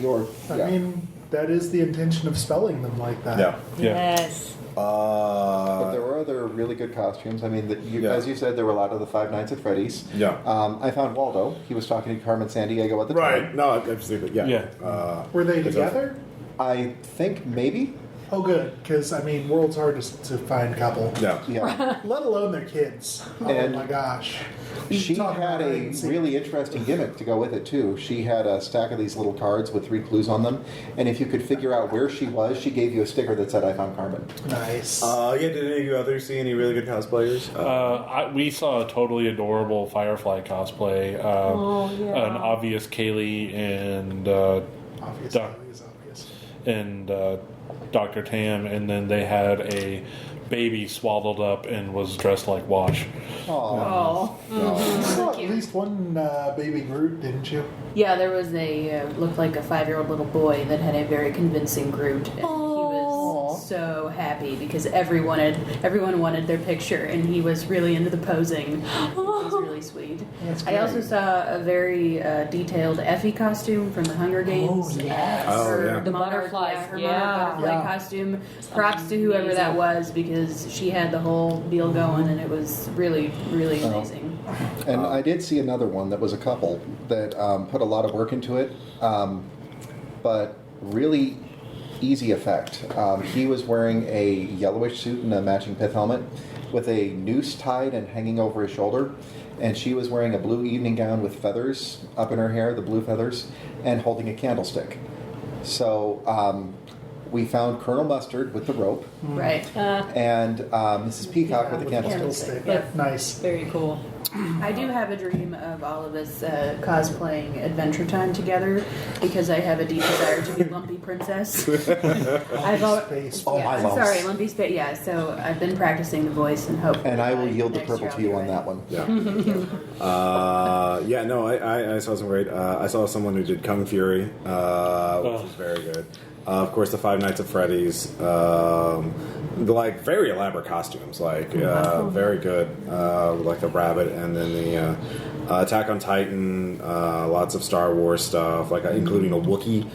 I mean, that is the intention of spelling them like that. Yeah. Yes. But there were other really good costumes. I mean, as you said, there were a lot of the Five Nights at Freddy's. Yeah. I found Waldo. He was talking to Carmen Sandiego at the Right. time. No, absolutely. Yeah. Yeah. Were they together? I think maybe. Oh, good, because I mean, world's hard to find couple. Yeah. Yeah. Let alone their kids. Oh And- my gosh. She Talk had about a hide and seek. really interesting gimmick to go with it too. She had a stack of these little cards with 3 clues on them, and if you could figure out where she was, she gave you a sticker that said "I found Carmen." Nice. Yeah. Did any of you others see any really good cosplayers? We saw a totally adorable Firefly cosplay. An obvious Kaylee and Obviously, Doc- it's obvious. and Dr. Tam, and then they had a baby swaddled up and was dressed like Wash. Oh. You saw at least one baby Groot, didn't you? Yeah, there was looked like a 5-year-old little boy that had a very convincing Groot. And he was so happy because everyone wanted their picture, and he was really into the posing. It was really sweet. That's I also great. saw a very detailed Effie costume from the Hunger Games. yes. Oh, yeah. The butterflies, her yeah. monarch butterfly Yeah. costume. Props to whoever that was because she had the whole deal going, and it was really, really amazing. And I did see another one that was a couple that put a lot of work into it, but really easy effect. He was wearing a yellowish suit and a matching pith helmet with a noose tied and hanging over his shoulder, and she was wearing a blue evening gown with feathers up in her hair, the blue feathers, and holding a candlestick. So we found Colonel Mustard with the rope Right. and Mrs. Peacock with the candlestick. Candlestick. Yep. Nice. Very cool. I do have a dream of all of us cosplaying Adventure Time together because I have a deep desire to be Lumpy Princess. I've Space. Oh, yeah, my I'm lumps. sorry, Lumpy Space. Yeah, so I've been practicing the voice and hope. And I will yield the next purple year I'll to be you on ready. that one. Yeah. No, I saw some great. I saw someone who did Kung Fury, which was very good. Of course, the Five Nights at Freddy's, like very elaborate costumes, like very good, like the rabbit, and then the Attack on Titan, lots of Star Wars stuff, like including a Wookiee.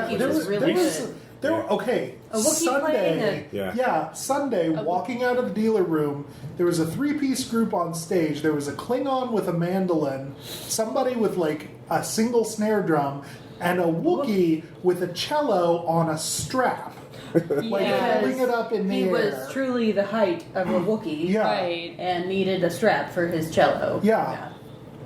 He was really good. Okay. A Wookiee playing Sunday. Sunday, walking out of the dealer room, there was a 3-piece group on stage. There was a Klingon with a mandolin, somebody with like a single snare drum, and a Wookiee with a cello on a strap. Like holding it up in the He air. was truly the height of a Wookiee. Yeah. Right. And needed a strap for his cello. Yeah.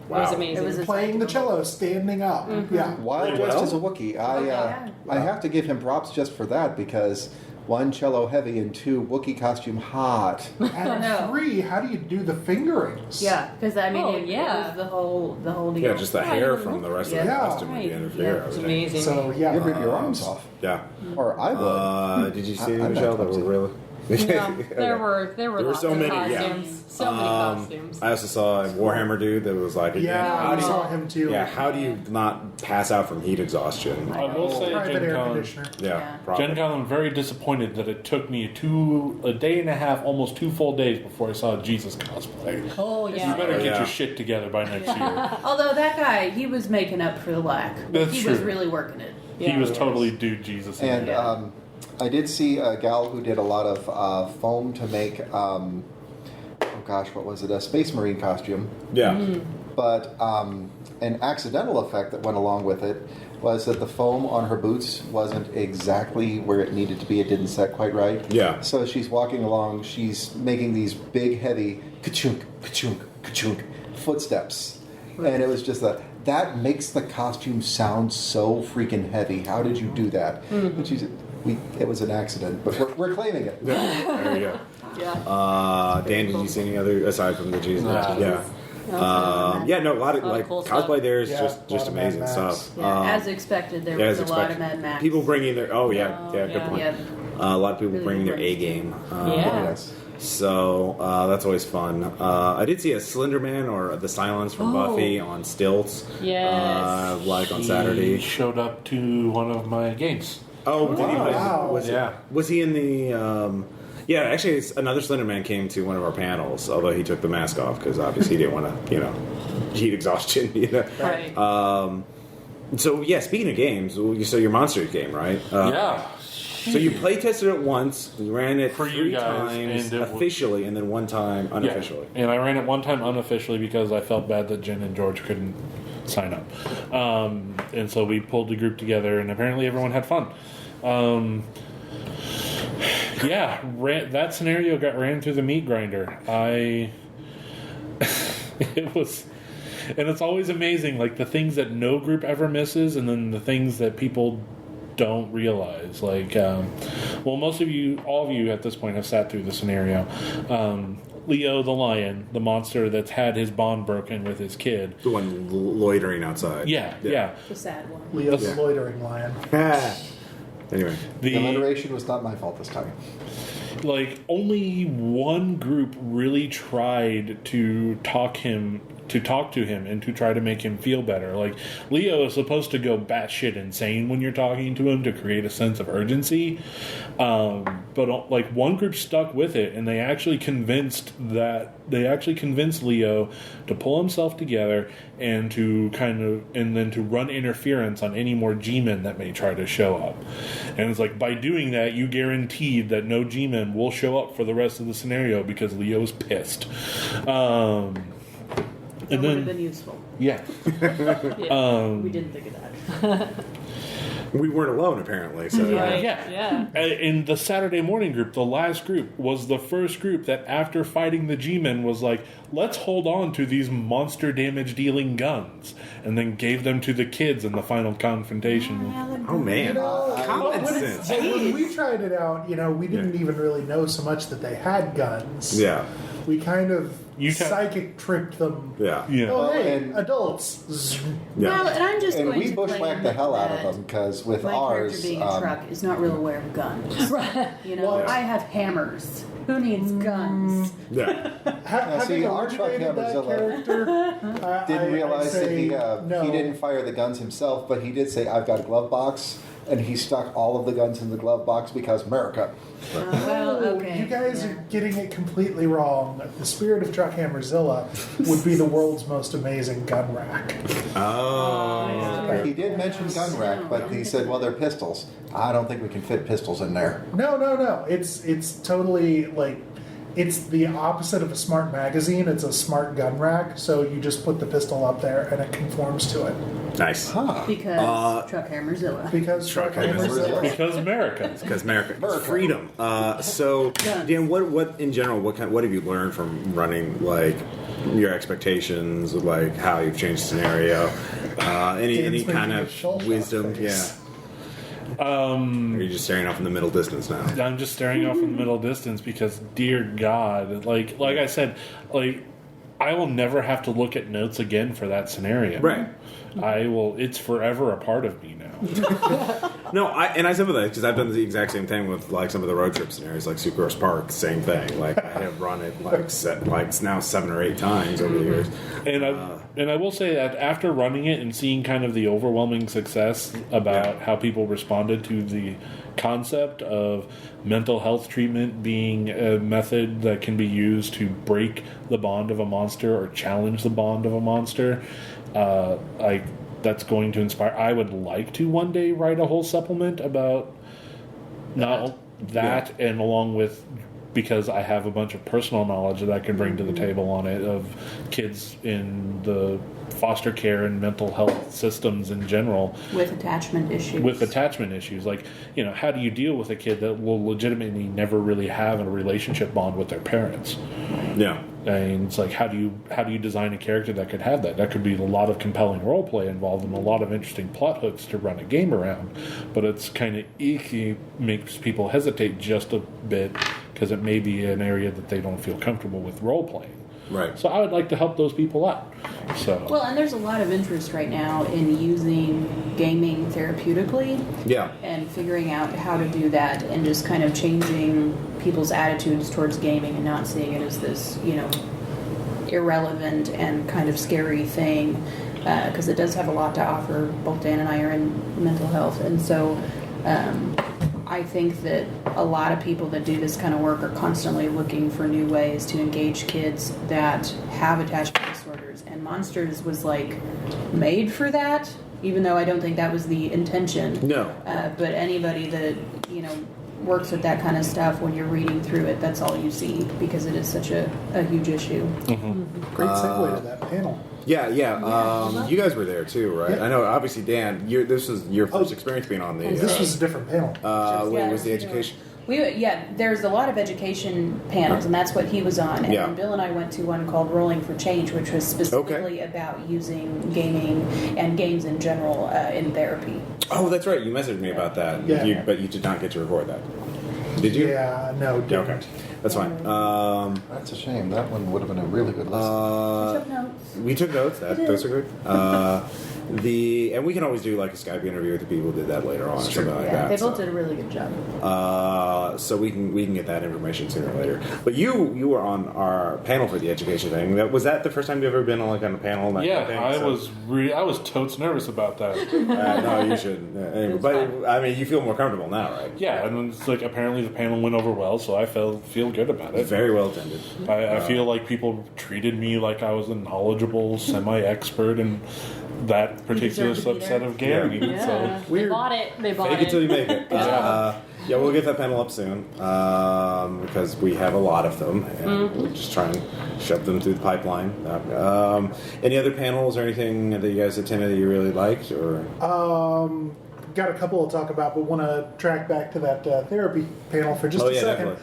It was amazing. It was a Playing the sight to cello, standing up. Yeah. While Pretty dressed well. as a Wookiee, yeah. I have to give him props just for that because 1, cello heavy, and 2, Wookiee costume hot. And 3, how do you do the fingerings? Yeah, because I mean, Oh, it yeah. was the whole deal. Yeah, just the hair from the rest of the Yeah. costume at the end of the hair. I It's would think. amazing. So, yeah. You'd rip your arms off. Yeah. Or I would. Did you see any, I'm not Michelle? That were clumsy. really. Yeah, there were There were lots so of many, yeah. costumes. So many costumes. I also saw a Warhammer dude that was like, again, Yeah, how I do you, saw him too. yeah, how do you not pass out from heat exhaustion? I will say, Private Gen air Con, conditioner. Yeah, probably. Gen Con, I'm very disappointed that it took me a day and a half, almost 2 full days before I saw Jesus cosplay. Oh, You yeah. better get Yeah. your shit together by next year. Although that guy, he was making up for the lack. That's He was true. really working it. He was totally dude Jesus. in And there. I did see a gal who did a lot of foam to make, oh gosh, what was it? A Space Marine costume. Yeah. But an accidental effect that went along with it was that the foam on her boots wasn't exactly where it needed to be. It didn't set quite right. Yeah. So she's walking along, she's making these big, heavy ka-chunk, ka-chunk, ka-chunk footsteps. And it was just that makes the costume sound so freaking heavy. How did you do that? And she said, it was an accident, but we're claiming it. There you go. Yeah. Dan, did you see any other aside from the Jesus? No. Yeah. Yeah, no, a lot of like cool cosplay stuff. there is Yeah, just a lot of Mad amazing Max. stuff. Yeah, as expected, there yeah, was as a lot of expected. Mad Max. People bringing their good yeah. point. Yeah. A lot of people Really bringing their good A ones. game. Yeah. Yes. So that's always fun. I did see a Slender Man or the Silence from Oh. Buffy on stilts. Yes. Like on He Saturday. showed up to one of my games. Oh, did he? Wow. Was he in the? Yeah, actually, another Slender Man came to one of our panels. Although he took the mask off because obviously he didn't want to, heat exhaustion. Right. So yeah, speaking of games, so your Monsters game, right? Yeah. So you play tested it once, you ran it For you 3 guys, times and it was- officially, and then 1 time unofficially. Yeah. And I ran it one time unofficially because I felt bad that Jen and George couldn't sign up. And so we pulled the group together, and apparently everyone had fun. That scenario got ran through the meat grinder. It was... And it's always amazing, like the things that no group ever misses, and then the things that people don't realize. Like, all of you at this point have sat through the scenario. Leo the lion, the monster that's had his bond broken with his kid. The one loitering outside. Yeah. The sad one. Leo's Yeah. loitering lion. Anyway. The alliteration was not my fault this time. Like, only one group really tried to talk to him and to try to make him feel better. Like, Leo is supposed to go batshit insane when you're talking to him to create a sense of urgency. But like, one group stuck with it, and they actually convinced Leo to pull himself together and to then to run interference on any more G-men that may try to show up. And it's like, by doing that, you guaranteed that no G-men will show up for the rest of the scenario because Leo's pissed. That would have been useful. Yeah. We didn't think of that. We weren't alone, apparently. So Right. Yeah. Yeah. In the Saturday morning group, the last group was the first group that, after fighting the G-Men, was like, let's hold on to these monster damage dealing guns, and then gave them to the kids in the final confrontation. Oh man, common sense. But when we tried it out, we didn't even really know so much that they had guns. Yeah, We kind of You can- psychic tricked them. yeah, Yeah. Oh, Well, hey, and- adults. yeah. Well, and I'm just And going we to bushwhacked claim the hell out of that them because with my ours, character being a truck is not real aware of guns. Right. What? I have hammers. Who needs guns? Yeah. see, Having our truck originated that Hammerzilla character, didn't realize that say no. he didn't fire the guns himself, but he did say, "I've got a glove box," and he stuck all of the guns in the glove box because America. Well, okay. You guys yeah. are getting it completely wrong. The spirit of Truck Hammerzilla would be the world's most amazing gun rack. Oh. He did mention gun rack, but he said, "Well, they're pistols. I don't think we can fit pistols in there." No. It's totally like it's the opposite of a smart magazine. It's a smart gun rack. So you just put the pistol up there and it conforms to it. Nice. Because Truck Hammerzilla. Because Truck Truck Hammerzilla. Hammerzilla. Because America. Because America, freedom. So, Dan, what in general, what have you learned from running, like your expectations, like how you've changed scenario, any Dan's kind making a of shell-shocked wisdom? face. Yeah. Or are you just staring off in the middle distance now? I'm just staring off in the middle distance because, dear God, like I said, like, I will never have to look at notes again for that scenario. Right. I will. It's forever a part of me now. No, I sympathize because I've done the exact same thing with like some of the road trip scenarios, like Sucrose Park, same thing. Like I have run it like now 7 or 8 times over the years. And I will say that after running it and seeing kind of the overwhelming success about how people responded to the concept of mental health treatment being a method that can be used to break the bond of a monster or challenge the bond of a monster, that's going to inspire. I would like to one day write a whole supplement about not that, and along with, because I have a bunch of personal knowledge that I can bring to the table on it of kids in the foster care and mental health systems in general With attachment issues. like, how do you deal with a kid that will legitimately never really have a relationship bond with their parents? Yeah. And it's like, how do you design a character that could have that? That could be a lot of compelling role play involved and a lot of interesting plot hooks to run a game around. But it's kind of icky, makes people hesitate just a bit because it may be an area that they don't feel comfortable with role playing. Right. So I would like to help those people out. So Well, and there's a lot of interest right now in using gaming therapeutically. Yeah. And figuring out how to do that and just kind of changing people's attitudes towards gaming and not seeing it as this, irrelevant and kind of scary thing. Because it does have a lot to offer. Both Dan and I are in mental health. And so I think that a lot of people that do this kind of work are constantly looking for new ways to engage kids that have attachment disorders. And Monsters was made for that, even though I don't think that was the intention. No. But anybody that, works with that kind of stuff, when you're reading through it, that's all you see because it is such a huge issue. Great segue to that panel. Yeah. You guys were there too, right? Yeah. I know. Obviously, Dan, this was your first experience being on the. This was a different panel. When it was the education. There's a lot of education panels, and that's what he was on. And Yeah. then Bill and I went to one called Rolling for Change, which was specifically about using gaming and games in general in therapy. Oh, that's right. You messaged me about that. Yeah. But you did not get to record that. Did you? Yeah, no, didn't. Okay. That's fine. That's a shame. That one would have been a really good lesson. Took notes. We took notes. Those are good. And we can always do a Skype interview with the people who did that later on or something like that. They both did a really good job. So we can get that information sooner or later. But you were on our panel for the education thing. Was that the first time you've ever been on a panel? And that yeah, kind of thing? I was totes nervous about that. No, you shouldn't. Anyway, but I mean, you feel more comfortable now, right? Yeah, and it's apparently the panel went over well, so I feel good about it. Very well attended. I feel like people treated me like I was a knowledgeable semi-expert in that particular deserve to be subset there. of gaming. Yeah. So They bought it. They bought Fake it. it till you make it. Yeah, we'll get that panel up soon because we have a lot of them, and we'll just try and shove them through the pipeline. Any other panels or anything that you guys attended that you really liked, or? Got a couple to talk about, but want to track back to that therapy panel for just a second.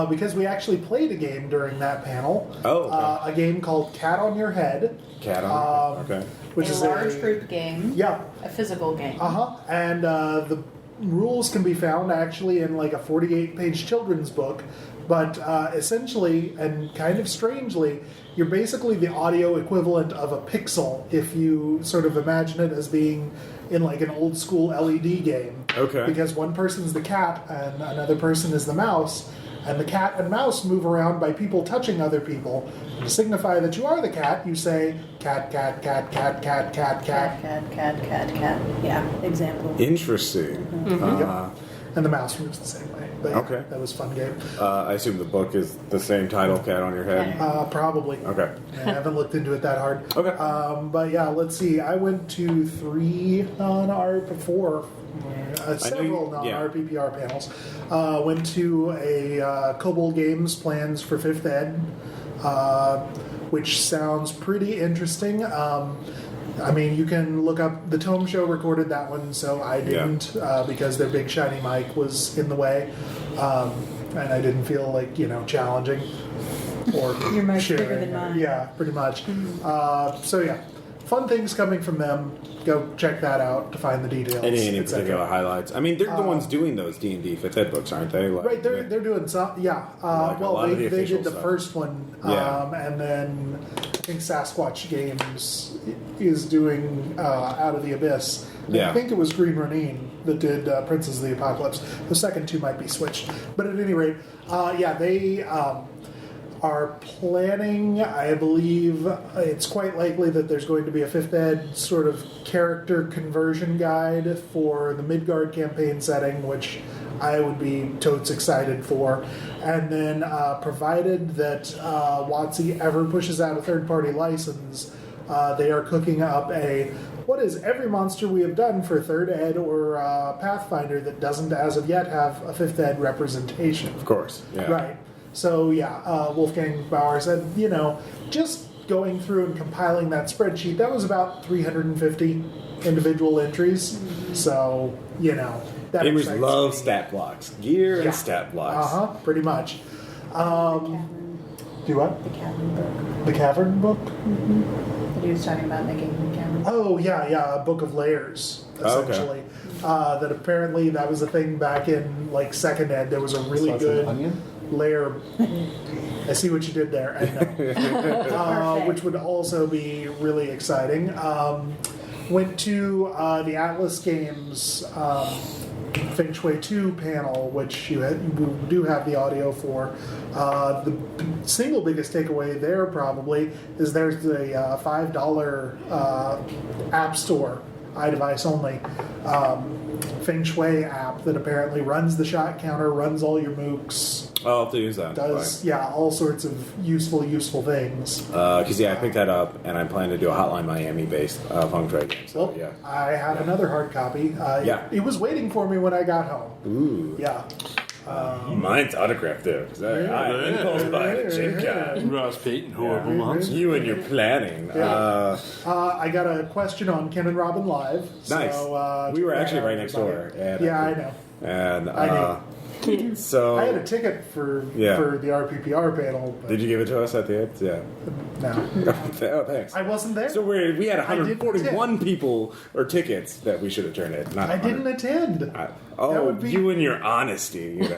Because we actually played a game during that panel. Oh, okay. A game called Cat on Your Head. Cat on. Okay. Which is a large group game. Yeah. A physical game. And the rules can be found actually in a 48-page children's book. But essentially, and kind of strangely, you're basically the audio equivalent of a pixel if you sort of imagine it as being in an old school LED game. Okay. Because one person's the cat and another person is the mouse. And the cat and mouse move around by people touching other people. And to signify that you are the cat, you say cat, cat, cat, cat, cat, cat, cat. Cat, cat, cat, cat. Yeah, example. Interesting. And the mouse moves the same way. But Okay. that was a fun game. I assume the book is the same title, Cat on Your Head. Probably. Okay. I haven't looked into it that hard. Okay. But yeah, let's see. I went to 3 non-RPPR, several non-RPPR panels. Went to a Kobold Games Plans for 5th Ed, which sounds pretty interesting. I mean, you can look up, the Tome Show recorded that one, so I didn't, because their big shiny mic was in the way, and I didn't feel challenging or Your mic's sharing. bigger than mine. Yeah, pretty much. So yeah, fun things coming from them. Go check that out to find the details. Any et cetera. particular highlights? I mean, they're the ones doing those D&D 5th Ed books, aren't they? Right, they're doing some, yeah. Like a lot of the They official did the stuff. first one, Yeah. and then I think Sasquatch Games is doing Out of the Abyss. And Yeah. I think it was Green Ronin that did Princes of the Apocalypse. The second two might be switched, but at any rate, they are planning. I believe it's quite likely that there's going to be a 5th Ed sort of character conversion guide for the Midgard campaign setting, which I would be totes excited for. And then, provided that WotC ever pushes out a third-party license, they are cooking up what is every monster we have done for 3rd Ed or Pathfinder that doesn't, as of yet, have a 5th Ed representation. Of course. Yeah. Right. So, Wolfgang Bauer said, just going through and compiling that spreadsheet, that was about 350 individual entries. So, that Gamers excites love me. stat blocks. Gear Yeah. and stat blocks. Pretty much. Do what? The Cavern book. The Cavern book? That he was talking about making the Cavern. Oh, yeah, A Book of Layers. essentially. That apparently that was a thing back in like second ed. There was a really So it's good an onion? layer. I see what you did there. Which would also be really exciting. Went to the Atlas Games Feng Shui 2 panel, which you do have the audio for. The single biggest takeaway there probably is there's a $5 app store, iDevice only, Feng Shui app that apparently runs the shot counter, runs all your mooks. I'll have to use that. Does all sorts of useful things. Because I picked that up and I'm planning to do a Hotline Miami based Feng Shui game. So Well, I have another hard copy. It was waiting for me when I got home. Ooh. Yeah. Mine's autographed though, because I impulse buy the Gen Con. Ross Payton, horrible monster. You and your planning. I got a question on Ken and Robin Live. Nice. So, We were check actually that out, right next everybody. door. And Yeah, I know. And I so I had a ticket for the RPPR panel. But did you give it to us at the end? Yeah. No. Oh, thanks. I wasn't there. So we had I didn't 141 people or tickets that we should have turned in. Not I 100. didn't attend. would be- You and your honesty. You know.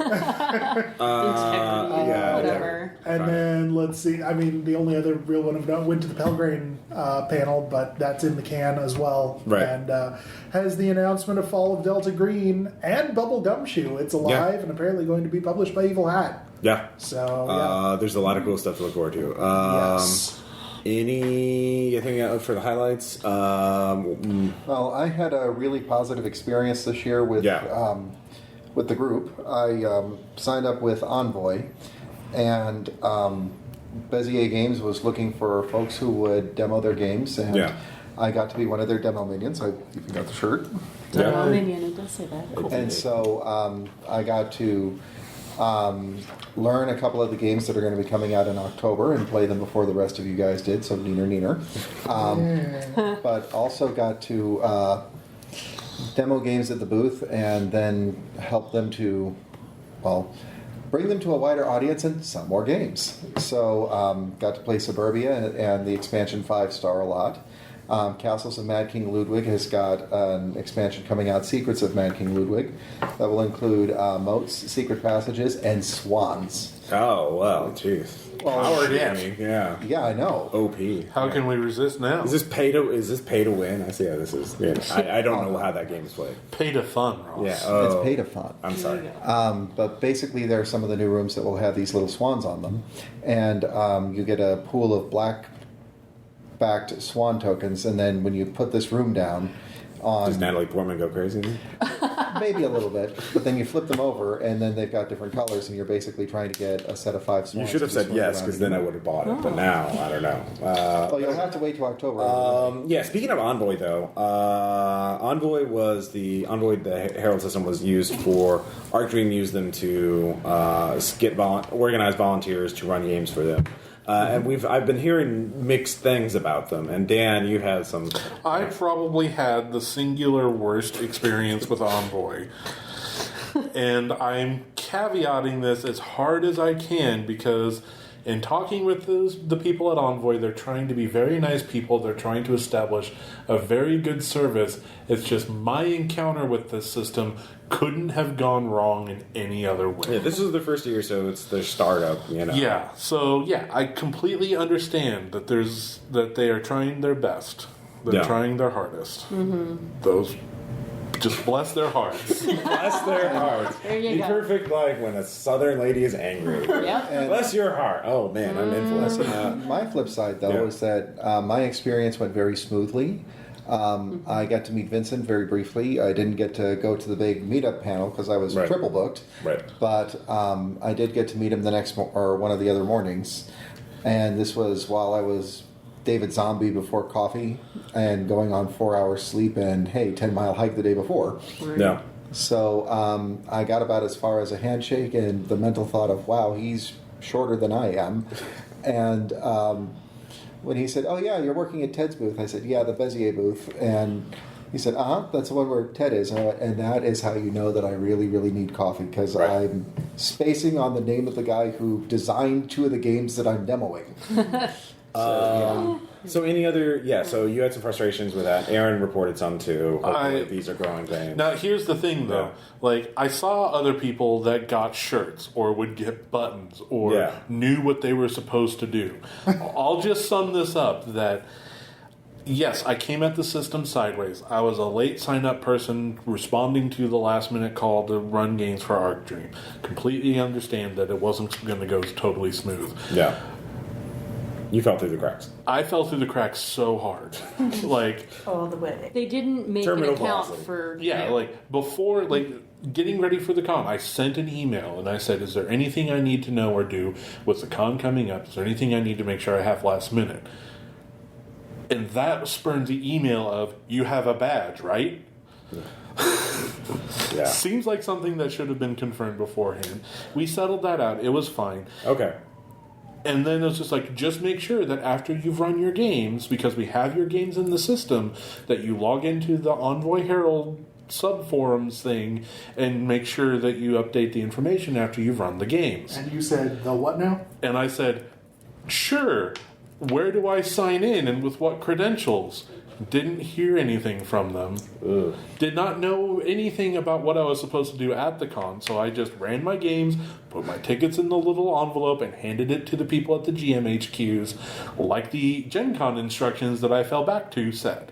Whatever. And then let's see. I mean, the only other real one I've done went to the Pelgrane panel, but that's in the can as well. Right. And has the announcement of Fall of Delta Green and Bubble Gumshoe. It's alive and apparently going to be published by Evil Hat. Yeah. So there's a lot of cool stuff to look forward to. yes. Anything else for the highlights? Well, I had a really positive experience this year with the group. I signed up with Envoy, and Bezier Games was looking for folks who would demo their games, and I got to be one of their demo minions. I even got the shirt. Minion, it does say that. And so I got to learn a couple of the games that are going to be coming out in October and play them before the rest of you guys did, so neener. But also got to demo games at the booth and then help them to, bring them to a wider audience and some more games. So got to play Suburbia and the expansion 5-star a lot. Castles of Mad King Ludwig has got an expansion coming out, Secrets of Mad King Ludwig, that will include moats, secret passages, and swans. Oh, well, jeez. Power gaming, yeah. Yeah, I know. OP. How can we resist now? Is this pay to win? I see how this is. Yeah, I don't know how that game is played. Pay to fun, Ross. Yeah, It's pay to fun. I'm sorry. But basically, there are some of the new rooms that will have these little swans on them, and you get a pool of black-backed swan tokens, and then when you put this room down on... Does Natalie Portman go crazy? Maybe a little bit, but then you flip them over, and then they've got different colors, and you're basically trying to get a set of 5 swans. You should have said yes, because then I would have bought it. But now, I don't know. Well, you'll have to wait till October. Speaking of Envoy, though, Envoy, the Herald system was used for... ArcDream used them to organize volunteers to run games for them. And I've been hearing mixed things about them. And Dan, you had some. I probably had the singular worst experience with Envoy. And I'm caveating this as hard as I can because in talking with the people at Envoy, they're trying to be very nice people. They're trying to establish a very good service. It's just my encounter with this system couldn't have gone wrong in any other way. Yeah, this is the first year, so it's their startup, you know. Yeah, so I completely understand that they are trying their best. They're trying their hardest. Mm-hmm. Those, just bless their hearts. Bless their hearts. There you Be go. perfect like when a southern lady is angry. Yep. Bless your heart. Oh man, I'm influenced. My flip side, though, is that my experience went very smoothly. I got to meet Vincent very briefly. I didn't get to go to the big meetup panel because I was triple booked. Right. But I did get to meet him the next or one of the other mornings, and this was while I was David Zombie before coffee and going on 4 hours sleep and 10-mile hike the day before. Yeah. So I got about as far as a handshake and the mental thought of, wow, he's shorter than I am, and. When he said, "Oh yeah, you're working at Ted's booth," I said, "Yeah, the Bezier booth." And he said, that's the one where Ted is. And that is how you know that I really, really need coffee, because I'm spacing on the name of the guy who designed 2 of the games that I'm demoing. So any other? Yeah. So you had some frustrations with that. Aaron reported some too. Hopefully these are growing pains. Now, here's the thing, though. Like, I saw other people that got shirts or would get buttons or knew what they were supposed to do. I'll just sum this up that, yes, I came at the system sideways. I was a late sign-up person responding to the last-minute call to run games for Arc Dream. Completely understand that it wasn't going to go totally smooth. Yeah. You fell through the cracks. I fell through the cracks so hard. Like, all the way. They didn't make Terminal an account velocity. for like before, like getting ready for the con, I sent an email and I said, "Is there anything I need to know or do? With the con coming up, is there anything I need to make sure I have last minute?" And that spurned the email of, "You have a badge, right?" Yeah. Seems like something that should have been confirmed beforehand. We settled that out. It was fine. Okay. And then it's just like, just make sure that after you've run your games, because we have your games in the system, that you log into the Envoy Herald sub-forums thing and make sure that you update the information after you've run the games. And you said, the what now? And I said, sure, where do I sign in and with what credentials? Didn't hear anything from them. Ugh. Did not know anything about what I was supposed to do at the con, so I just ran my games, put my tickets in the little envelope, and handed it to the people at the GMHQs, like the Gen Con instructions that I fell back to said.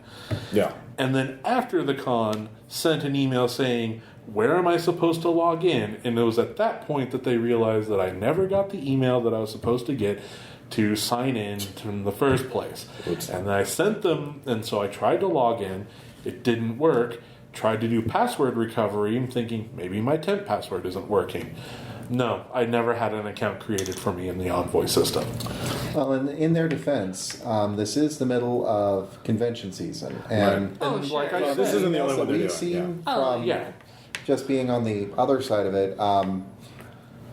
Yeah. And then after the con, sent an email saying, where am I supposed to log in? And it was at that point that they realized that I never got the email that I was supposed to get to sign in in the first place. Oops. And I sent them, and so I tried to log in. It didn't work. Tried to do password recovery. I'm thinking maybe my temp password isn't working. No, I never had an account created for me in the Envoy system. Well, in their defense, this is the middle of convention season, and And like I This said, isn't the only that one they're we've doing. seen Oh, from yeah. just being on the other side of it.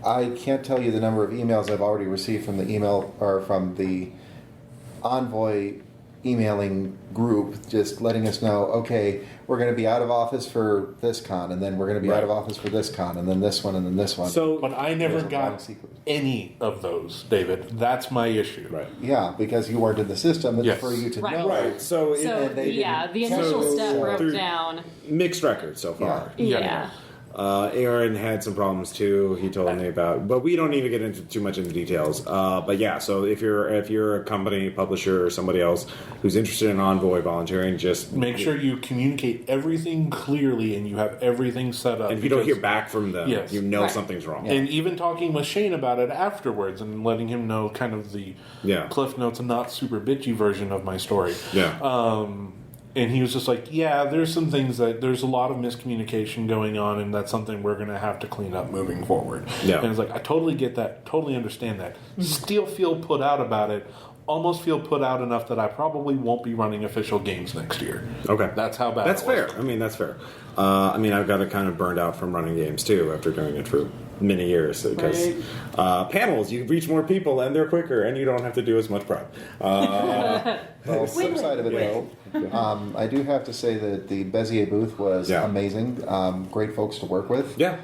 I can't tell you the number of emails I've already received from the email or from the Envoy emailing group, just letting us know, okay, we're going to be out of office for this con, and then we're going to be out of office for this con, and then this one, and then this one. So But I never There's a long got sequence. any of those, David. That's my issue. right. Yeah, because you weren't in the system, it's Yes. for you to Right. know. Right. So, So they yeah, didn't- the initial So- step broke through- down. mixed records so far. Yeah. Aaron had some problems too. He told me about, but we don't need to get into too much into details. But yeah, so if you're a company, publisher, or somebody else who's interested in Envoy volunteering, just Make sure you communicate everything clearly and you have everything set up. And if you don't because- hear back from them, Yes. you know Right. something's wrong. And even talking with Shane about it afterwards and letting him know kind of the Cliff Notes and not super bitchy version of my story. Yeah. And he was just like, yeah, there's some things there's a lot of miscommunication going on, and that's something we're going to have to clean up moving forward. Yeah. And it's like, I totally get that, totally understand that. Still feel put out about it, almost feel put out enough that I probably won't be running official games next year. Okay. That's how bad That's it was. fair. I mean, that's fair. I've got it kind of burned out from running games too after doing it for many years because panels, you reach more people and they're quicker and you don't have to do as much prep. Well, flip side of it though, I do have to say that the Bezier booth was amazing. Great folks to work with. Yeah.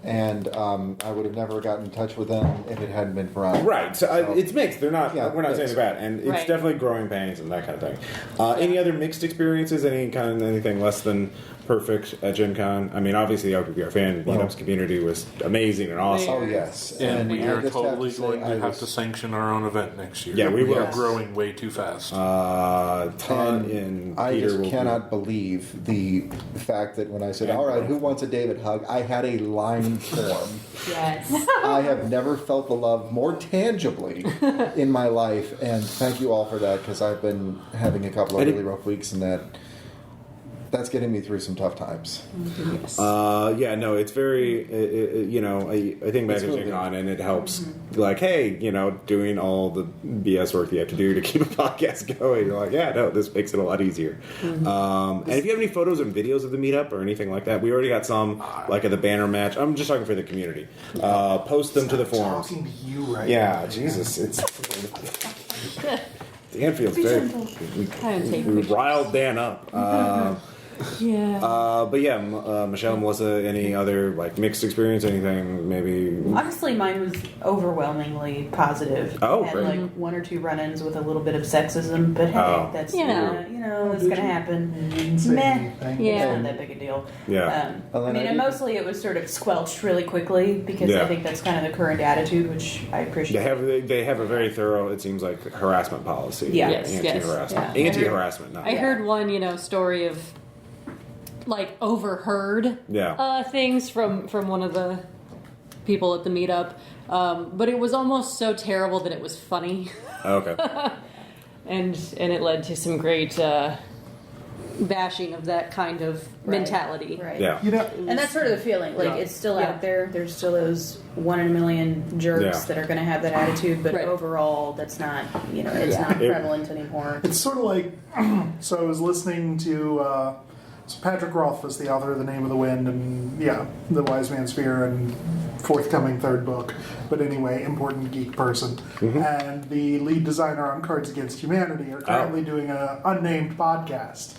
And I would have never gotten in touch with them if it hadn't been for Envoy. Right. So it's mixed. They're not. Yeah, we're not saying mixed. they're bad, and it's Right. definitely growing pains and that kind of thing. Any other mixed experiences? Anything less than perfect at Gen Con? I mean, obviously the RPPR fan meetups community was amazing and awesome. Oh yes, And we I are just have totally say going to I have was- to sanction our own event next year. Yeah, we will. We're growing way too fast. Ton And in I Peter just will be- cannot believe the fact that when I said, "All right, who wants a David hug?" I had a line form. Yes. I have never felt the love more tangibly in my life, and thank you all for that because I've been having a couple of really rough weeks, and that's getting me through some tough times. It's very, I think back It's at really Gen Con and it helps, like, hey, doing all the BS work you have to do to keep a podcast going. You're like, this makes it a lot easier. And if you have any photos and videos of the meetup or anything like that, we already got some, like at the banner match. I'm just talking for the community. Post them to the forums. Talking to you right Yeah, now. Jesus. Dan feels very. I don't take We riled Dan up. Yeah. But yeah, Michelle, Melissa, any other like mixed experience? Anything maybe? Honestly, mine was overwhelmingly positive. Oh, I had great. like one or two run-ins with a little bit of sexism, but hey, Oh. that's Yeah. that's gonna happen. You didn't say Meh. anything. Yeah. It's not that big a deal. Yeah. Well, I then mean, I and did- mostly it was sort of squelched really quickly because Yeah. I think that's kind of the current attitude, which I appreciate. They have a very thorough, it seems like, harassment policy. Yeah. Yes, yes. Anti-harassment. Yeah. Anti-harassment, not I heard one, story of like overheard Yeah. things from one of the people at the meetup, but it was almost so terrible that it was funny, Okay. and it led to some great bashing of that kind of mentality. Right. Yeah. You know, And that's sort of the feeling. Like, Yeah. it's still Yeah. out there. There's still those 1 in a million jerks Yeah. that are going to have that attitude, but Right. overall, that's not, it's Yeah. not It- prevalent anymore. it's sort of like, so I was listening to, so Patrick Rothfuss, the author of The Name of the Wind, and The Wise Man's Fear, and forthcoming third book. But anyway, important geek person. And the lead designer on Cards Against Humanity are currently doing an unnamed podcast.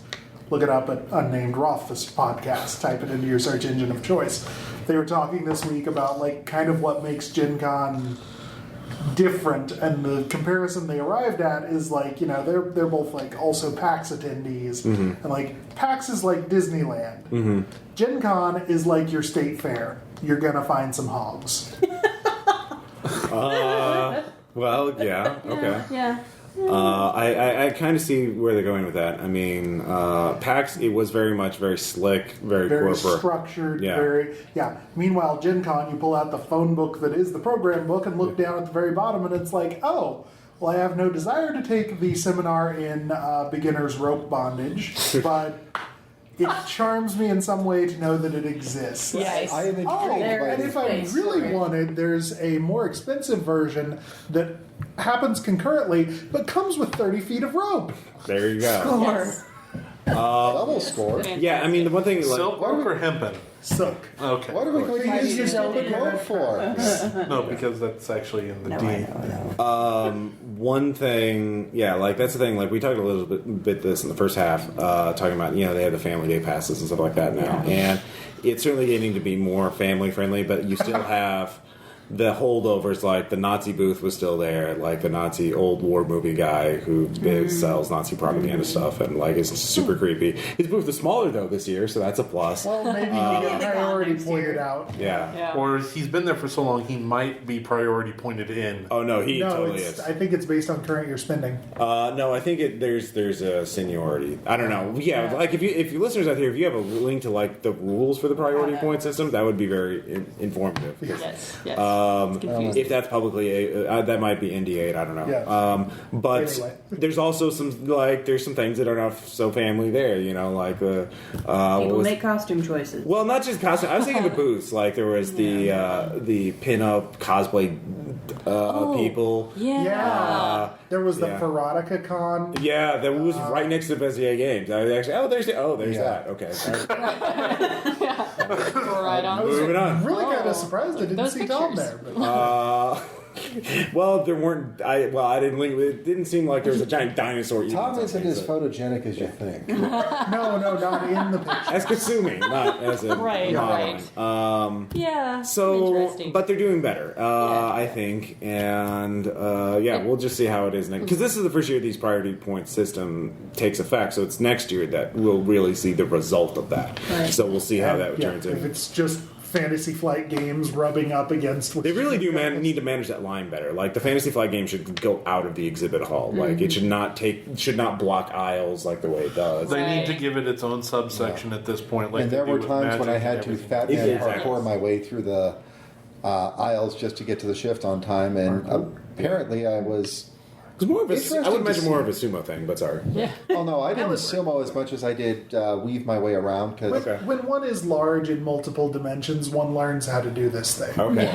Look it up at Unnamed Rothfuss Podcast. Type it into your search engine of choice. They were talking this week about like kind of what makes Gen Con different, and the comparison they arrived at is like, they're both like also PAX attendees, and like PAX is like Disneyland. Gen Con is like your state fair. You're gonna find some hogs. Well, yeah. Okay. Yeah. I kind of see where they're going with that. I mean, PAX, it was very slick, very corporate. Structured, Yeah. Meanwhile, Gen Con, you pull out the phone book that is the program book and look down at the very bottom, and it's like, oh, well, I have no desire to take the seminar in beginner's rope bondage, but it charms me in some way to know that it exists. Yes. I am intrigued by And this. if I really wanted, there's a more expensive version that happens concurrently, but comes with 30 feet of rope. There you go. Yes. Double score. Yeah, I mean, the one thing, like, Silk rope or hempen? Silk. Okay. What are we going to use your silver rope for? No, because that's actually in the No, D. I know. one thing, like that's the thing. Like we talked a little bit this in the first half, talking about they have the family day passes and stuff like that now, and it's certainly getting to be more family friendly. But you still have the holdovers, like the Nazi booth was still there, like the Nazi old war movie guy who sells Nazi propaganda stuff, and like is super creepy. His booth is smaller though this year, so that's a plus. Well, maybe you get priority pointed out. Yeah. Or he's been there for so long, he might be priority pointed in. Oh no, he No, totally is. I think it's based on current year spending. No, I think there's a seniority. I don't know. Yeah, like if you listeners out here, if you have a link to like the rules for the priority point system, that would be very informative. Yes. Yes. Confusing. If that's publicly, that might be NDA'd. I don't know. Yeah. But Anyway. there's also some things that are not so family there. Like People make costume choices. well, not just costume. I was thinking the booths. Like there was the pinup cosplay people. Yeah. There was the yeah. Ferotica Con. Yeah, that was right next to Bezier Games. I was actually, there's that. Okay, Right on. moving on. Really kind of surprised I didn't those see Tom pictures. there. But. Well, there weren't. I didn't link. It didn't seem like there was a giant dinosaur. eating Tom isn't something, as so- photogenic as you think. No, not in the picture. As consuming, not as a Right, modeling. Yeah. So, Interesting. but they're doing better, I think, and we'll just see how it is next. Because this is the first year these priority point system takes effect, so it's next year that we'll really see the result of that. Right. So we'll see how that Yeah, turns if in. it's just Fantasy Flight games rubbing up against. They really do need to manage that line better. Like the Fantasy Flight game should go out of the exhibit hall. Like it should not block aisles like the way it does. They need Right. to give it its own subsection at this point. Like And they there do were with times when I Magic had and to everything. fat man Exactly. parkour my way through the aisles just to get to the shift on time, and apparently I was. It's more of a. I Interesting would to imagine see. more of a sumo thing, but sorry. Yeah. Oh no, I didn't sumo as much as I did weave my way around because Okay. When one is large in multiple dimensions, one learns how to do this thing. Okay.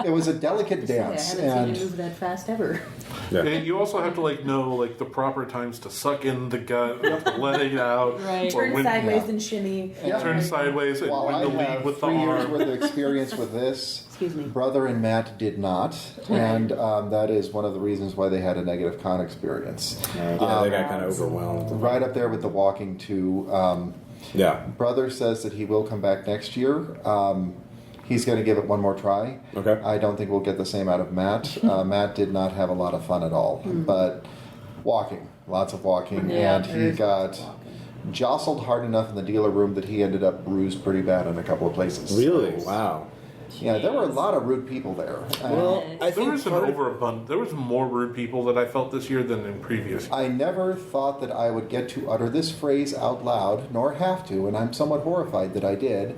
it was a delicate I dance, haven't seen and it move that fast ever. Yeah. And you also have to know the proper times to suck in the gut, to let it out, Right. or Turn when sideways yeah. and shimmy. turn sideways, and while when I to lead have with the 3 years arm. worth of experience with this, Excuse me. Brother and Matt did not, and that is one of the reasons why they had a negative con experience. Yeah, they got kind of overwhelmed. Right up there with the walking to Brother says that he will come back next year. He's going to give it one more try. Okay. I don't think we'll get the same out of Matt. Matt did not have a lot of fun at all. But walking, lots of walking. Yeah. And he got jostled hard enough in the dealer room that he ended up bruised pretty bad in a couple of places. Really? So, Wow. yeah, there were a lot of rude people there. Well, I There think was there was more rude people that I felt this year than in previous years. I never thought that I would get to utter this phrase out loud, nor have to, and I'm somewhat horrified that I did.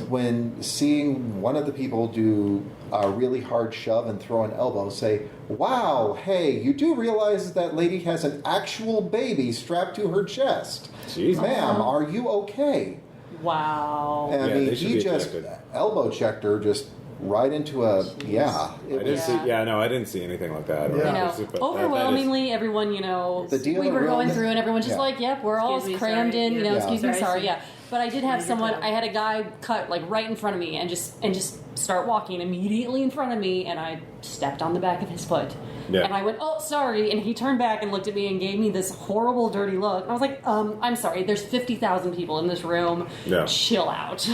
When seeing one of the people do a really hard shove and throw an elbow, say, "Wow, hey, you do realize that lady has an actual baby strapped to her chest. Jesus. Ma'am, are you okay?" Wow. And I Yeah, mean, they should he be just ejected. elbow checked her just right into a, yeah. It I didn't was, see. Yeah, no, I didn't see anything like that. Yeah. You You know, But that is- overwhelmingly, everyone, you know, The dealer we were going room- through, and everyone's just yeah. like, "Yep, we're all Excuse me, crammed sorry, in." You know, yeah. excuse me, Sorry, sorry, sorry. yeah. But I did have Your someone. job. I had a guy cut like right in front of me, and just start walking immediately in front of me, and I stepped on the back of his foot. Yeah. And I went, "Oh, sorry," and he turned back and looked at me and gave me this horrible, dirty look. And I was like, "I'm sorry. There's 50,000 people in this room. Yeah. Chill out.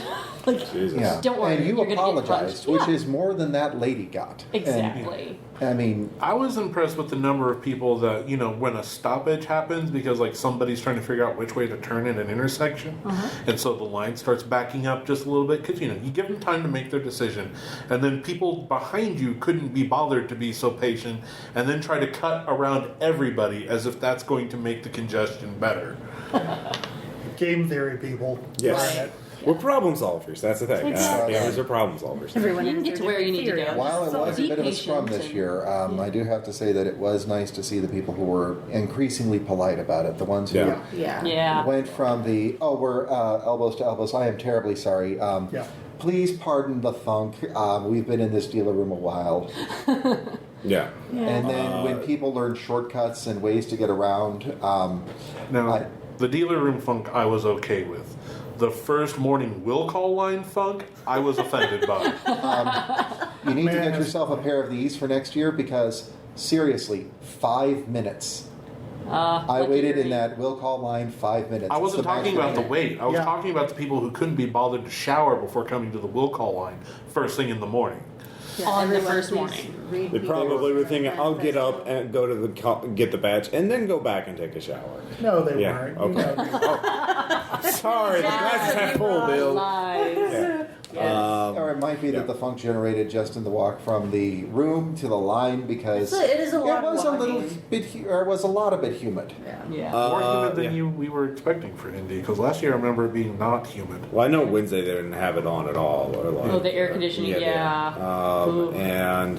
Like, Jesus. yeah. don't worry, And you you're gonna get apologized, punched." which Yeah. is more than that lady got. And, Exactly. I mean, I was impressed with the number of people that, you know, when a stoppage happens because, like, somebody's trying to figure out which way to turn in an intersection, and so the line starts backing up just a little bit because, you know, you give them time to make their decision, and then people behind you couldn't be bothered to be so patient and then try to cut around everybody as if that's going to make the congestion better. Game theory people. Yes. Right. We're problem solvers. That's the thing. Exactly. Gamers are problem solvers. Everyone You can has get to their where you different need to theory. go. while it So was a be bit of a scrum patient this and- year, I do have to say that it was nice to see the people who were increasingly polite about it. The ones who Yeah. Yeah. Yeah. went from the, "Oh, we're elbows to elbows. I am terribly sorry. Yeah. Please pardon the thunk. We've been in this dealer room a while." Yeah. And then when people learn shortcuts and ways to get around, Now, the dealer room funk I was okay with. The first morning will call line funk, I was offended by. you need to Man. get yourself a pair of these for next year because, seriously, 5 minutes. I lucky waited you're in me. that will call line 5 minutes. I It's wasn't the talking maximum. about the wait. I was Yeah. talking about the people who couldn't be bothered to shower before coming to the will call line first thing in the morning. On the Everyone first please morning. read They the- probably were thinking, "I'll get up and go to the get the badge, and then go back and take a shower." No, they Yeah, weren't. okay. You know, Sorry, the glass is half full, Bill. Lies. Yeah. Or it might be that the funk generated just in the walk from the room to the line because It is a lot it was of a little walking. bit, or it was a lot of bit humid. Yeah. More humid than yeah. we were expecting for Indy, because last year I remember it being not humid. Well, I know Wednesday they didn't have it on at all. Or like, Oh, the air conditioning, yeah. Ooh. And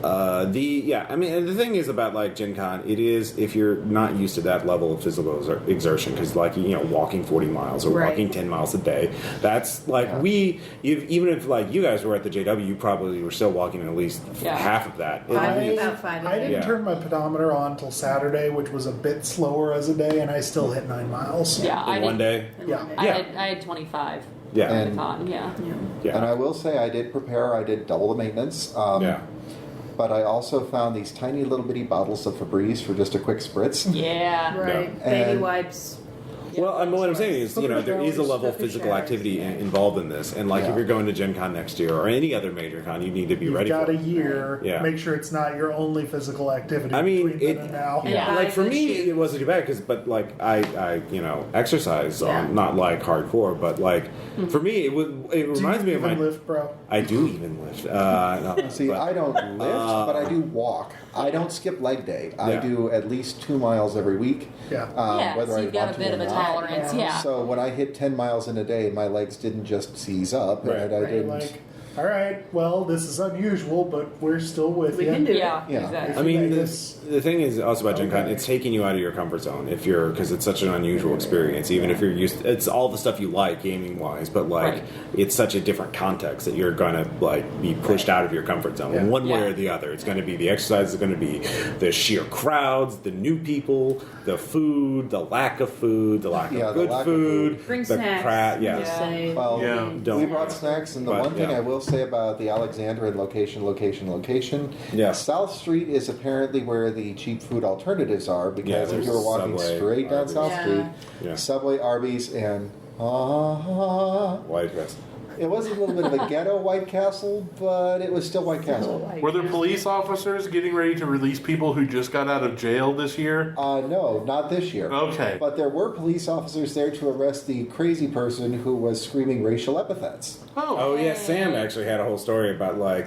I mean, and the thing is about like Gen Con, it is if you're not used to that level of physical exertion, because like walking 40 miles or Right. walking 10 miles a day, that's like even if like you guys were at the JW, you probably were still walking at least Yeah. half of that. About 5 a I didn't Yeah. turn my pedometer on until Saturday, which was a bit slower as a day, and I still hit 9 miles. Yeah, I in one did. day. Yeah. I had 25. Yeah. at the And- con, yeah. Yeah. And I will say I did prepare. I did double the maintenance. Yeah. But I also found these tiny little bitty bottles of Febreze for just a quick spritz. Yeah. Right. Yeah. Baby And- wipes. Well, I mean, what I'm saying is, there is a level of Stuff your physical showers. activity involved in this, and like Yeah. if you're going to Gen Con next year or any other major con, you need to be You've ready got for a it. year. Yeah. Make sure it's not your only physical activity. I mean, between it- then and now. Yeah. Like for Good me, shoes. it wasn't too bad but like I exercise Yeah. not like hardcore, but like for me it Do reminds you me of my even lift, bro? I do even lift. No, See, but- I don't lift, but I do walk. I don't skip leg day. I Yeah. do at least 2 miles every week. Yeah. Yeah, whether so I you've got want a bit to of or a not. tolerance, yeah. So when I hit 10 miles in a day, my legs didn't just seize up, Right. and I didn't. Like, all right, well, this is unusual, but we're still with We you. can do Yeah, Yeah. exactly. I mean, Vegas. the thing is also about Gen Con, Okay. it's taking you out of your comfort zone because it's such an unusual experience. Even if you're used, it's all the stuff you like gaming wise, but like Right. it's such a different context that you're gonna like be pushed out of your comfort zone Yeah. one way Yeah. or the other. It's going to be the exercise, it's going to be the sheer crowds, the new people, the food, the lack of food, the lack Yeah, of the good lack of food, Bring the snacks. yes. Just say, Well, Yeah. Don't- we brought snacks, and the But, one thing yeah. I will say about the Alexandria location. Yeah. South Street is apparently where the cheap food alternatives are, because if there's you were walking Subway, straight down Arby's. South Yeah. Street, Yeah. Subway, Arby's, and White dress. it was a little bit of a ghetto White Castle, but it was still White Castle. Were there police officers getting ready to release people who just got out of jail this year? No, not this year. Okay. But there were police officers there to arrest the crazy person who was screaming racial epithets. Oh yeah, Sam actually had a whole story about like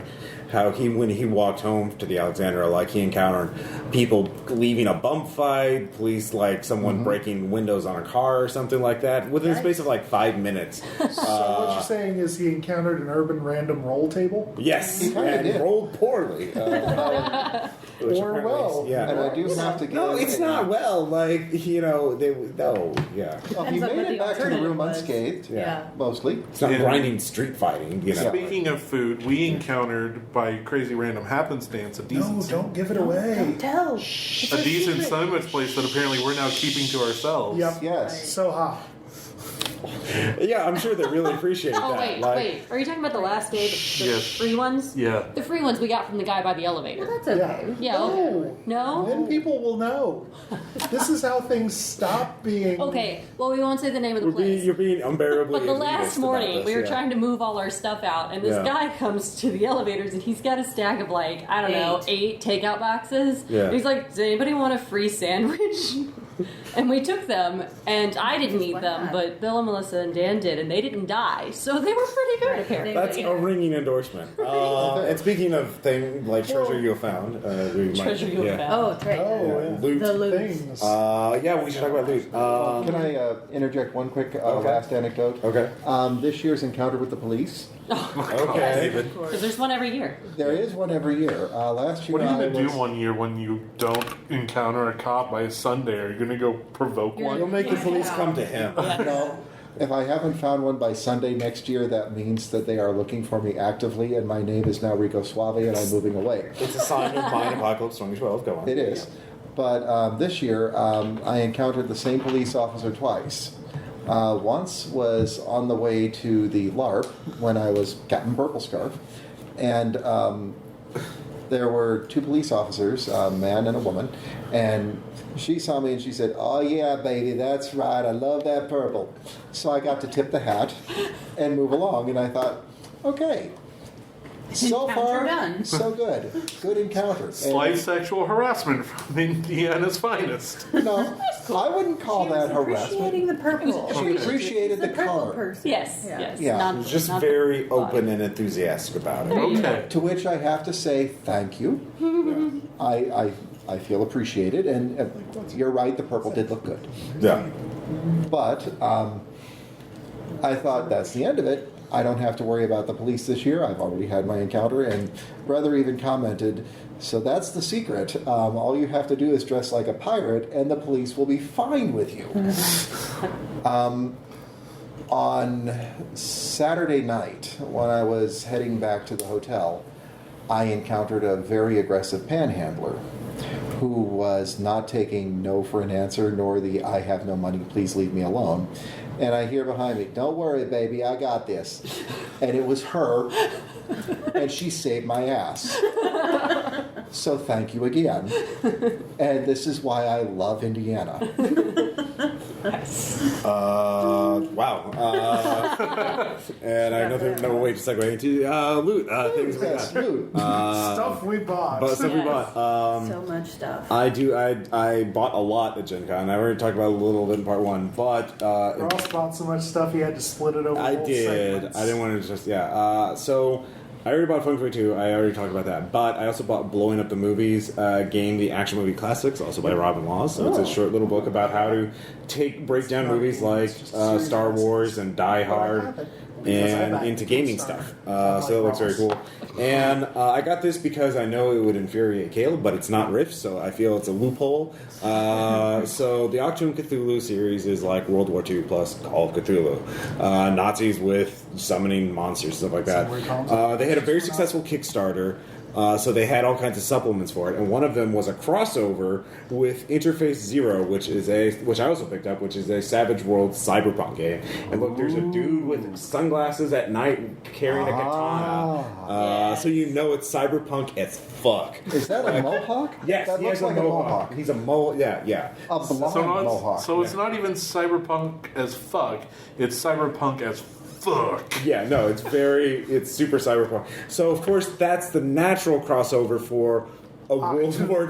how when he walked home to the Alexandra, like he encountered people leaving a bump fight, police like someone breaking windows on a car or something like that within the space of like 5 minutes. So what you're saying is he encountered an urban random roll table? Yes, He kinda and did. rolled poorly. Which Or apparently- well. yeah. And I do have to give... No, it's not well. Like yeah. Well, he Depends on made what it the back to the room alternative was. unscathed, Yeah. mostly. It's not Yeah. grinding street fighting. Speaking of food, we encountered by crazy random happenstance a No, decent don't give it away. Tell. a decent sandwich place that apparently we're now keeping to ourselves. Yep. Yes. So hot. Yeah, I'm sure they really appreciate Oh that. wait, like, wait. Are you talking about the last day, the Yes. free ones? Yeah. The free ones we got from the guy by the elevator. That's okay. Yeah. No. No. Then people will know. This is how things stop being. Okay. Well, we won't say the name of the place. you're being unbearably. But the elitist last about morning, this, we were yeah. trying to move all our stuff out, and this Yeah. guy comes to the elevators, and he's got a stack of like, I don't know, 8 takeout boxes. Yeah. And he's like, does anybody want a free sandwich? And we took them, and I didn't eat Why them, not? but Bill and Melissa and Dan did, and they didn't die, so they were pretty good apparently. That's a ringing endorsement. And speaking of thing like treasure you have found, we might, Treasure you yeah. have found. Oh, that's right. Oh, yeah. Loot. The loot. Things. Yeah, we should talk about loot. Can I interject one quick Okay. last anecdote? Okay. This year's encounter with the police. Okay. Because there's one every year. There is one every year. Last year What are you I going to do was- one year when you don't encounter a cop by Sunday? Are you going to go provoke You're- You'll one? make the police come to him. No. If I haven't found one by Sunday next year, that means that they are looking for me actively, and my name is now Rico Suave, and I'm moving away. It's a sign of mine, Apocalypse 2012. Go on. It is. But this year, I encountered the same police officer twice. Once was on the way to the LARP when I was Captain Purple Scarf, and there were 2 police officers, a man and a woman, and she saw me and she said, "Oh yeah, baby, that's right. I love that purple." So I got to tip the hat and move along, and I thought, okay. So Encounter far, done. so good. Good encounter. And- Slight sexual harassment from Indiana's finest. No, I wouldn't call that harassment. Appreciating the purple. She appreciated the purple color. person. Yes, Yeah. yes. Yeah. Not, He's just not very the- open and enthusiastic about it. Okay. To which I have to say thank you. I feel appreciated, and you're right. The purple did look good, Yeah. but I thought that's the end of it. I don't have to worry about the police this year. I've already had my encounter, and brother even commented, "So that's the secret. All you have to do is dress like a pirate, and the police will be fine with you." On Saturday night, when I was heading back to the hotel, I encountered a very aggressive panhandler who was not taking no for an answer, nor the "I have no money, please leave me alone." And I hear behind me, "Don't worry, baby, I got this." And it was her, and she saved my ass. So thank you again. And this is why I love Indiana. Wow. And I have no way to segue into loot. Things we Yes, got. loot. Stuff we bought. But stuff we Yes. bought. So much stuff. I bought a lot at Gen Con. I already talked about it a little bit in part 1, but Ross bought so much stuff he had to split it over. I whole did. segments. I didn't want to just so I already bought Fun 22. I already talked about that. But I also bought Blowing Up the Movies game, the action movie classics, also by Robin Laws. So it's a short little book about how to break down movies like Star Wars and Die Hard and into gaming stuff. So it looks very cool. And I got this because I know it would infuriate Caleb, but it's not Rift, so I feel it's a loophole. So the Octoon Cthulhu series is like World War II plus Call of Cthulhu. Nazis with summoning monsters, stuff like that. They had a very successful Kickstarter. So they had all kinds of supplements for it, and one of them was a crossover with Interface Zero, which I also picked up, which is a Savage World cyberpunk game. And look, there's a dude with sunglasses at night carrying a katana. So you know it's cyberpunk as fuck. Is that a mohawk? Yes, that he looks has like a mohawk. He's a yeah. A blonde mohawk. So it's not even cyberpunk as fuck. It's cyberpunk as fuck. Yeah, no, it's super cyberpunk. So of course that's the natural crossover for a World War II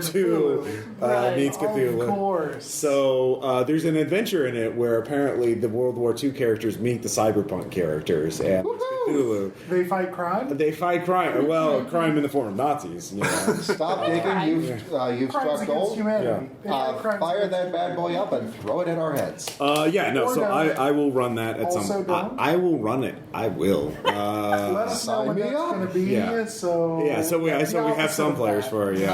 meets Cthulhu. Of course. So there's an adventure in it where apparently the World War II characters meet the cyberpunk characters and Cthulhu. They fight crime? They fight crime. Well, crime in the form of Nazis. You know. Stop digging. You've Crimes struck against gold. humanity. They fight crimes Fire against that bad boy humanity. up and throw it at our heads. Yeah, no. Or So don't. I will run that at Also some. don't. I will run it. I will. Let us know Sign when me that's up. going to be. Yeah. So we have opposite some of players that. for it. Yeah.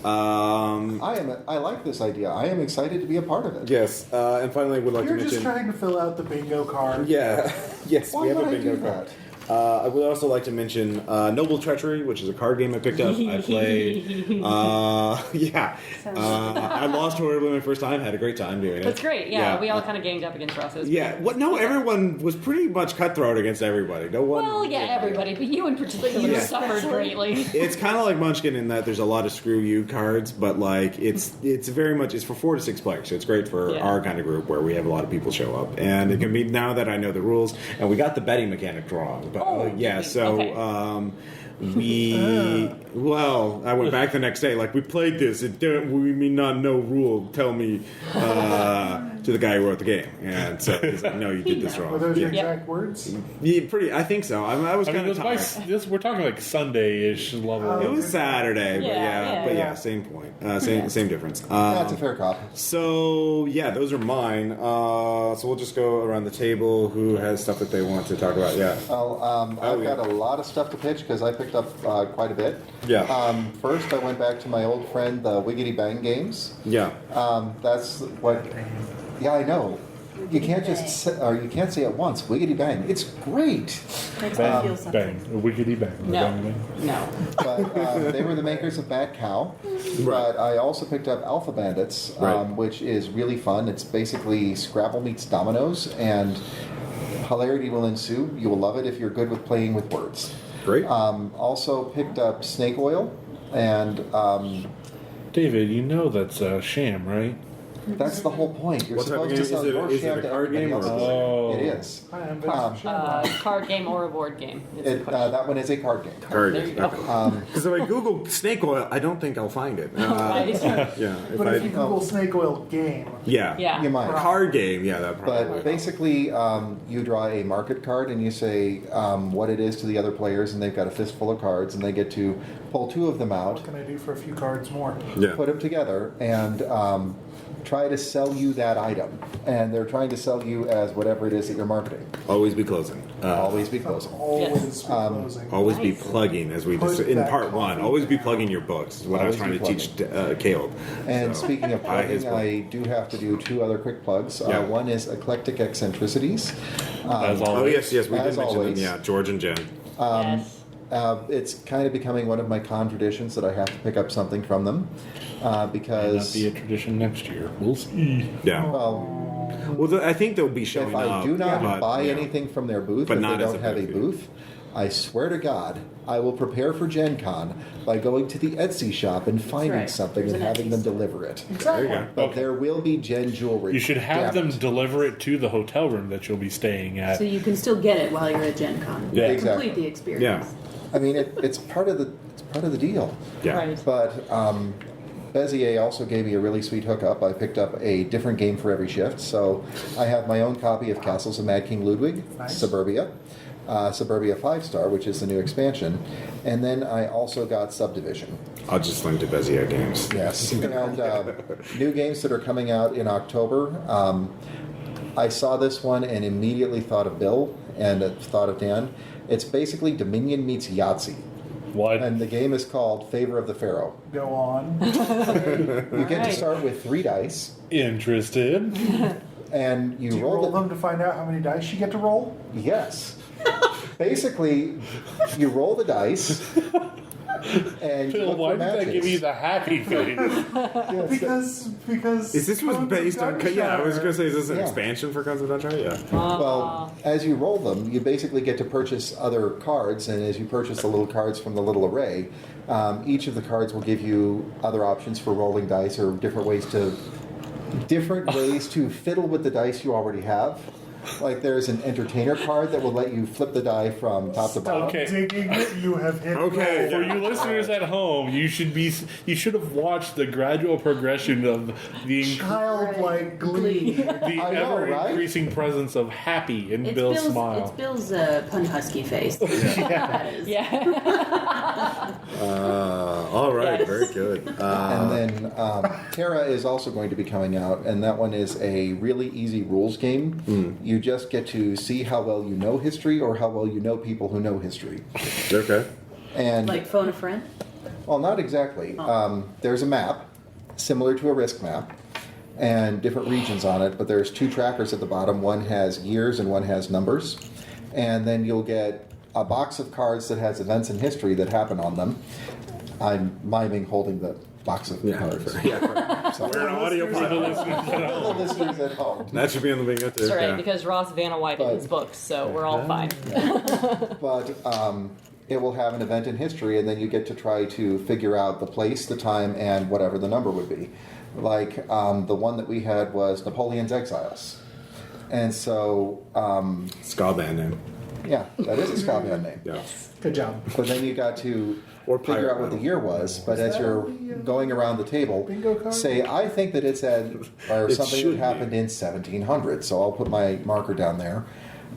I like this idea. I am excited to be a part of it. Yes, and finally, would like You're to just mention. trying to fill out the bingo card. Yeah, yes, Why we have would a I bingo do card. that? I would also like to mention Noble Treachery, which is a card game I picked up. I played. I lost horribly my first time. Had a great time doing it. That's great. Yeah, we all kind of ganged up against Ross. Yeah, no, everyone was pretty much cutthroat against everybody. No one. Well, yeah, everybody, but you in particular Yeah. suffered greatly. It's kind of like Munchkin in that there's a lot of screw you cards, but like it's very much it's for 4 to 6 players, so it's great for our kind of group where we have a lot of people show up, and it can be now that I know the rules, and we got the betting mechanic wrong, but so. Okay. I went back the next day. Like we played this. We may not know rule. Tell me to the guy who wrote the game, and so he's like, "No, you did this wrong." Were those your Yeah. exact words? Yeah, pretty. I think so. I was kind of tired. We're talking like Sunday-ish level. It was Saturday, but Yeah. same point, same difference. That's a fair cop. So those are mine. So we'll just go around the table. Who has stuff that they want to talk about? Yeah. Well, I've got a lot of stuff to pitch because I picked up quite a bit. Yeah. First, I went back to my old friend, the Wiggity Bang games. Yeah. That's what. Yeah, I know. You can't you can't say it once. Wiggity Bang. It's great. Makes me feel something. Bang. A wiggity bang. No. But they were the makers of Bad Cow. But I also picked up Alpha Bandits, which is really fun. It's basically Scrabble meets Dominoes, and hilarity will ensue. You will love it if you're good with playing with words. Great. Also picked up Snake Oil, and David, you know that's a sham, right? that's the whole point. You're What type of supposed to game? sell Is it- your is it sham a to card everybody game or- else's. Oh. It is. I am very Card game or a board game? Is the question. That one is a card game. Card. There you go. Because if I Google snake oil, I don't think I'll find it. Right. Yeah. But if you Google snake oil game, Yeah. Yeah. You might. Card game. Yeah, that probably. But basically, you draw a market card and you say what it is to the other players, and they've got a fistful of cards, and they get to pull 2 of them out, what can I do for a few cards more? Yeah. put them together, and try to sell you that item. And they're trying to sell you as whatever it is that you're marketing. Always be closing. Always be closing. Always be closing. Always be plugging, as we just Put in that part 1. coffee Always be plugging your books. Is what I was Always trying be to teach Caleb. And So, speaking of his plugging, I do have to do 2 other quick plugs. Yeah. One is Eclectic Eccentricities. As Oh always. yes, we did As mention them. always. Yeah, George and Jen. Yes. It's kind of becoming one of my con traditions that I have to pick up something from them Might not because, be a tradition next year. We'll see. Yeah. well, I think they'll be showing if up. I do not but, buy yeah. anything from their booth, But if not they as don't a have a booth. booth, I swear to God, I will prepare for Gen Con by going to the Etsy shop and finding right. something There's and an having Etsy them store. deliver it. There you go. But there will be Gen jewelry. You should have Damn them it. deliver it to the hotel room that you'll be staying at. So you can still get it while you're at Gen Con. Yeah. Exactly. Complete the experience. I mean, it's part of the deal. Yeah. Right. But Bezier also gave me a really sweet hookup. I picked up a different game for every shift. So I have my own copy of Castles of Mad King Ludwig, Nice. Suburbia, Suburbia 5-star, which is the new expansion. And then I also got Subdivision. I'll just link to Bezier Games. Yes. And new games that are coming out in October. I saw this one and immediately thought of Bill and thought of Dan. It's basically Dominion meets Yahtzee. What? And the game is called Favor of the Pharaoh. Go on. You get to Right. start with 3 dice, Interested? and you Do you roll roll them. them to find out how many dice you get to roll? Yes. basically, you roll the dice. And you Phil, look why for did that matches. give you the happy face? Because Is this was based on? Yeah, I was going to say, is this an Yeah. expansion for Guns of Gunshire? Yeah. Well, as you roll them, you basically get to purchase other cards, and as you purchase the little cards from the little array, each of the cards will give you other options for rolling dice or different ways to fiddle with the dice you already have. Like there's an entertainer card that will let you flip the die from top to bottom. Okay. digging, you have hit. Okay. For you listeners at home, you should have watched the gradual progression of the Childlike glee. I know, ever right? increasing presence of happy in It's Bill's It's smile. Bill's pun husky face. That is. Yeah. All right. Yes. Very good. And then Terra is also going to be coming out, and that one is a really easy rules game. You just get to see how well you know history or how well you know people who know history. Okay. And Like phone a friend? well, not exactly. There's a map similar to a Risk map and different regions on it, but there's two trackers at the bottom. One has years and one has numbers. And then you'll get a box of cards that has events in history that happen on them. I'm miming holding the box of cards. So, We're an audio for the listeners at home. That should be on the bingo too. That's right, Yeah. because Ross Vanna Whited his books, so we're all fine. But it will have an event in history, and then you get to try to figure out the place, the time, and whatever the number would be. Like the one that we had was Napoleon's Exiles. And so, Ska band name. yeah, that is a ska band name. Yeah. Good job. But then you got to Or figure pirate out what the metal. year was. But as that you're on the, going around the table, bingo card? say, I think that it's at, or It something should that be. happened in 1700. So I'll put my marker down there.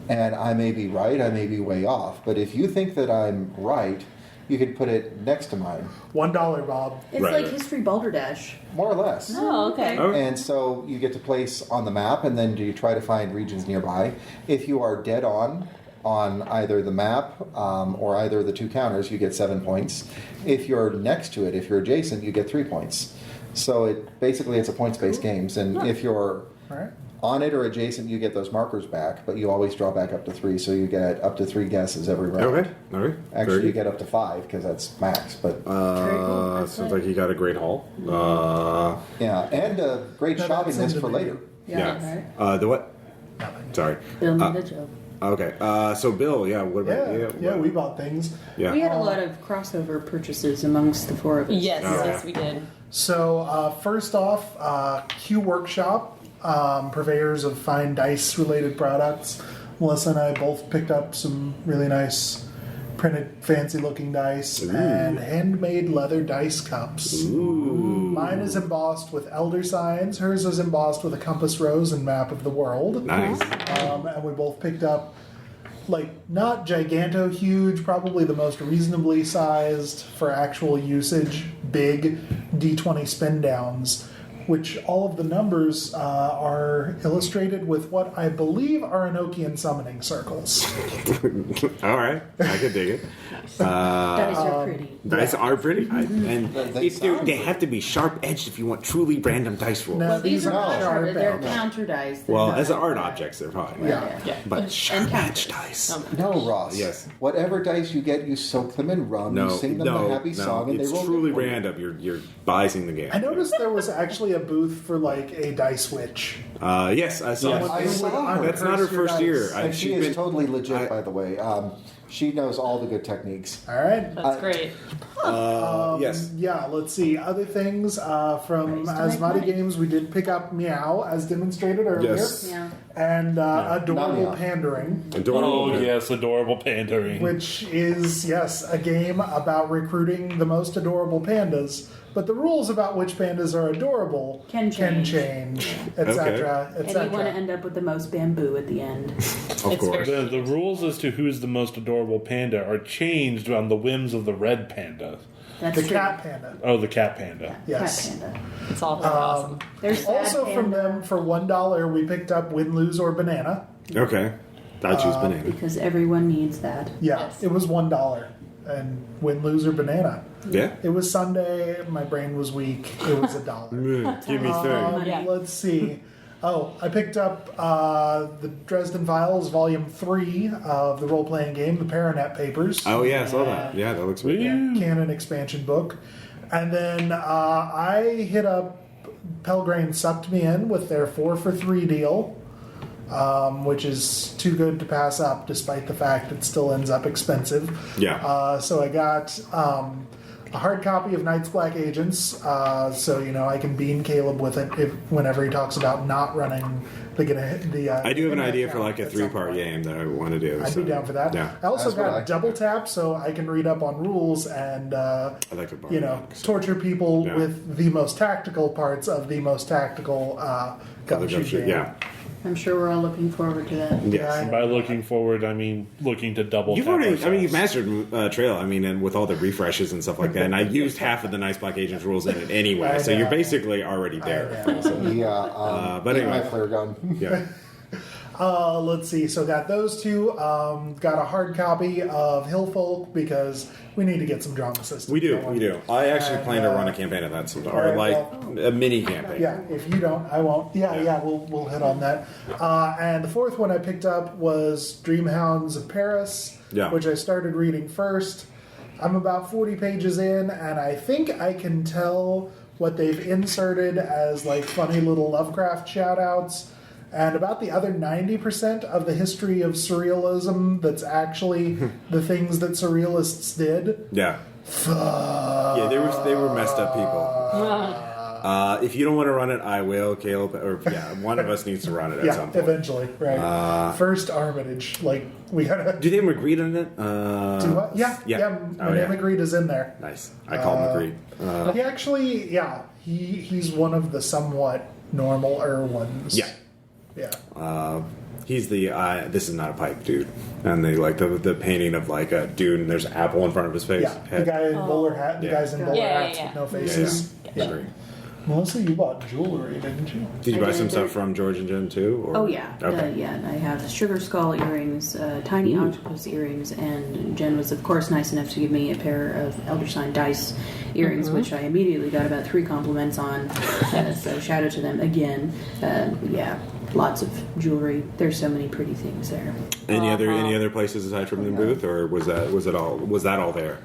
And I may be right, I may be way off. But if you think that I'm right, you can put it next to mine, $1, Bob. It's Right, like right. History Balderdash. more or less. Oh, okay. Okay. And so you get to place on the map, and then you try to find regions nearby. If you are dead on either the map or either of the two counters, you get 7 points. If you're next to it, if you're adjacent, you get 3 points. So it's a points-based games, and if you're All right. on it or adjacent, you get those markers back, but you always draw back up to 3, so you get up to 3 guesses every round. Okay. All right. Actually, Very you good. get up to 5 because that's max. But Sounds like you got a great haul. yeah, and a great No, shopping that's list in for the later. Yeah. Right. The what? Sorry. Bill made a joke. Okay. So Bill, yeah. What about Yeah, we bought things. Yeah. We had a lot of crossover purchases amongst the four of us. Yes, Oh, yes, we did. So first off, Q Workshop, purveyors of fine dice-related products. Melissa and I both picked up some really nice printed, fancy-looking dice and handmade leather dice cups. Mine is embossed with elder signs. Hers is embossed with a compass rose and map of the world. Nice. And we both picked up, like, not giganto huge, probably the most reasonably sized for actual usage, big D20 spin downs, which all of the numbers are illustrated with what I believe are Enochian summoning circles. All right. I could dig it. Dice are pretty. Dice are pretty. And They they have to be sharp edged if you want truly random dice rolls. No, Well, these are No. not sharp. They're edged. counter dice. They're Well, not- as art objects, they're fine. Yeah. But sharp counters. edged dice. No, Ross. Yes. Whatever dice you get, you soak them in rum, No, you sing them a happy song, and it's they roll truly good for you. random. You're biasing the game. I noticed there was actually a booth for, like, a dice witch. Yes, I saw. I saw her. That's not her first year. And she is totally legit, I- by the way. She knows all the good techniques. All right. That's great. Yes. Yeah, let's see. Other things from Ways to make Asmati money. Games, we did pick up Meow, as demonstrated earlier. Yes. Yeah. And Adorable Not Meow. Pandering, Adorable. Oh, yes, adorable pandering. which is, yes, a game about recruiting the most adorable pandas. But the rules about which pandas are adorable Can change. etc., And you want to etc. end up with the most bamboo at the end. Of It's course. very- The rules as to who's the most adorable panda are changed on the whims of the red panda. That's The true. cat panda. Oh, the cat panda. Yes. Cat panda. It's all very awesome. There's sad Also from panda, them, for $1, we picked up Win, Lose, or Banana. Okay. I choose banana. because everyone needs that. Yeah, Yes. it was $1. And Win, Lose, or Banana. Yeah. It was Sunday. My brain was weak. It was $1. Give me three. Money. Let's see. Oh, I picked up the Dresden Files Volume 3 of the role-playing game, the Paranet Papers. Oh, yeah, I saw that. Yeah, that looks really Yeah, canon expansion book. And then I hit up Pelgrane sucked me in with their 4 for 3 deal, which is too good to pass up, despite the fact it still ends up expensive. Yeah. So I got a hard copy of Night's Black Agents, so I can bean Caleb with it whenever he talks about not running the. I do have an idea for like a at some 3-part point. game that I want to do. I'd be down for that. Yeah. I also That's what got I- Double Tap, so I can read up on rules and I like to borrow that, so- torture people Yeah. with the most tactical parts of the most tactical gumshoe game. Yeah. I'm sure we're all looking forward to that. Yes. Yeah, By looking forward, I mean looking to double. You've tap already, ourselves. you've mastered Trail. I mean, and with all the refreshes and stuff like that, and I used half of the Nice Black Agents rules in it anyway, I so you're know. basically already there. I know. So, Yeah, but anyway. my flare gun. yeah. Let's see. So got those two. Got a hard copy of Hillfolk because we need to get some drama systems. We do, going. we do. I actually And, plan to run a campaign of that sometime, or alright, like a mini campaign. Yeah, if you don't, I won't. Yeah, we'll hit on that. And the fourth one I picked up was Dreamhounds of Paris, Yeah. which I started reading first. I'm about 40 pages in, and I think I can tell what they've inserted as like funny little Lovecraft shout-outs. And about the other 90% of the history of surrealism that's actually the things that surrealists did. Yeah. Yeah, they were messed up people. If you don't want to run it, I will, Caleb. Or one of us needs to run it at some Yeah, point. eventually, right. First Armitage, like we gotta Do they have Magritte in it? do what? Yeah. Oh, yeah. Magritte is in there. Nice. I call him Magritte. He actually, he's one of the somewhat normaler ones. Yeah. Yeah. He's the this is not a pipe dude, and they like the painting of like a dude and there's an apple in front of his face. Yeah. The guy in bowler hat. The Yeah. guys in bowler Yeah, hats yeah, with no Yeah, faces. yeah. Agree. Melissa, you bought jewelry, didn't you? Did you I buy some did. stuff from George and Jen too? Or? Oh yeah, Okay. yeah. I have sugar skull earrings, tiny octopus earrings, and Jen was of course nice enough to give me a pair of Elder Sign dice earrings, which I immediately got about 3 compliments on. So shout out to them again. Yeah, lots of jewelry. There's so many pretty things there. Any other places aside from the booth, or was that all there?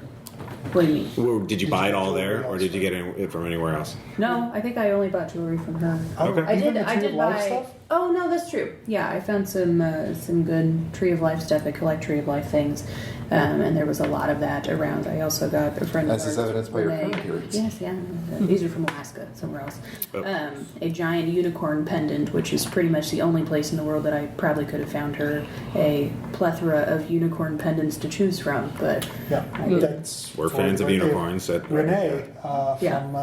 What do you mean? Or did you buy it all there, or did you get it from anywhere else? No, I think I only bought jewelry from her. Okay. I Even did. the I Tree did of Life buy. stuff? Oh no, that's true. Yeah, I found some good Tree of Life stuff. I collect Tree of Life things, and there was a lot of that around. I also got a friend. As of is ours, evidenced by your Renee- current earrings. Yes, yeah. These are from Alaska, somewhere else. Oh. A giant unicorn pendant, which is pretty much the only place in the world that I probably could have found her a plethora of unicorn pendants to choose from. But Yeah. I did. That's We're fans of right there. unicorns. Renee Yeah. from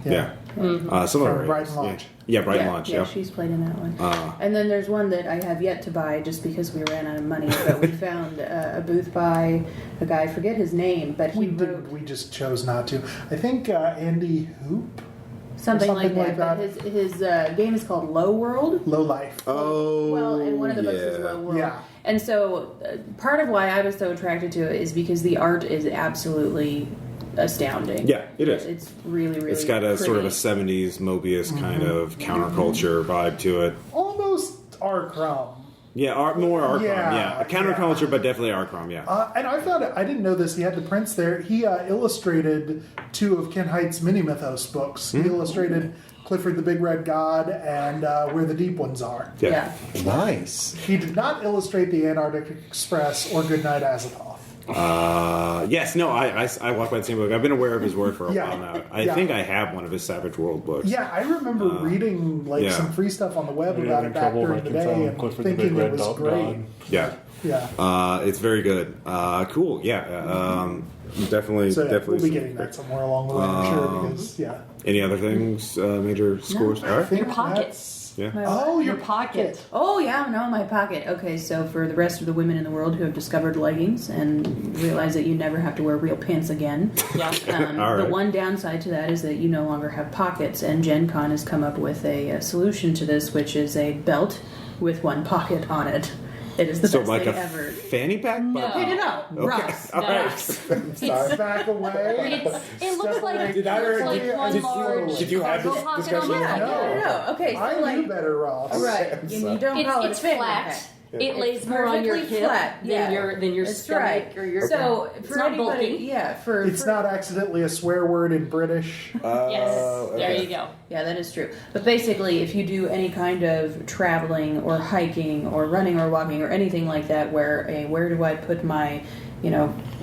Yeah. Mm-hmm. Some of From our Brighton Launch. Yeah, Brighton yeah, Launch. yeah, Yeah. she's played in that one. And then there's one that I have yet to buy just because we ran out of money. But we found a booth by a guy, I forget his name, but he We wrote didn't. We just chose not to. I think Andy Hoop, something like something that. like But his game is called Low World. Low Life. Oh. Well, and one of the books is yeah. Low World. Yeah. And so part of why I was so attracted to it is because the art is absolutely astounding. Yeah, it is. It's really, really It's got a sort of a pretty. 70s Mobius kind of counterculture vibe to it. Almost Arcrum. Yeah, more Arkham. Yeah, Yeah, counterculture, but definitely Arkham. Yeah. And I found it. I didn't know this. He had the prints there. He illustrated 2 of Ken Height's mini mythos books. He illustrated Clifford the Big Red God and Where the Deep Ones Are. Yeah. Nice. He did not illustrate the Antarctic Express or Goodnight Azathoth. Yes, no, I walk by the same book. I've been aware of his work for a Yeah. while now. I Yeah. think I have one of his Savage World books. Yeah, I remember reading yeah. some free stuff on the web You're about having it back trouble during the day reconciling and Clifford the Big thinking it Red was Dog. great. Yeah. Yeah. It's very good. Cool. Yeah. Definitely. So definitely. we'll be getting that somewhere along the way, I'm sure. Because Any other things? Major scores? All I right. think Your pocket. that's- Yeah. Oh, Your pocket. Oh yeah, no, my pocket. Okay, so for the rest of the women in the world who have discovered leggings and realize that you never have to wear real pants again, Yeah. All the right. one downside to that is that you no longer have pockets. And Gen Con has come up with a solution to this, which is a belt with one pocket on it. It is the So best like thing a ever. fanny pack? No. Okay, no. Okay. Ross. All No. right. I'm sorry. Back away. It looks like Did I it's already- like one did- large did you have cargo this pocket discussion? on the Yeah, side. no. Okay, so I like, knew better, Ross. right. I'm You sorry. don't call it It's a fanny flat. pack. It lays It's more on your perfectly hip flat, yeah. than your That's stomach right. or your. So It's for not anybody, bulky. yeah, for It's not accidentally a swear word in British. Yes, Oh, there okay. you go. yeah, that is true. But basically, if you do any kind of traveling or hiking or running or walking or anything like that, where do I put my,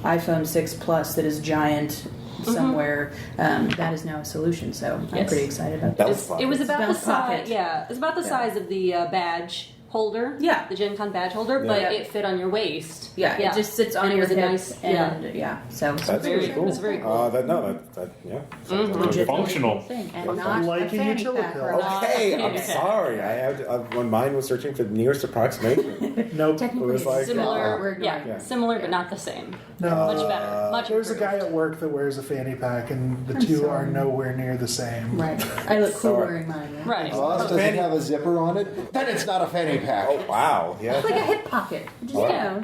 iPhone 6 Plus that is giant somewhere, that is now a solution. So I'm Yes. pretty excited about Belt that. pocket. It was about the Belt pocket. size. Yeah, it was about the size of the badge holder. Yeah. the Gen Con badge holder, Yeah. but Yeah. it fit on your waist. Yeah, it just sits on And it your was a hip, nice- and so That's very- really cool. it was very cool. That yeah. Sounds really good. Functional. thing, and Like not a a fanny utility pack pill. or not Okay, a I'm fanny pack. sorry. I had when mine was searching for the nearest approximation. Nope. Technically, It was like, it's Similar, we're ignoring Yeah. similar, but not the same. No. Much better. Much There's a improved. guy at work that wears a fanny pack, and the I'm two sorry. are nowhere near the same. Right. I look cool Sorry. wearing mine. Right. Ross doesn't Fanny- have a zipper on it. Then it's not a fanny pack. oh wow, yeah. It's like a hip pocket. Just,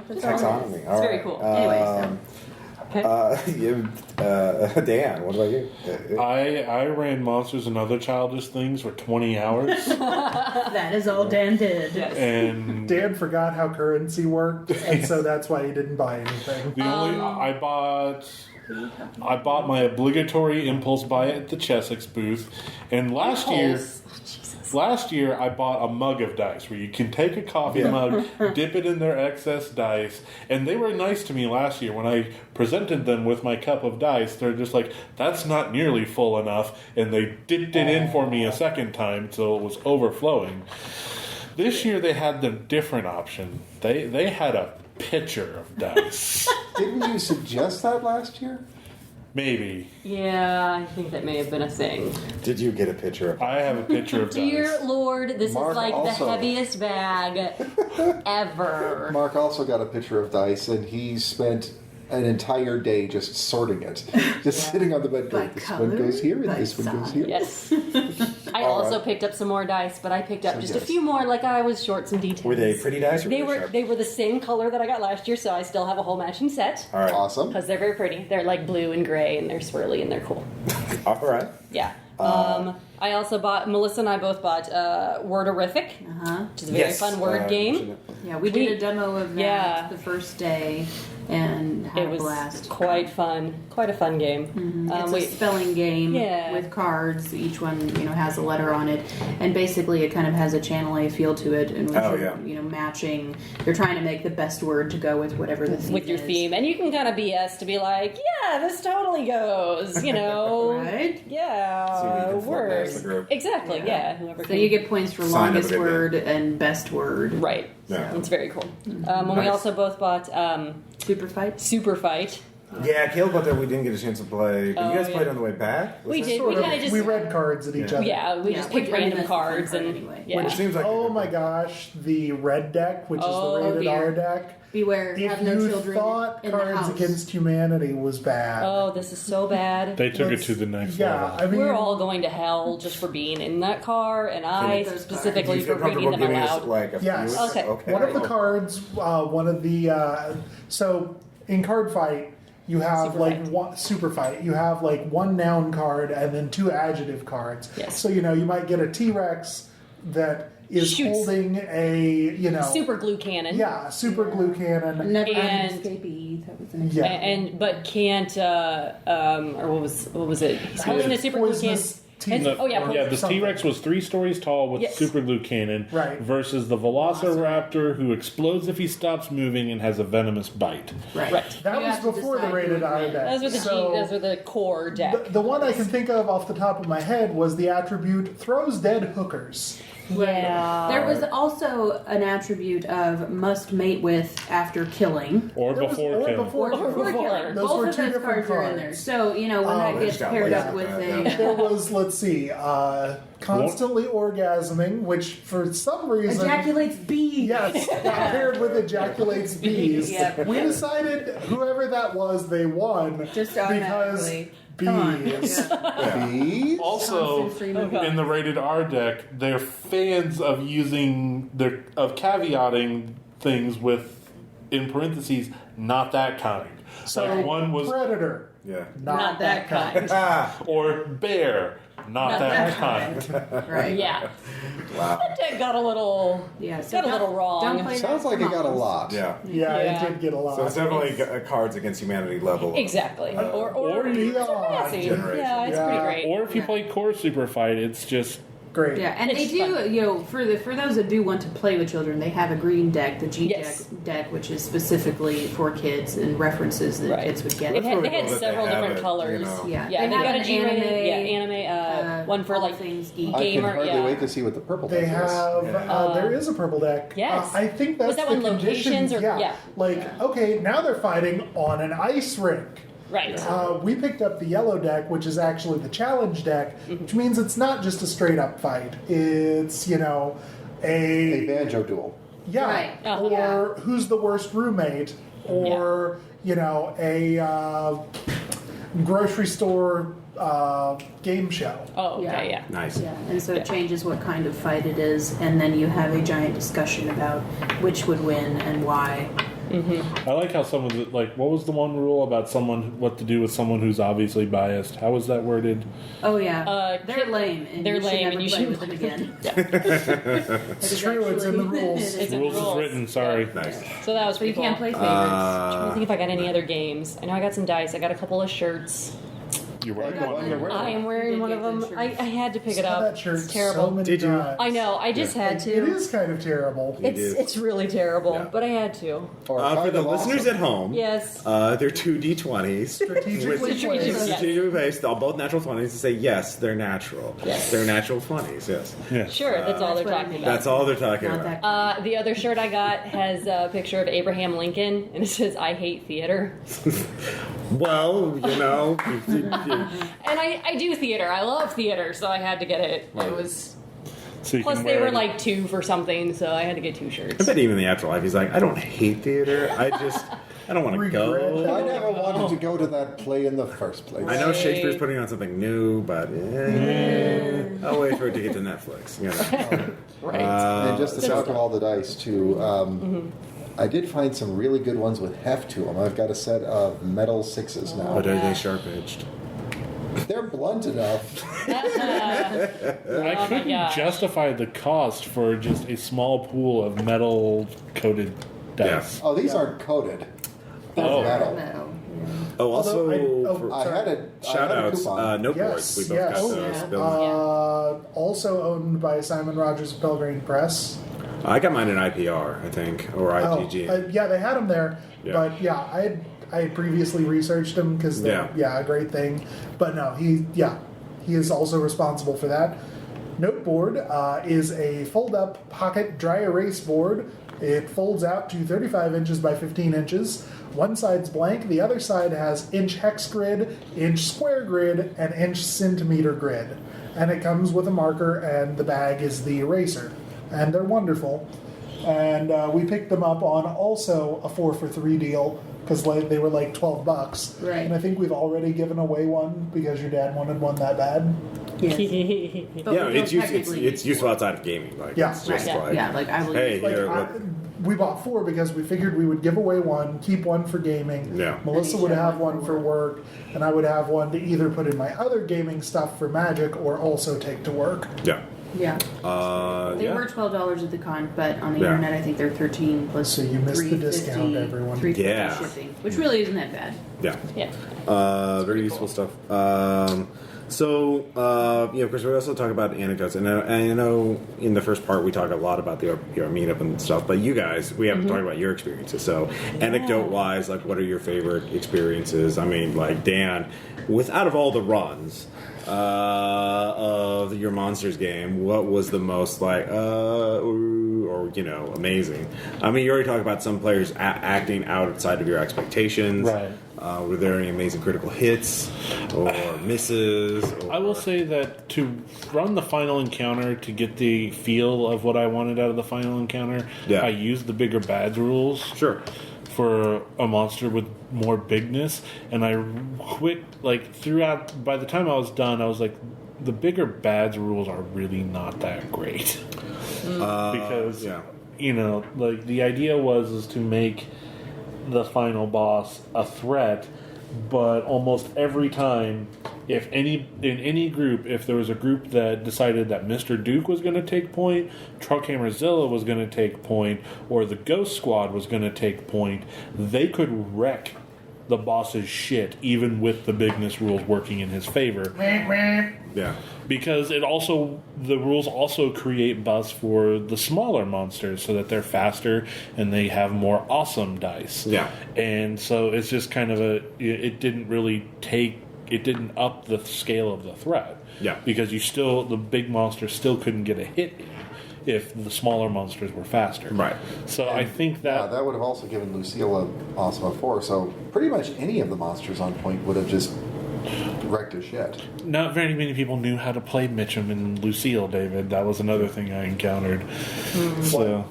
that's all. Taxonomy. All It's very right. cool. Anyway, Dan, what about you? I ran Monsters and Other Childish Things for 20 hours, that is all Dan did. Yes. and Dan forgot how currency worked, and so that's why he didn't buy anything. the only I bought my obligatory impulse buy at the Chessex booth, and last year I bought a mug of dice where you can take a coffee Yeah. mug, dip it in their excess dice, and they were nice to me last year when I presented them with my cup of dice. They're just like, that's not nearly full enough, and they dipped it in for me a second time so it was overflowing. This year they had the different option. They had a pitcher of dice. Didn't you suggest that last year? Maybe. Yeah, I think that may have been a thing. Did you get a picture of I have a pitcher of Dear dice. Lord, this Mark is like also- the heaviest bag ever. Mark also got a picture of dice, and he spent an entire day just sorting it. Just sitting on the bed going, By this color, one goes here, and by this one goes size. here. Yes. I also picked up some more dice, but I picked up just a dice. few more, like I was short some details. Were they pretty dice or They were were sharp? they were the same color that I got last year, so I still have a whole matching set. All right. Awesome. Because they're very pretty. They're like blue and gray, and they're swirly, and they're cool. All right. Yeah. I also bought, Melissa and I both bought Wordorific, which is a very Yes. fun word game. Yeah, we did a demo of that Yeah. the first day and had It a was blast. quite fun. Quite a fun game. It's a spelling game Yeah. with cards. Each one, has a letter on it, and basically it kind of has a Channel A feel to it. And Oh, you're, yeah. matching. You're trying to make the best word to go with whatever the theme with your is. theme, and you can kind of BS to be like, yeah, this totally goes, Right? Yeah, So you can float past words. the group. Exactly, yeah. Whoever So can. you get points for Sign of a longest good word and best word. right. Yeah. It's very cool. And we Nice. also both bought Super fight. Super Fight. Yeah, Caleb, but we didn't get a chance to play. But you guys yeah. played on the way back. Was We that- did. Sort We of. kind of just We read cards at each other. yeah, we just picked I mean, random that's the fun cards part and anyway. yeah. Which seems like Oh a good my one. gosh, the red deck, which Oh, is the rated dear. R deck. Beware, If have no you children thought in the Cards house. Against Humanity was bad, Oh, this is so bad. They took it let's- to the next yeah, level. I mean, We're all going to hell just for being in that car, and I those cards. Do specifically you feel for reading comfortable them giving us aloud. like a Yes. few? Okay. one of the cards, one of the so in Card Fight. You have Super like Fight. one super fight. You have like one noun card and then two adjective cards. Yes. So you might get a T-Rex that is Shoots. holding a Super glue cannon. yeah super glue cannon. Never And- escapee. That was an Yeah. And but can't or what was it? He's holding a super glue cannon. Poisonous teeth. Oh yeah, Yeah, the something. T-Rex was 3 stories tall with Yes. super glue cannon Right. versus the Velociraptor who explodes if he stops moving and has a venomous bite. Right. Right. That You was have to before the decide rated who R would win. deck. Those were the So those were the core deck. the one I can think of off the top of my head was the attribute throws dead hookers. Yeah. There was also an attribute of must mate with after killing. Or There was- before or killing. before Or before Before. killing. Those Both were of two those different cards are in there. cards. So, when I that just gets got paired lazy up with with that, a There was, let's see, constantly orgasming, which for some reason, ejaculates bees. yes, got paired with ejaculates bees. Yep. We decided whoever that was, they won Just because automatically. Come on. bees. Yeah. Bees? Also, Constant stream of in the rated R deck, they're fans of using of caveating things with, in parentheses, not that kind. So Like one was, Predator. Yeah. Not that kind. or bear, not that kind. Right. Yeah. Wow. That deck got a little Yeah. So got a little wrong. Don't play Sounds that like it got a Commons. lot. Yeah. Yeah, Yeah. it did get a lot. So it's definitely Cards Against Humanity level. Exactly. Or Beyond. fancy. generation. Yeah, it's Yeah. pretty great. Or if you play Core Super Fight, it's just Great. Yeah, and It's they do. fun. You know, for those that do want to play with children, they have a green deck, the G Yes. deck, which is specifically for kids and references that Right. kids would get. They had cool that they several have different it, colors. you know. Yeah, Yeah, they they have got a an G-rated, anime, one for all like things geek. I can gamer. hardly Yeah. wait to see what the purple They deck is. have. There is a purple deck. Yes. I think that's Was that the one locations conditions. or- yeah. yeah. Like, okay, now they're fighting on an ice rink. Right. We picked up the yellow deck, which is actually the challenge deck, Mm-hmm. which means it's not just a straight up fight. It's, A banjo duel. yeah, Right. Uh-huh. or Yeah. who's the worst roommate, or a grocery store game show. Oh, okay, yeah. Nice. Yeah, and so it changes what kind of fight it is, and then you have a giant discussion about which would win and why. I like how some of the, like, what was the one rule about what to do with someone who's obviously biased? How was that worded? Oh yeah, they're kid- lame, and they're you should lame, never and you play should- with them again. It's true, it's in the rules. It's in Rules is rules. written, sorry. Nice. So that was So pretty you cool. can't play favorites. I'm trying to think if I got any other games. I know I got some dice. I got a couple of shirts. You're I right. got one you're wearing. I am wearing did one get of them. good I shirts. had to pick it Saw up. that shirt It's terrible. so many Did you? times. I know. I just had to. It is kind of terrible. It is. It's really terrible, Yeah. but I had to. Or For kind the of listeners awesome. at home, Yes. they're two D20s. Strategically With- Strategic, placed. yes. Strategically based, all both natural 20s to say yes, they're natural. Yes. They're natural 20s, yes. Yeah. Sure, that's all they're That's what I talking mean. about. That's all they're talking Not about. that. The other shirt I got has a picture of Abraham Lincoln, and it says "I hate theater." Well, And I do theater. I love theater, so I had to get it. It was So you plus can they wear were it- like 2 for something, so I had to get 2 I shirts. bet even in the afterlife, he's like, I don't hate theater. I don't want to Regret go. I never wanted to go to that play in the first place. I know Shakespeare's putting on something new, but I'll wait for it to get to Netflix. You know. Right. And just to talk to all the dice, too, I did find some really good ones with heft to them. I've got a set of metal 6s now. But are they sharp edged? They're blunt enough. I my couldn't gosh. justify the cost for just a small pool of metal coated dice. Oh, these aren't coated. They're Oh. metal. No. Oh, also, Although I had a shout outs, coupon. note Yes, boards. We both yes. got Oh, those. yeah. Bill- Also owned by Simon Rogers of Pelgrane Press. I got mine in IPR, I think, or IGG. Yeah, they had them there, Yeah. but yeah, I had previously researched them because they're a great thing. But no, he is also responsible for that. Noteboard is a fold-up pocket dry erase board. It folds out to 35 inches by 15 inches. One side's blank, the other side has inch hex grid, inch square grid, and inch centimeter grid. And it comes with a marker, and the bag is the eraser. And they're wonderful. And we picked them up on also a 4 for 3 deal because they were like $12. Right. And I think we've already given away one because your dad wanted one that bad. Yes. But Yeah, we it's don't useful. It's useful outside of gaming. Like, Yeah. it's just Right, like, yeah, like I will. hey, Like, here, look. we bought 4 because we figured we would give away one, keep one for gaming. Yeah. Melissa And would each have have one one for work, and I would have one to either put in my other gaming stuff for Magic or also take to work. Yeah. Yeah. They Yeah. were $12 at the con, but on the Yeah. internet I think they're 13 plus. So you missed the $3.50 discount, everyone. $3.50 Yeah. shipping, which really isn't that bad. Yeah. Yeah. Very useful stuff. Of course, we also talk about anecdotes, and I know in the first part we talk a lot about the meetup and stuff. But you guys, we haven't talked about your experiences. So, anecdote-wise, like, what are your favorite experiences? I mean, like Dan, out of all the runs of your Monsters game, what was the most like, amazing? I mean, you already talked about some players acting outside of your expectations. Right. Were there any amazing critical hits or misses? I will say that to run the final encounter to get the feel of what I wanted out of the final encounter, Yeah. I used the bigger bads rules. Sure. For a monster with more bigness, and I quit throughout. By the time I was done, I was like, the bigger bads rules are really not that great because like the idea was to make the final boss a threat, but almost every time, in any group, if there was a group that decided that Mr. Duke was going to take point, Truckhammerzilla was going to take point, or the Ghost Squad was going to take point, they could wreck the boss's shit, even with the bigness rules working in his favor. Yeah. Because the rules also create buffs for the smaller monsters so that they're faster and they have more awesome dice. Yeah. And so it's just kind of it didn't up the scale of the threat. Yeah. Because the big monsters still couldn't get a hit in if the smaller monsters were faster. Right. So I think that would have also given Lucille an awesome 4. So pretty much any of the monsters on point would have just wrecked his shit. Not very many people knew how to play Mitchum and Lucille, David. That was another thing I encountered. So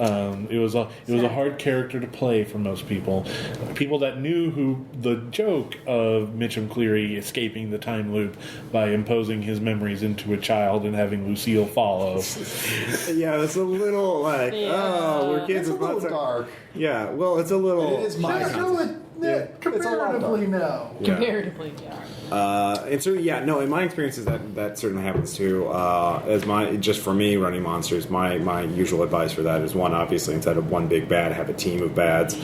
it was a hard character to play for most people. People that knew the joke of Mitchum Cleary escaping the time loop by imposing his memories into a child and having Lucille follow. Yeah, that's a little like, we're kids. It's a little dark. Yeah, well, it's a little. It is my comparatively, no. Yeah. Comparatively, yeah. And so, in my experiences, that certainly happens too. Just for me running monsters, my usual advice for that is one, obviously, instead of one big bad, have a team of bads,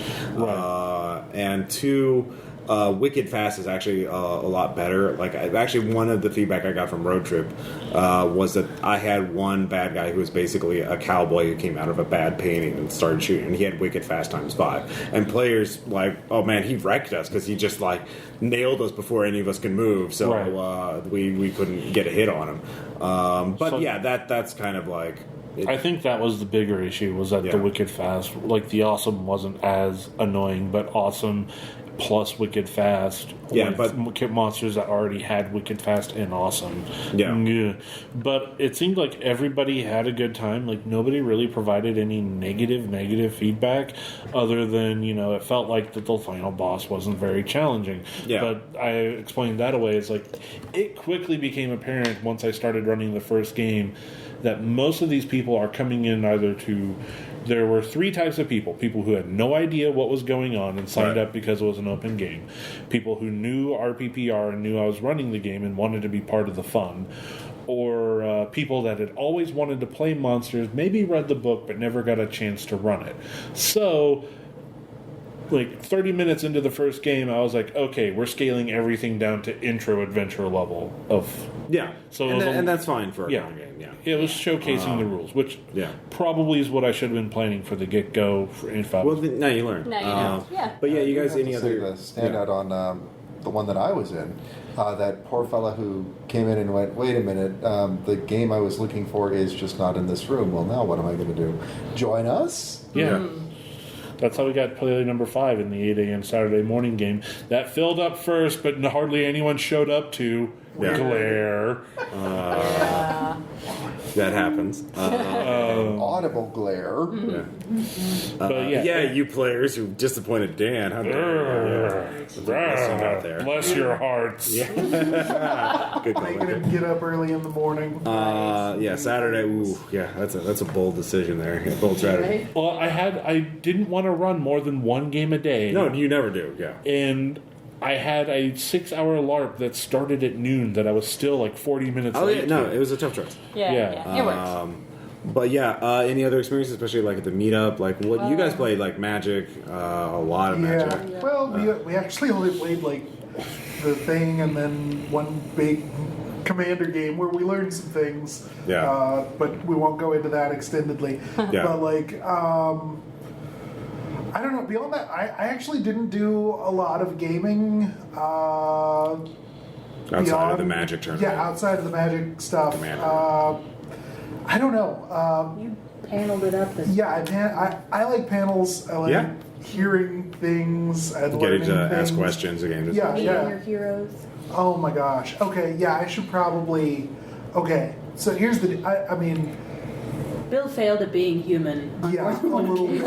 and two. Wicked Fast is actually a lot better. Like, actually, one of the feedback I got from Road Trip was that I had one bad guy who was basically a cowboy who came out of a bad painting and started shooting, and he had Wicked Fast ×5. And players like, oh man, he wrecked us because he just like nailed us before any of us could move. So we couldn't get a hit on him. That's kind of like. I think that was the bigger issue, was that the Wicked Fast, like the Awesome wasn't as annoying, but Awesome plus Wicked Fast with monsters that already had Wicked Fast and Awesome. Yeah. But it seemed like everybody had a good time. Like, nobody really provided any negative feedback other than, it felt like that the final boss wasn't very challenging. Yeah. But I explained that away. It's like, it quickly became apparent once I started running the first game that most of these people are coming in either to... There were 3 types of people. People who had no idea what was going on and signed up because it was an open game. People who knew RPPR and knew I was running the game and wanted to be part of the fun. Or people that had always wanted to play monsters, maybe read the book, but never got a chance to run it. So... like 30 minutes into the first game, I was like, okay, we're scaling everything down to intro adventure level of... Yeah, so and that's fine for a game, It was showcasing the rules, which probably is what I should have been planning for the get-go. Now you learn. Now you know. Yeah. But you guys, any other... The standout on the one that I was in, that poor fella who came in and went, wait a minute, the game I was looking for is just not in this room. Well, now what am I going to do? Join us? Yeah. That's how we got player number 5 in the 8 a.m. Saturday morning game. That filled up first, but hardly anyone showed up to glare. That happens. Audible glare. You players who disappointed Dan. How dare you? Out there. Bless your hearts. Good Making him get up early in the morning. Saturday. Ooh, that's a bold decision there. Bold strategy. Well, I didn't want to run more than one game a day. No, you never do. Yeah. And I had a 6-hour LARP that started at noon that I was still like 40 minutes late. It was a tough choice. Yeah. It worked. But any other experiences, especially like at the meetup? Like, what you guys played, like Magic, a lot of Magic. Yeah. Well, we actually only played like the thing and then one big Commander game where we learned some things. Yeah. But we won't go into that extendedly. But like, I don't know. Beyond that, I actually didn't do a lot of gaming. Outside of the Magic tournament. Yeah, outside of the Magic stuff. I don't know. You paneled it up. I like panels. I like hearing things and getting to things. ask questions again. Meeting your heroes. Oh my gosh. Okay, I should probably... Okay, so here's the... I mean... Bill failed at being human. Yeah, a little bit.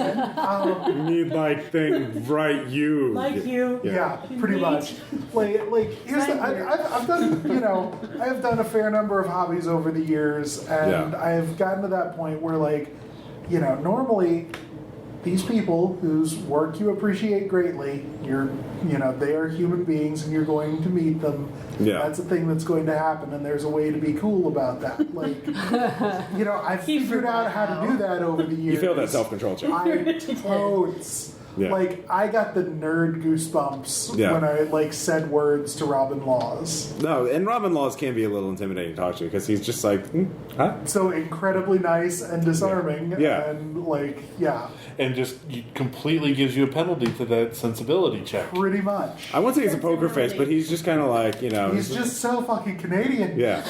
You need my thing right, you. Like you. Yeah, pretty much. Like here's the... I've done, I have done a fair number of hobbies over the years, and I've gotten to that point where, like, normally these people whose work you appreciate greatly, they are human beings and you're going to meet them. Yeah. That's a thing that's going to happen, and there's a way to be cool about that. Like, I've figured out how to do that over the years. You feel that self-control check. I totes. Yeah. Like, I got the nerd goosebumps Yeah. when I, said words to Robin Laws. No, and Robin Laws can be a little intimidating to talk to because he's just like, huh? So incredibly nice and disarming. Yeah. And, yeah. And just completely gives you a penalty to that sensibility check. Pretty much. I won't say he's a poker face, but he's just kind of like, He's just so fucking Canadian. Yeah.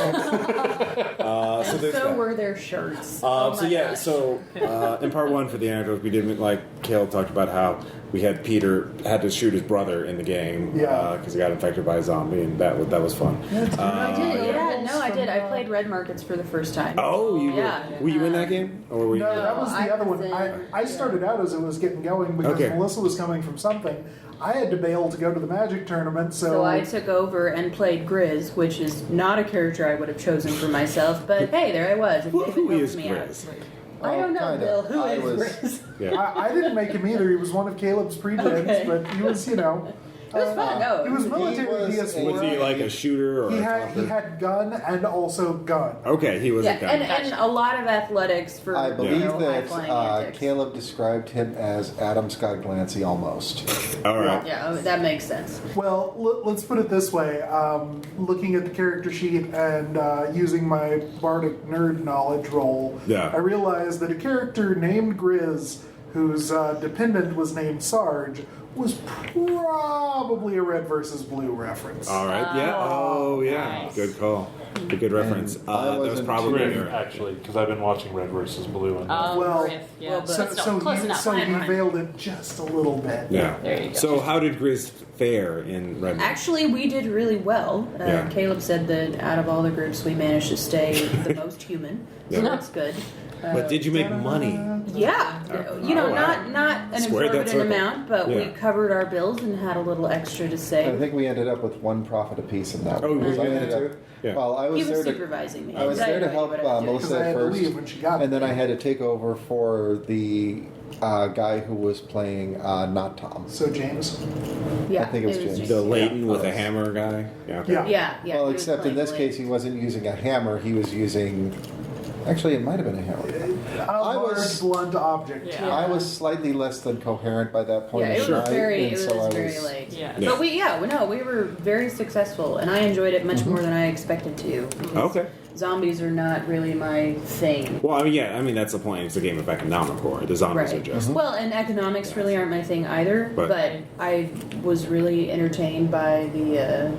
And there's so that. were their shirts. In part one for the anecdotes, we did, Caleb talked about how we had Peter had to shoot his brother in the game because he got infected by a zombie, and that was fun. I did. I did. I played Red Markets for the first time. Oh, were you in that game? Or were you? No, that was the I other was one. I started out as it was getting going because Melissa was coming from something. I had to bail to go to the Magic tournament, So I took over and played Grizz, which is not a character I would have chosen for myself, but hey, there I was. Who is Grizz? I don't know, kinda. Bill. Who I is was- Grizz? Yeah. I didn't make him either. He was one of Caleb's pre-gens, Okay. but he was, It was fun. No, he was military was DS4. Was he like a shooter or He a had talker? he had gun and also gun. Okay, he was Yeah, a guy. and a lot of athletics for I believe that high-flying antics. Caleb described him as Adam Scott Glancy almost. All right. Yeah, that makes sense. Well, let's put it this way. Looking at the character sheet and using my bardic nerd knowledge roll, I realized that a character named Grizz, whose dependent was named Sarge, was probably a red versus blue reference. All right. Yeah. Oh, yeah. nice. Good call. A good reference. I That was wasn't probably Griff, your. actually, because I've been watching Red versus Blue. And Well, Griff, yeah. well, But So, still, close enough. so Fine, he fine. veiled it just a little bit. Yeah. There you go. So how did Grizz fare in Red? Actually, we did really well. Yeah. Caleb said that out of all the groups, we managed to stay the most human. So Yeah. that's good. But did you make money? Yeah, wow. not an Squared that exorbitant circle. amount, but we Yeah. covered our bills and had a little extra to I save. think we ended up with one profit apiece in that. Oh, one. were you So I in ended that up- too? Yeah. Well, I He was was there to supervising me. I was there to help Because Melissa I at had to first, leave when she got and then there. I had to take over for the guy who was playing not Tom. So James. Yeah, I think it was James. The Leighton with a Yeah. hammer guy. Yeah. Okay. Yeah. Yeah. Well, he was except in playing this the case, he wasn't using a hammer. He was using. Actually, it might have been a hammer. A large, was- blunt object. Yeah. I was slightly less than coherent by that point Yeah, in it the was night, very, and it so I was very was. late. Yeah. Yeah. But we were very successful, and I enjoyed it much more than I expected to. Okay. Zombies are not really my thing. Well, that's the point. It's a game of economic core. The zombies are Right. just. Well, and economics really aren't my thing either. But- But I was really entertained by the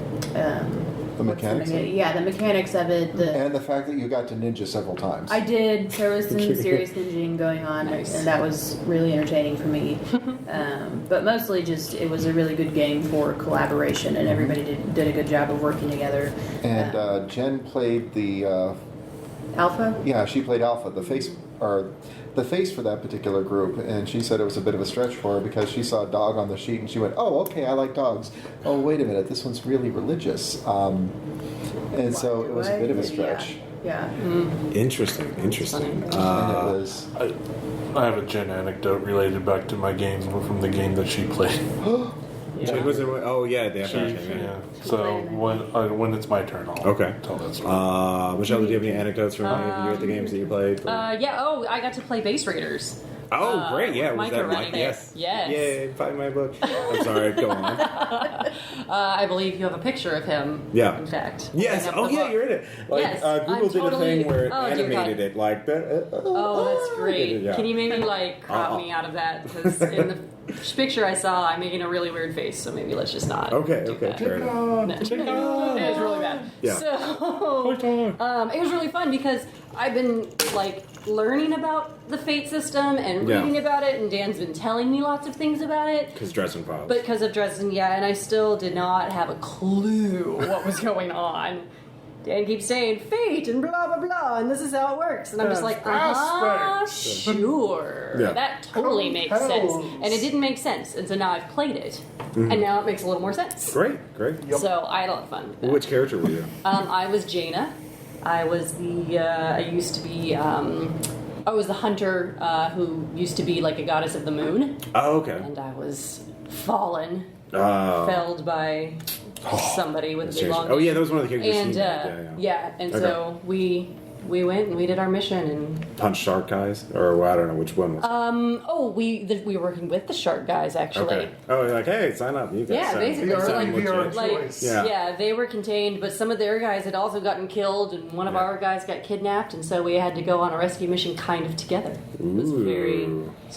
mechanics of it? Yeah, the mechanics of it. And the fact that you got to ninja several times. I did. There was some serious ninjing going on, and that was really entertaining for me. But mostly, just it was a really good game for collaboration, and everybody did a good job of working together. And Jen played the. Alpha. Yeah, she played Alpha, the face for that particular group, and she said it was a bit of a stretch for her because she saw a dog on the sheet and she went, "Oh, okay, I like dogs. Oh, wait a minute, this one's really religious." And so it was a bit of a stretch. Yeah. Interesting. And it was. I have a Jen anecdote related back to my game from the game that she played. Was it, oh yeah, the afternoon game. Yeah. So when it's my turn, I'll Okay. tell that story. Michelle, did you have any anecdotes from any of you at the games that you played? Yeah. Oh, I got to play Base Raiders. Oh, great! Yeah, was Micro that Mike? running it. Yes. Yes. Yay! Find my book. I'm sorry. Go on. I believe you have a picture of him. Yeah. In fact. Yes. Holding up Oh, the yeah, book. you're in it. Like Yes, Google I'm did a totally- thing where it oh, dear animated God. it like that. Oh, that's great. Yeah. Can you maybe like crop me out of that? Because in the picture I saw, I'm making a really weird face. So maybe let's just not. Okay. do Okay. that. Fair enough. No. It was really bad. Yeah. So it was really fun because I've been like learning about the Fate system and Yeah. reading about it, and Dan's been telling me lots of things about it. Because Dresden Files. But because of Dresden, yeah, and I still did not have a clue what was going on. Dan keeps saying fate and blah blah blah, and this is how it works, and I'm just like, sure, Yeah. that totally makes sense, and it didn't make sense, and so now I've played it, and now it makes a little more sense. Great. So I had a lot of fun with that. Which character were you? I was Jaina. I was I used to be I was the hunter who used to be like a goddess of the moon, Oh, okay. and I was felled by somebody with a big long. Oh, yeah, that was one of the characters. And Okay. so we went and we did our mission and Punch shark guys, or well, I don't know which one was. we were working with the shark guys actually. Okay. Oh, you're like, hey, sign up. You guys Yeah, sound- basically, you we're sound like, legit. like Yeah. they were contained, but some of their guys had also gotten killed, and one of our guys got kidnapped, and so we had to go on a rescue mission kind of together. It was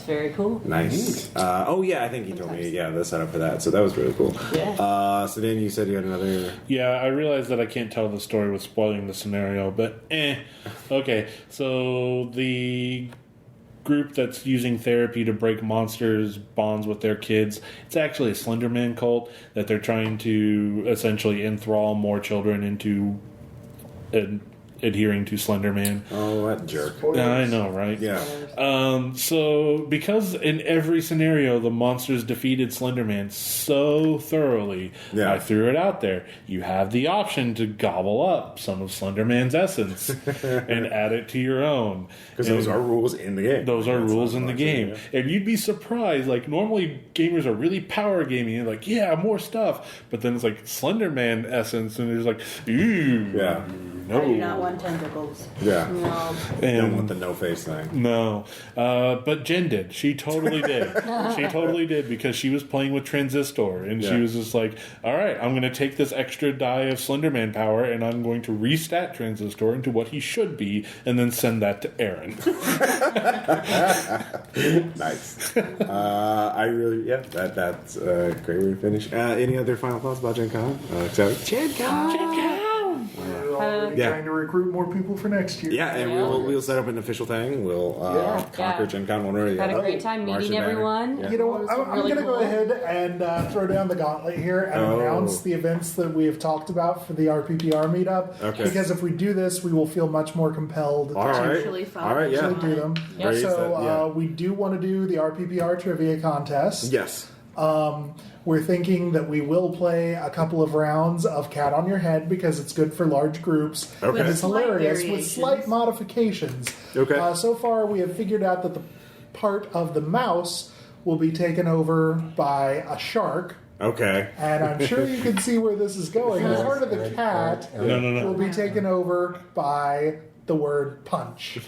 very cool. Nice. Oh yeah, I think he told me. Yeah, the setup for that. So that was really cool. Yeah. So then you said you had another. Yeah, I realize that I can't tell the story with spoiling the scenario, but okay. So the group that's using therapy to break monsters' bonds with their kids, it's actually a Slenderman cult that they're trying to essentially enthrall more children into adhering to Slenderman. Oh, that jerk. I know, right? Yeah. So, because in every scenario the monsters defeated Slenderman so thoroughly, Yeah. I threw it out there. You have the option to gobble up some of Slenderman's essence and add it to your own. Because those are rules in the game. Those are That's rules in the unfortunate, game. And you'd be surprised. Like, normally gamers are really power gaming. And like, yeah, more stuff. But then it's like Slenderman essence. And it's like, ooh. Yeah. No. I do not want tentacles. Yeah. No. You don't And want the no face thing. no, but Jen did. She totally did. She totally did because she was playing with Transistor, and she Yeah. was just like, "All right, I'm going to take this extra die of Slenderman power, and I'm going to restat Transistor into what he should be, and then send that to Aaron." Nice. I really, that's a great way to finish. Any other final thoughts about Gen Con? Gen Con! We're already Yeah. trying to recruit more people for next year. Yeah, and we'll set up an official thing. We'll conquer Yeah. Gen Con one or the Had other. a great time March meeting and Banner. everyone. Yeah. You know what? It was I'm really going to go cool. ahead and throw down the gauntlet here and announce the events that we have talked about for the RPPR meetup. Okay. Because if we do this, we will feel much more compelled All to right. Actually follow All right, yeah. actually do them. Yeah. Raise So that, yeah. we do want to do the RPPR trivia contest. Yes. We're thinking that we will play a couple of rounds of Cat on Your Head because it's good for large groups. Okay. And it's With slight hilarious with variations. slight modifications. Okay. So far, we have figured out that the part of the mouse will be taken over by a shark. Okay. And I'm sure you can see where this is going. The part of the cat No. will be taken over by the word punch.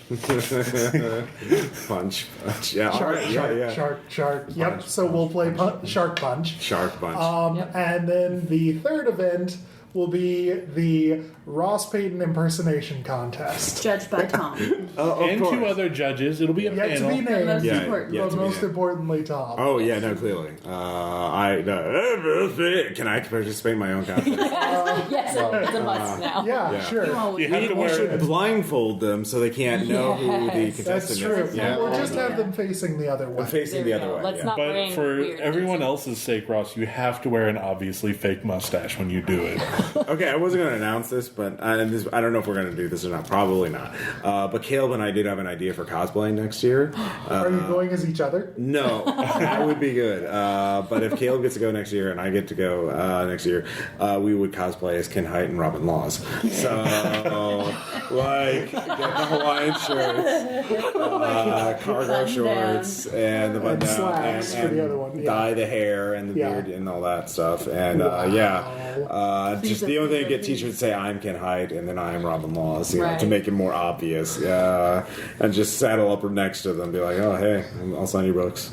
Punch. Yeah. All Shark, right. shark, Yeah. shark. Yep. So we'll play Shark Punch. Shark punch. Yep. And then the third event will be the Ross Payton impersonation contest. Judged by Tom. And two other judges. It'll be a Yet to panel. be The named, most Yeah, important. yeah. but to be most named. importantly, Tom. Oh yeah, no, clearly. Can I participate in my own contest? Yes, it's a must now. Yeah, Yeah. sure. You always You have to We wear should blindfold them so they can't know who the Yes. contestant That's true. is. Yeah. Or just have them facing the other way. Facing There the we other go. way. Let's yeah. not But bring for weird everyone music. else's sake, Ross, you have to wear an obviously fake mustache when you do it. Okay, I wasn't going to announce this, but I don't know if we're going to do this or not. Probably not. But Caleb and I did have an idea for cosplaying next year. Are you going as each other? No, that would be good. But if Caleb gets to go next year and I get to go next year, we would cosplay as Ken Height and Robin Laws. So, like, get the Hawaiian shirts, cargo Button shorts, and the button And down, slacks for the other one, yeah. dye the hair and the Yeah. beard and all that stuff. And just the only thing to get t-shirts say I'm Ken Height and then I am Robin Laws, you know, Right. to make it more obvious. And just saddle up next to them, and be like, oh hey, I'll sign your books.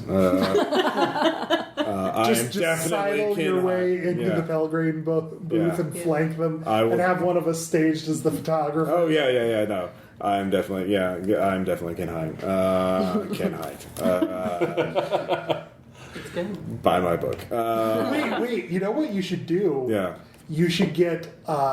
Just sidle your way into the Pelgrane booth Yeah. and flank them I will- and have one of us staged as the photographer. Oh yeah. No, I'm definitely Ken Height. Ken Height. It's good. Buy my book. Wait, you know what you should do? Yeah. You should get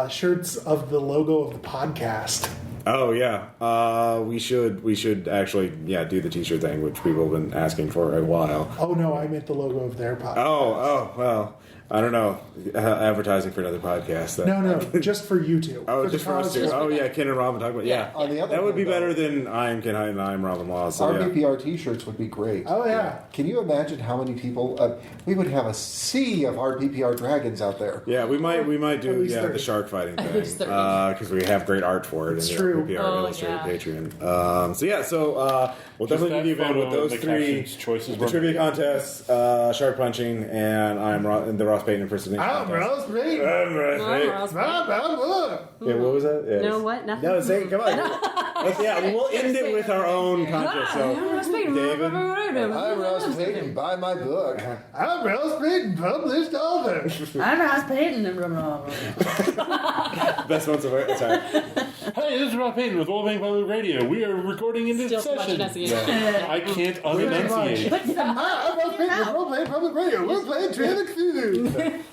shirts of the logo of the podcast. Oh yeah. We should actually do the t-shirt thing, which people have been asking for a while. Oh no, I meant the logo of their podcast. Oh well. I don't know, advertising for another podcast. No, just for you two. Oh, For just the for us cause two. of- Oh, yeah, Ken and Robin talk about On the other that would be hand, better though, than I am Ken Hyde and I am Robin Laws. So, yeah. RPPR T-shirts would be great. Oh, yeah. Can you imagine how many people? We would have a sea of RPPR dragons out there. Yeah, we might At do least the 30. shark fighting thing least 30. because we have great art for it It's in true. the RPPR Oh, Illustrated yeah. Patreon. We'll Just definitely give you that event with photo those and the three captions, choices the were trivia made. contest, shark punching, and the Ross Payton impersonation I'm contest. Ross Payton. I'm Ross No, Payton. Ross- Yeah, what was that? Yes. No, what? Nothing. No, say, come on. We'll end it with our own contest. So, David. I'm Ross Payton. Buy my book. I'm Ross Payton, published author. I'm Ross Payton. Best months of art. Sorry. Hey, this is Rob Payton with Limping Public Radio. We are recording in this Still so much session. enunciation. I can't unenunciate. I'm Ross Payton with Role-Playing Public Radio. We're playing Trinity.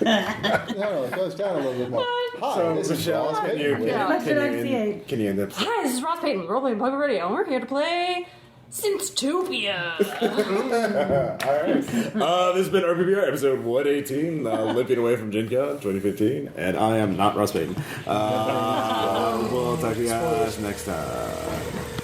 No, it goes down a little bit more. Hi, So, this is Michelle, Ross can you, Payton. can you end up? Hi, this is Ross Payton with Roleplaying Public Radio, and we're here to play Synstopia. This has been RPPR episode 118, Limping Away from Gen Con 2015, and I am not Ross Payton. We'll talk to you guys next time.